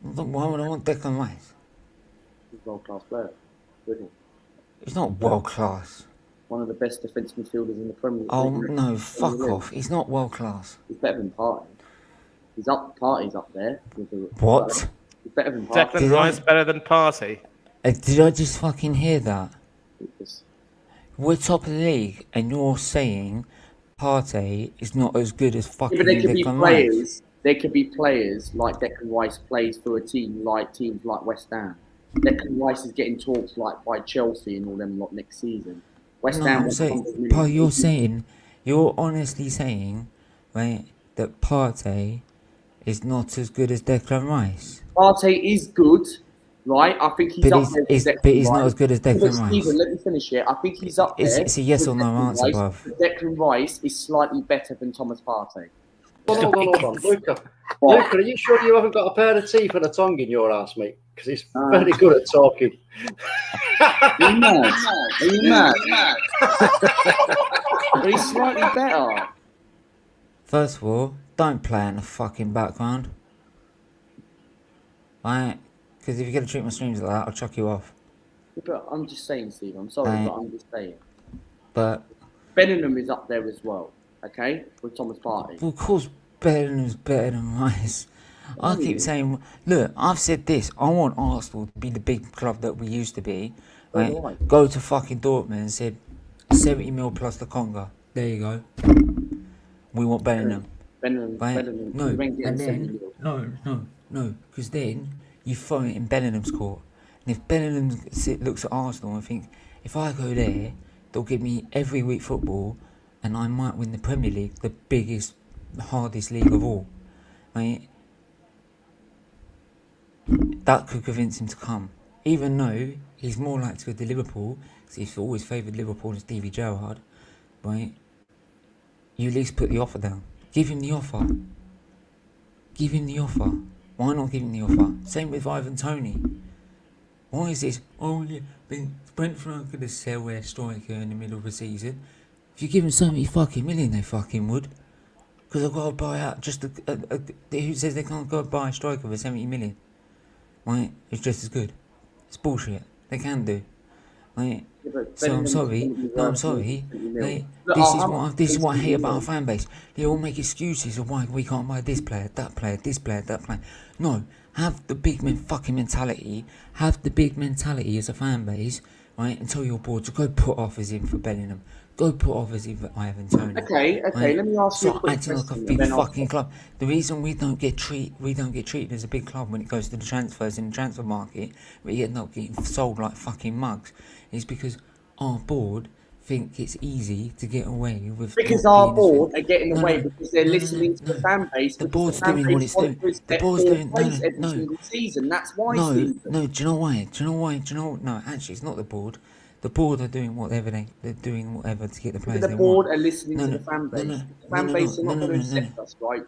Why would I want Declan Rice? He's a world-class player, isn't he? He's not world-class. One of the best defensive midfielders in the Premier League. Oh no, fuck off! He's not world-class. He's better than Partey. Partey's up there. What? He's better than Partey. Declan Rice better than Partey. Did I just fucking hear that? We're top of the league, and you're saying Partey is not as good as fucking Declan Rice. there could be players like Declan Rice plays for teams like West Ham. Declan Rice is getting talks like by Chelsea and all them lot next season. West No, Ham. I'm saying, Paul, you're honestly saying, right, that Partey is not as good as Declan Rice. Partey is good, right? I think he's up there. But he's not as good as Declan Rice. Stephen, let me finish here. I think he's up there. It's a yes or no answer, bruv. Declan Rice is slightly better than Thomas Partey. Hold on. Luca, are you sure you haven't got a pair of teeth and a tongue in your ass, mate? Because he's very good at talking. Are you mad? But he's slightly better. First of all, don't play in the fucking background. Right? Because if you're going to treat my streams like that, I'll chuck you off. But I'm just saying, Steve. I'm sorry, but I'm just saying. But Bellingham is up there as well, okay? With Thomas Partey. Well, of course, Bellingham's better than Rice. I keep saying, look, I've said this. I want Arsenal to be the big club that we used to be. Right? Go to fucking Dortmund and said 70 mil plus the Conga. There you go. We want Bellingham. Bellingham. No, and then no, because then you throw it in Bellingham's court. And if Bellingham looks at Arsenal and think, if I go there, they'll give me every week football, and I might win the Premier League, the biggest, hardest league of all. Right? That could convince him to come. Even though he's more likely to go to Liverpool, because he's always favoured Liverpool and Stevie Gerrard, right? You at least put the offer down. Give him the offer. Give him the offer. Why not give him the offer? Same with Ivan Toney. Why is this? Oh yeah, Brentford aren't going to sell their striker in the middle of the season. If you give them 70 fucking million, they fucking would. Because they've got to buy out just who says they can't go buy a striker for 70 million? Right? It's just as good. It's bullshit. They can do. Right? So I'm sorry. No, I'm sorry. This is what I hate about our fan base. They all make excuses of why we can't buy this player, that player, this player, that player. No, have the big fucking mentality. Have the big mentality as a fan base, right? And tell your board to go put offers in for Bellingham. Go put offers in for Ivan Toney. Okay. Right? Let me ask you a Stop quick acting like a question. big fucking club. The reason we don't get treated as a big club when it goes to the transfers in the transfer market, we end up getting sold like fucking mugs, is because our board think it's easy to get away with. Because our board are getting away because they're listening to the fan base. The board's doing what it's doing. The board's doing every single season. That's why. No. Do you know why? No, actually, it's not the board. The board are doing whatever they're doing whatever to get the players. The board are listening to the fan base. The fan base are not going to accept us, right?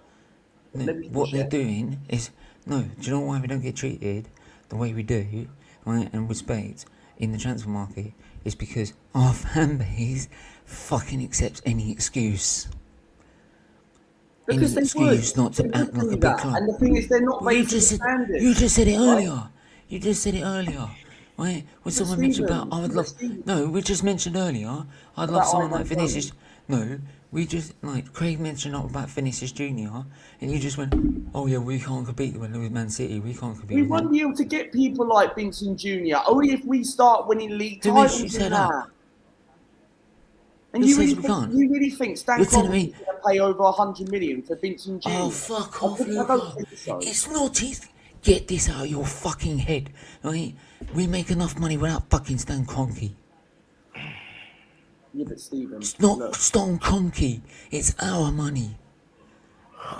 What they're doing is do you know why we don't get treated the way we do, right, and respect in the transfer market? Is because our fan base fucking accepts any excuse. Because any excuse not to act like a big club. And the thing is, they're not raising standards. You just said it earlier. You just said it earlier. Right? When someone mentioned about, I would love. No, we just mentioned earlier. I'd love someone like Vinicius. No, we just Craig mentioned about Vinicius Junior, and you just went, "Oh yeah, we can't compete with Man City. We can't compete." We won't be able to get people like Vincent Junior. Only if we start winning league titles. And you really think Stan Kroenke is going to pay over 100 million for Vincent Junior? Oh fuck off, Luca. It's not his. Get this out of your fucking head, right? We make enough money without fucking Stan Kroenke. Yeah, but Stephen, it's not Stan Kroenke. It's our money,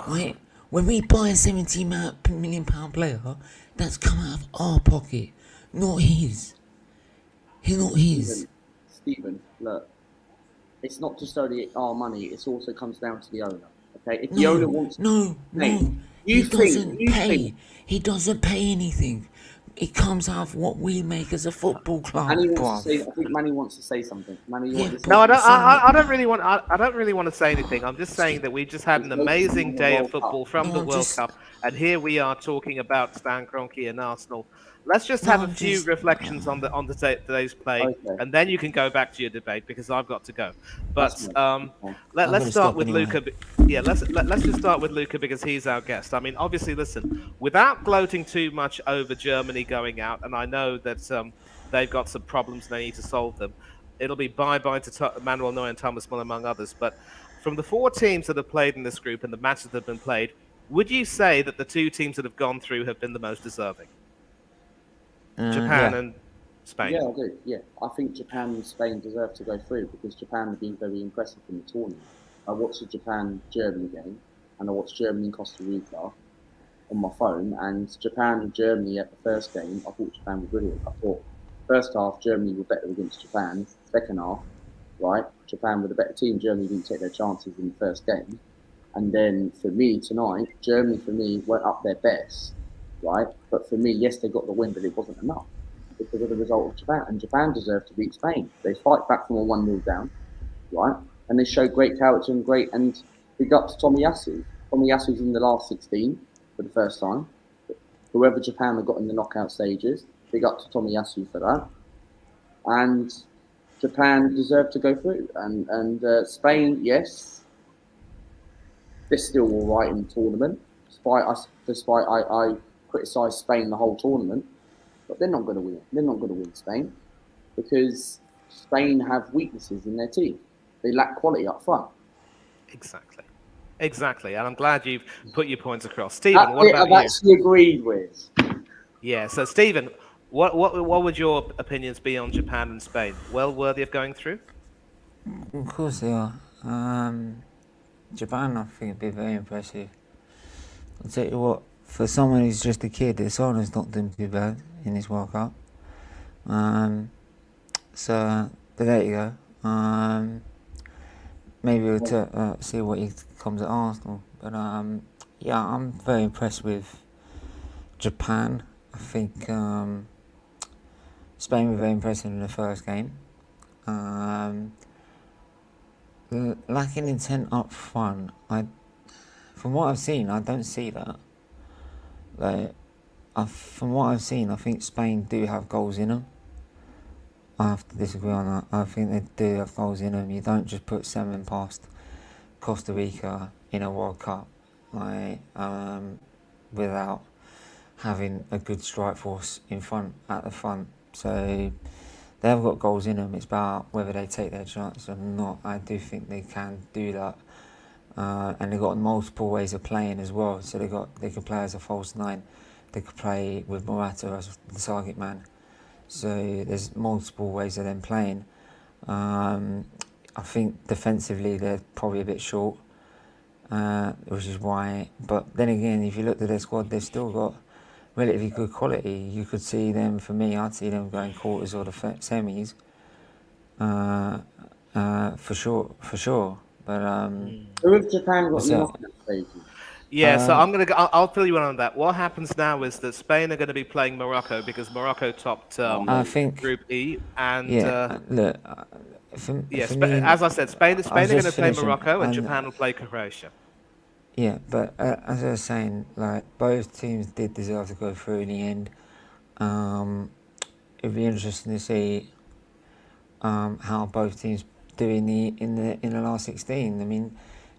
right? When we buy a £17 million player, that's come out of our pocket, not his. He's not his. Stephen, look, it's not just only our money. It also comes down to the owner. Okay, if the owner wants he doesn't pay anything. It comes out of what we make as a football club. I think Manny wants to say something. I don't really want to say anything. I'm just saying that we just had an amazing day of football from the World Cup, and here we are talking about Stan Kroenke and Arsenal. Let's just have a few reflections on today's play, and then you can go back to your debate because I've got to go. But let's start with Luca. Yeah, let's just start with Luca because he's our guest. I mean, obviously, listen, without gloating too much over Germany going out, and I know that they've got some problems and they need to solve them. It'll be bye-bye to Manuel Neuer and Thomas Muller, among others. But from the 4 teams that have played in this group and the matches that have been played, Would you say that the two teams that have gone through have been the most deserving? Japan Yeah. and Spain. Yeah, I do. Yeah, I think Japan and Spain deserve to go through because Japan have been very impressive in the tournament. I watched the Japan-Germany game, and I watched Germany and Costa Rica on my phone. And Japan and Germany at the first game, I thought Japan were brilliant. I thought first half Germany were better against Japan. Second half, right, Japan were the better team. Germany didn't take their chances in the first game. And then for me tonight, Germany for me went up their best, right? But for me, yes, they got the win, but it wasn't enough because of the result of Japan. And Japan deserved to beat Spain. They fight back from a 1-0 down, right? And they show great character and big up to Tomiyasu. Tomiyasu's in the last 16 for the first time. Whoever Japan have got in the knockout stages, big up to Tomiyasu for that. And Japan deserved to go through. And Spain, yes, they're still all right in the tournament. Despite I criticised Spain the whole tournament, but they're not going to win. They're not going to win Spain because Spain have weaknesses in their team. They lack quality up front. Exactly. And I'm glad you've put your points across. Stephen, what about you? I've actually agreed with. Yeah. So Stephen, what would your opinions be on Japan and Spain? Well worthy of going through? Of course they are. Japan, I think, would be very impressive. I'll tell you what, for someone who's just a kid, Sona's not doing too bad in this World Cup. But there you go. Maybe we'll see what he comes at Arsenal. But yeah, I'm very impressed with Japan. I think Spain were very impressive in the first game. Lacking intent up front, from what I've seen, I don't see that. From what I've seen, I think Spain do have goals in them. I have to disagree on that. I think they do have goals in them. You don't just put 7 past Costa Rica in a World Cup without having a good strike force at the front. So they've got goals in them. It's about whether they take their chance or not. I do think they can do that. And they've got multiple ways of playing as well. So they could play as a false 9. They could play with Morata as the target man. So there's multiple ways of them playing. I think defensively they're probably a bit short, which is why. But then again, if you look at their squad, they've still got relatively good quality. You could see them, for me, I'd see them going quarters or the semis, for sure. But who have Japan got in the knockout stages? Yeah, so I'll fill you in on that. What happens now is that Spain are going to be playing Morocco because Morocco topped I think Group E, and look, as I said, Spain are going to play Morocco, and Japan will play Croatia. Yeah, but as I was saying, both teams did deserve to go through in the end. It'd be interesting to see how both teams do in the last 16. I mean,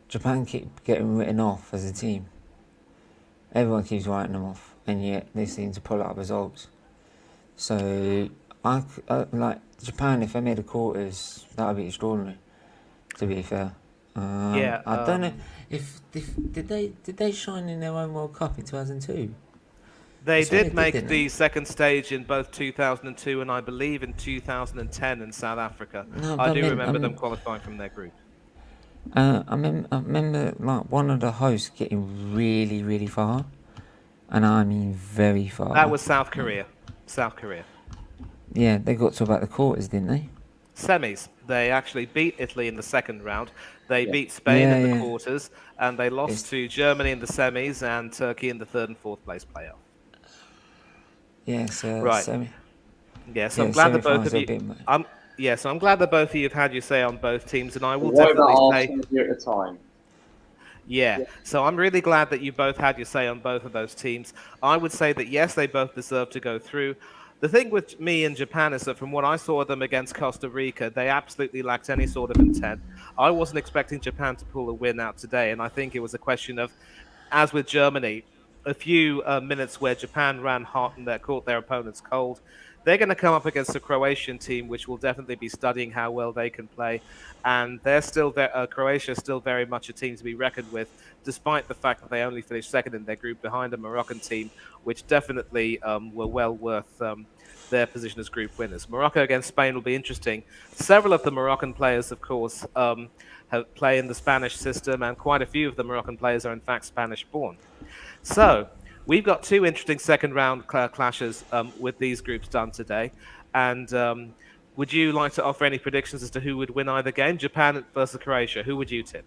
Japan keep getting written off as a team. Everyone keeps writing them off, and yet they seem to pull out results. So, Japan, if they made the quarters, that would be extraordinary. To be fair, I don't know if did they shine in their own World Cup in 2002. They did make the second stage in both 2002 and I believe in 2010 in South Africa. No, I do remember them qualifying from their group. I remember one of the hosts getting really, really far, and I mean very far. That was South Korea. Yeah, they got to about the quarters, didn't they? Semis. They actually beat Italy in the second round. They beat Spain in the quarters, and they lost to Germany in the semis and Turkey in the third and fourth place playoff. Yes, right. Semi. Yes, I'm glad that both of you. I'm glad that both of you have had your say on both teams, and I will definitely say. At a time. Yeah, so I'm really glad that you both had your say on both of those teams. I would say that yes, they both deserve to go through. The thing with me and Japan is that from what I saw them against Costa Rica, they absolutely lacked any sort of intent. I wasn't expecting Japan to pull a win out today, and I think it was a question of, as with Germany, a few minutes where Japan ran hot and they caught their opponents cold. they're going to come up against a Croatian team, which will definitely be studying how well they can play. And they're still Croatia is still very much a team to be reckoned with, despite the fact that they only finished second in their group behind a Moroccan team, which definitely were well worth their position as group winners. Morocco against Spain will be interesting. Several of the Moroccan players, of course, play in the Spanish system, and quite a few of the Moroccan players are in fact Spanish-born. So we've got two interesting second-round clashes with these groups done today. And would you like to offer any predictions as to who would win either game? Japan versus Croatia. Who would you tip?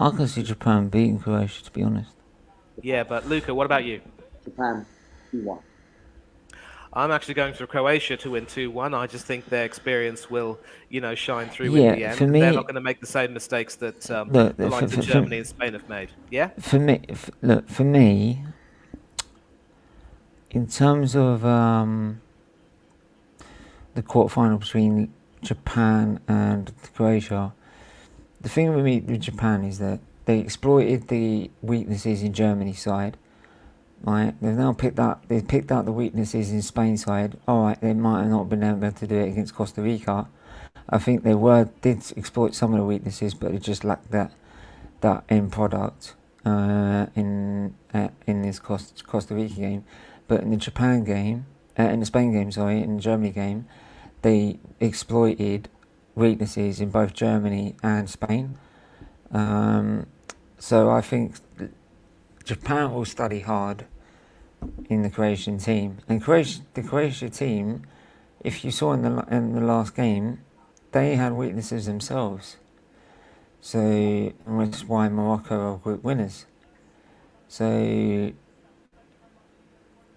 I can see Japan beating Croatia, to be honest. Yeah, but Luca, what about you? Japan 2-1. I'm actually going for Croatia to win 2-1. I just think their experience will, shine through in the end. For me, they're not going to make the same mistakes that the likes of Germany and Spain have made. Yeah? For me, in terms of the quarterfinal between Japan and Croatia, the thing with me with Japan is that they exploited the weaknesses in Germany's side. Right, they've now picked out the weaknesses in Spain's side. All right, they might have not been able to do it against Costa Rica. I think they did exploit some of the weaknesses, but they just lacked that end product in this Costa Rica game. But in the Japan game, in the Spain game, in the Germany game, they exploited weaknesses in both Germany and Spain. So I think Japan will study hard in the Croatian team, and the Croatia team, if you saw in the last game, they had weaknesses themselves. So that's why Morocco are group winners. So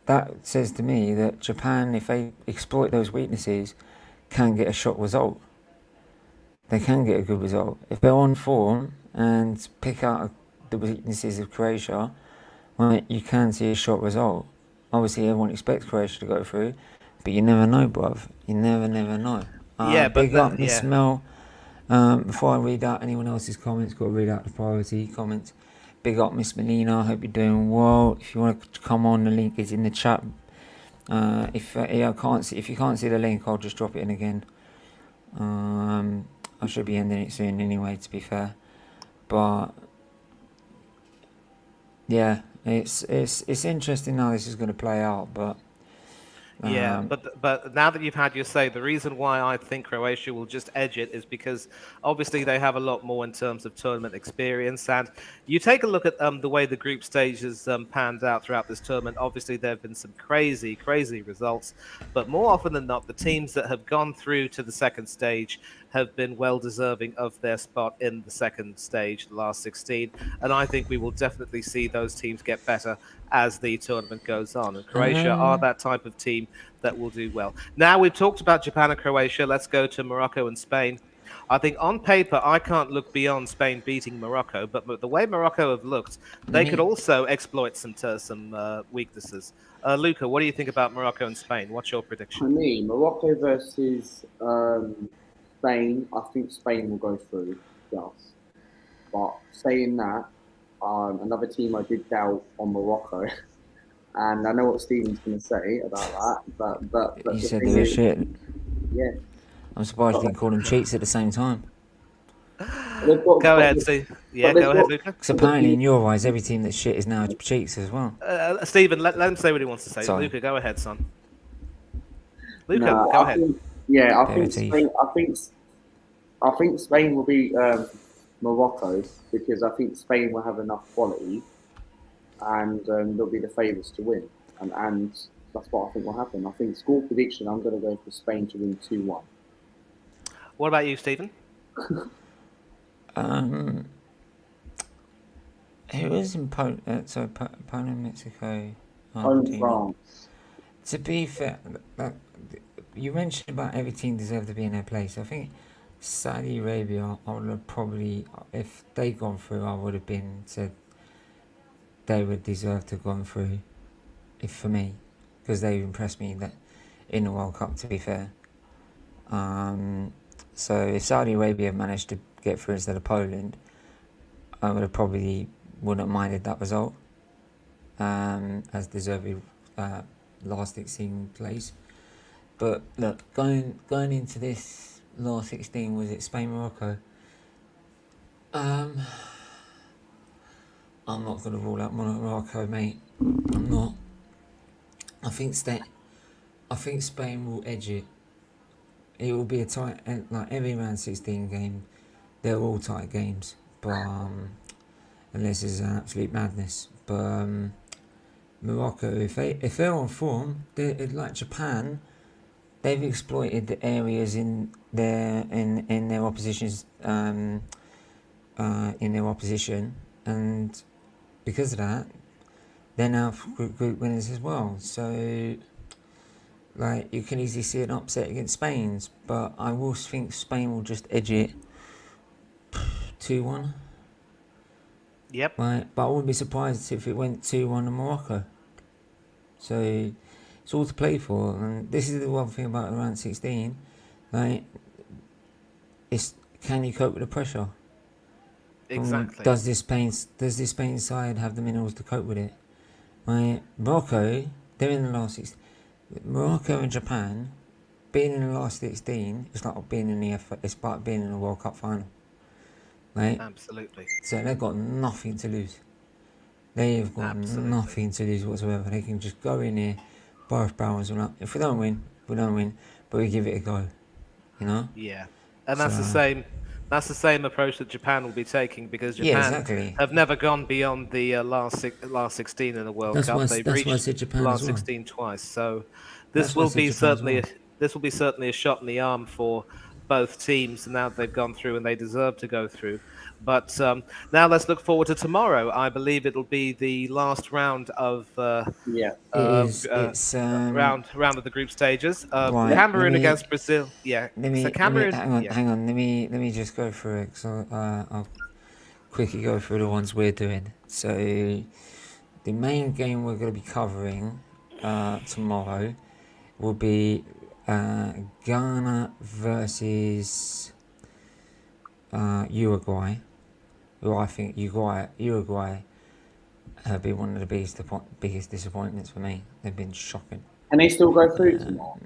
that says to me that Japan, if they exploit those weaknesses, can get a shot result. They can get a good result if they're on form and pick out the weaknesses of Croatia. Right, you can see a shot result. Obviously, everyone expects Croatia to go through, but you never know, bruv. You never know. Big up Miss Mel. Before I read out anyone else's comments, got to read out the priority comments. Big up Miss Melina. Hope you're doing well. If you want to come on, the link is in the chat. If you can't see the link, I'll just drop it in again. I should be ending it soon anyway, to be fair. But yeah, it's interesting how this is going to play out, but but now that you've had your say, the reason why I think Croatia will just edge it is because obviously they have a lot more in terms of tournament experience. And you take a look at the way the group stage has panned out throughout this tournament. Obviously, there have been some crazy results, but more often than not, the teams that have gone through to the second stage have been well deserving of their spot in the second stage, the last 16. And I think we will definitely see those teams get better as the tournament goes on. And Croatia are that type of team that will do well. Now we've talked about Japan and Croatia. Let's go to Morocco and Spain. I think on paper, I can't look beyond Spain beating Morocco, but the way Morocco have looked, they could also exploit some weaknesses. Luca, what do you think about Morocco and Spain? What's your prediction? For me, Morocco versus Spain, I think Spain will go through just. But saying that, another team I did doubt on Morocco, and I know what Stephen's going to say about that, but he said they were shit. Yeah. I'm surprised you didn't call them cheats at the same time. Go ahead, Steve. Yeah, go ahead, Luca. Because apparently, in your eyes, every team that's shit is now cheats as well. Stephen, let him say what he wants to say. Sorry. Luca, go ahead, son. Luca, go ahead. I think Spain will beat Morocco because I think Spain will have enough quality, and they'll be the favourites to win. And that's what I think will happen. I think score prediction, I'm going to go for Spain to win 2-1. What about you, Stephen? Who is in Poland, Mexico, Argentina? France. To be fair, you mentioned about every team deserved to be in their place. I think Saudi Arabia, I would have probably, if they'd gone through, I would have said they would deserve to have gone through, for me, because they impressed me in the World Cup, to be fair. So if Saudi Arabia managed to get through instead of Poland, I would have probably wouldn't have minded that result, as deserving last 16 place. But look, going into this last 16, was it Spain Morocco? I'm not going to rule out Morocco, mate. I'm not. I think Spain will edge it. It will be a tight, like every round 16 game. They're all tight games, but unless it's an absolute madness. But Morocco, if they're on form, they're like Japan. They've exploited the areas in their opposition's in their opposition, and because of that, they're now group winners as well. So, like, you can easily see an upset against Spain's, but I will think Spain will just edge it 2-1. Yep. Right, but I wouldn't be surprised if it went 2-1 to Morocco. So it's all to play for, and this is the one thing about round 16. Like, it's, can you cope with the pressure? Exactly. Does this Spain side have the minerals to cope with it? Right, Morocco, they're in the last 16. Morocco and Japan, being in the last 16, it's like being in it's like being in the World Cup final. Right? Absolutely. So they've got nothing to lose. They've got nothing to lose whatsoever. They can just go in here, both barrels up. If we don't win, we don't win, but we give it a go. You know? Yeah, and that's the same. That's the same approach that Japan will be taking, because Japan have never gone beyond the last 16 in the World Cup. They've reached the last 16 twice. So this will be certainly a shot in the arm for both teams now that they've gone through, and they deserve to go through. But now let's look forward to tomorrow. I believe it'll be the last round of round of the group stages. Right, Cameroon against Brazil. Yeah. Hang on. Let me just go through it. So I'll quickly go through the ones we're doing. So the main game we're going to be covering tomorrow will be Ghana versus Uruguay, who I think Uruguay have been one of the biggest disappointments for me. They've been shocking. And they still go through tomorrow?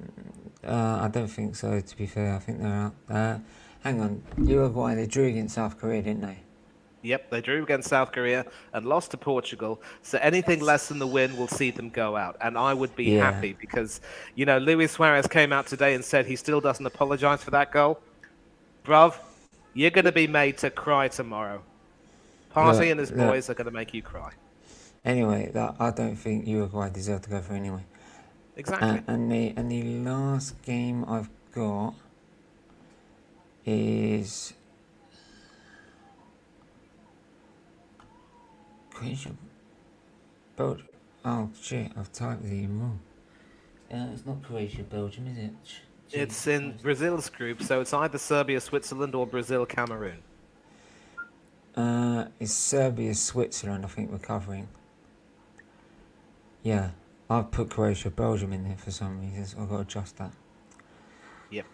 I don't think so, to be fair. I think they're out. Hang on, Uruguay, they drew against South Korea, didn't they? Yep, they drew against South Korea and lost to Portugal. So anything less than the win will see them go out. And I would be happy because, you know, Luis Suarez came out today and said he still doesn't apologise for that goal. Bruv, you're going to be made to cry tomorrow. Party and his boys are going to make you cry. Anyway, I don't think Uruguay deserve to go through anyway. Exactly. And the last game I've got is Croatia, Belgium. Oh shit! I've typed it wrong. It's not Croatia, Belgium, is it? It's in Brazil's group, so it's either Serbia, Switzerland, or Brazil, Cameroon. It's Serbia, Switzerland. I think we're covering. Yeah, I've put Croatia, Belgium in there for some reason. So I've got to adjust that. Yep.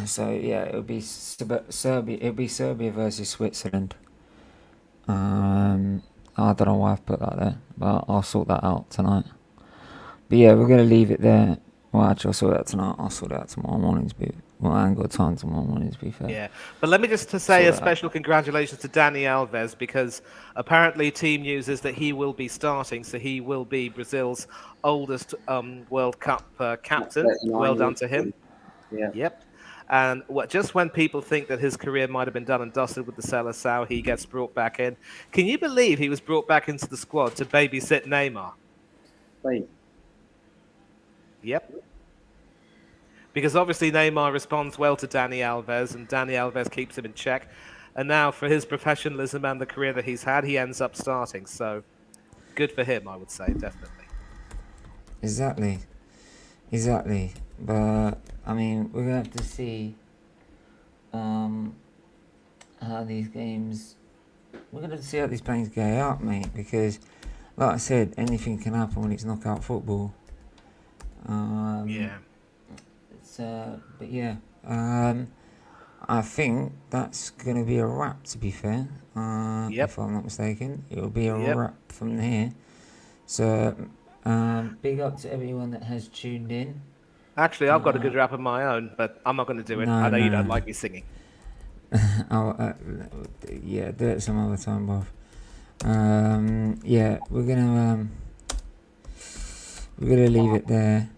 So yeah, it'll be Serbia. It'll be Serbia versus Switzerland. I don't know why I've put that there, but I'll sort that out tonight. But yeah, we're gonna leave it there. Well, actually, I'll sort it out tonight. I'll sort it out tomorrow morning. I ain't got time tomorrow morning, to be fair. Yeah, but let me just say a special congratulations to Dani Alves, because apparently team news is that he will be starting, so he will be Brazil's oldest World Cup captain. Well done to him. Yeah. Yep. And just when people think that his career might have been done and dusted with the Seleção, he gets brought back in. Can you believe he was brought back into the squad to babysit Neymar? Wait. Yep. Because obviously Neymar responds well to Dani Alves, and Dani Alves keeps him in check. And now for his professionalism and the career that he's had, he ends up starting. So good for him, I would say, definitely. Exactly. But I mean, we're gonna have to see how these games. We're gonna have to see how these games go out, mate. Because, like I said, anything can happen when it's knockout football. Yeah. But yeah. I think that's gonna be a wrap. To be fair, if I'm not mistaken, it'll be a wrap from here. So Big up to everyone that has tuned in. Actually, I've got a good rap of my own, but I'm not going to do it. No, I know you no. don't like me singing. Yeah, do it some other time, Bob. Yeah, we're gonna leave it there.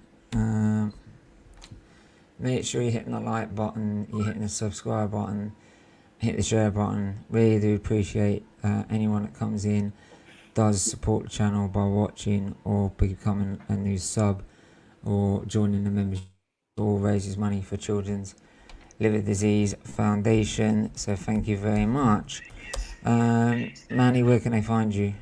Make sure you're hitting the like button, you're hitting the subscribe button, hit the share button. Really do appreciate anyone that comes in, does support the channel by watching or becoming a new sub or joining the membership, or raises money for Children's Liver Disease Foundation. So thank you very much. Manny, where can they find you?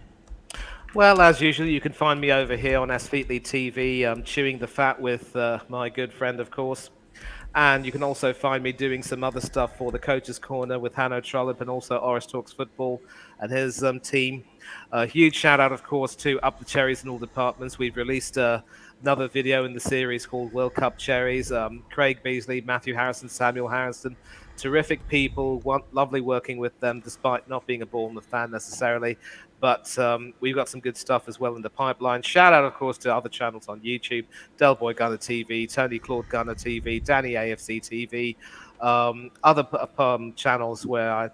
Well, as usual, you can find me over here on SFeatleyTV, chewing the fat with my good friend, of course. And you can also find me doing some other stuff for the Coach's Corner with Hanno Trollope and also Oris Talks Football and his team. A huge shout out, of course, to Up the Cherries in all departments. We've released another video in the series called World Cup Cherries. Craig Beasley, Matthew Harrison, Samuel Harrison, terrific people. Lovely working with them, despite not being a Bournemouth fan necessarily. But we've got some good stuff as well in the pipeline. Shout out, of course, to other channels on YouTube: Del Boy Gunner TV, Tony Claude Gunner TV, Danny AFC TV, other channels where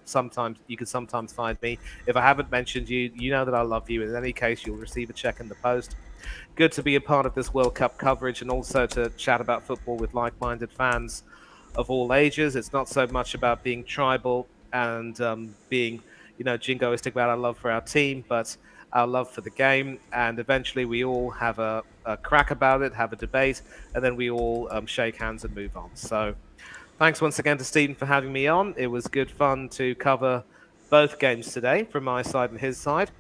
you can sometimes find me. If I haven't mentioned you, you know that I love you. In any case, you'll receive a check in the post. Good to be a part of this World Cup coverage and also to chat about football with like-minded fans of all ages. It's not so much about being tribal and being, jingoistic about our love for our team, but our love for the game. And eventually we all have a crack about it, have a debate, and then we all shake hands and move on. So thanks once again to Stephen for having me on. It was good fun to cover both games today from my side and his side.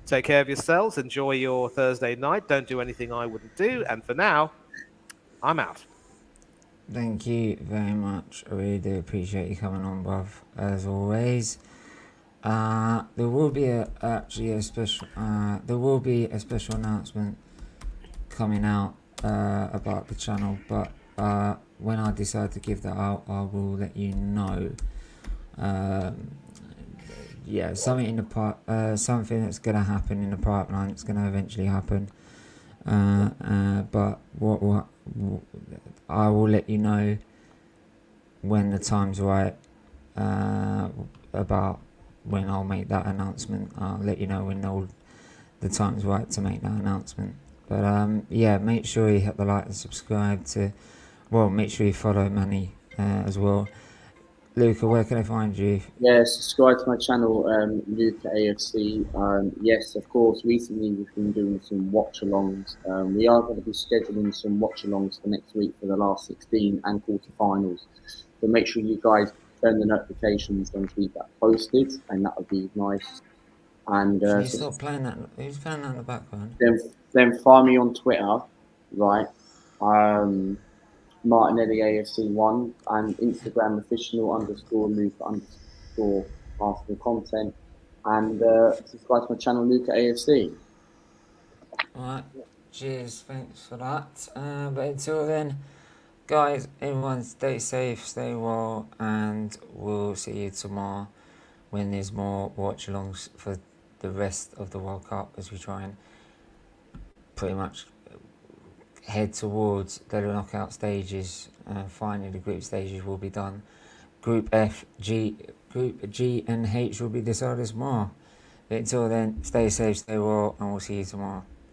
Take care of yourselves. Enjoy your Thursday night. Don't do anything I wouldn't do. And for now, I'm out. Thank you very much. I really do appreciate you coming on, bruv, as always. There will be a special announcement coming out about the channel, but when I decide to give that out, I will let you know. Yeah, something that's gonna happen in the pipeline. It's gonna eventually happen. But I will let you know when the time's right. About when I'll make that announcement. I'll let you know when the time's right to make that announcement. But yeah, make sure you hit the like and subscribe make sure you follow Manny as well. Luca, where can I find you? Yeah, subscribe to my channel, Luca AFC. Yes, of course, recently we've been doing some watch-alongs. We are going to be scheduling some watch-alongs for next week for the last 16 and quarterfinals. So make sure you guys turn the notifications once we get posted, and that would be nice. And Can you stop playing that? Who's playing that in the background? Then find me on Twitter, right? Martinelli AFC1 and Instagram official_Luca_Arsenal content, and subscribe to my channel Luca AFC. Alright, cheers, thanks for that. But until then, guys, everyone stay safe, stay well, and we'll see you tomorrow when there's more watch-alongs for the rest of the World Cup as we try and pretty much head towards the knockout stages. Finally, the group stages will be done. Group G and H will be decided tomorrow. But until then, stay safe, stay well, and we'll see you tomorrow.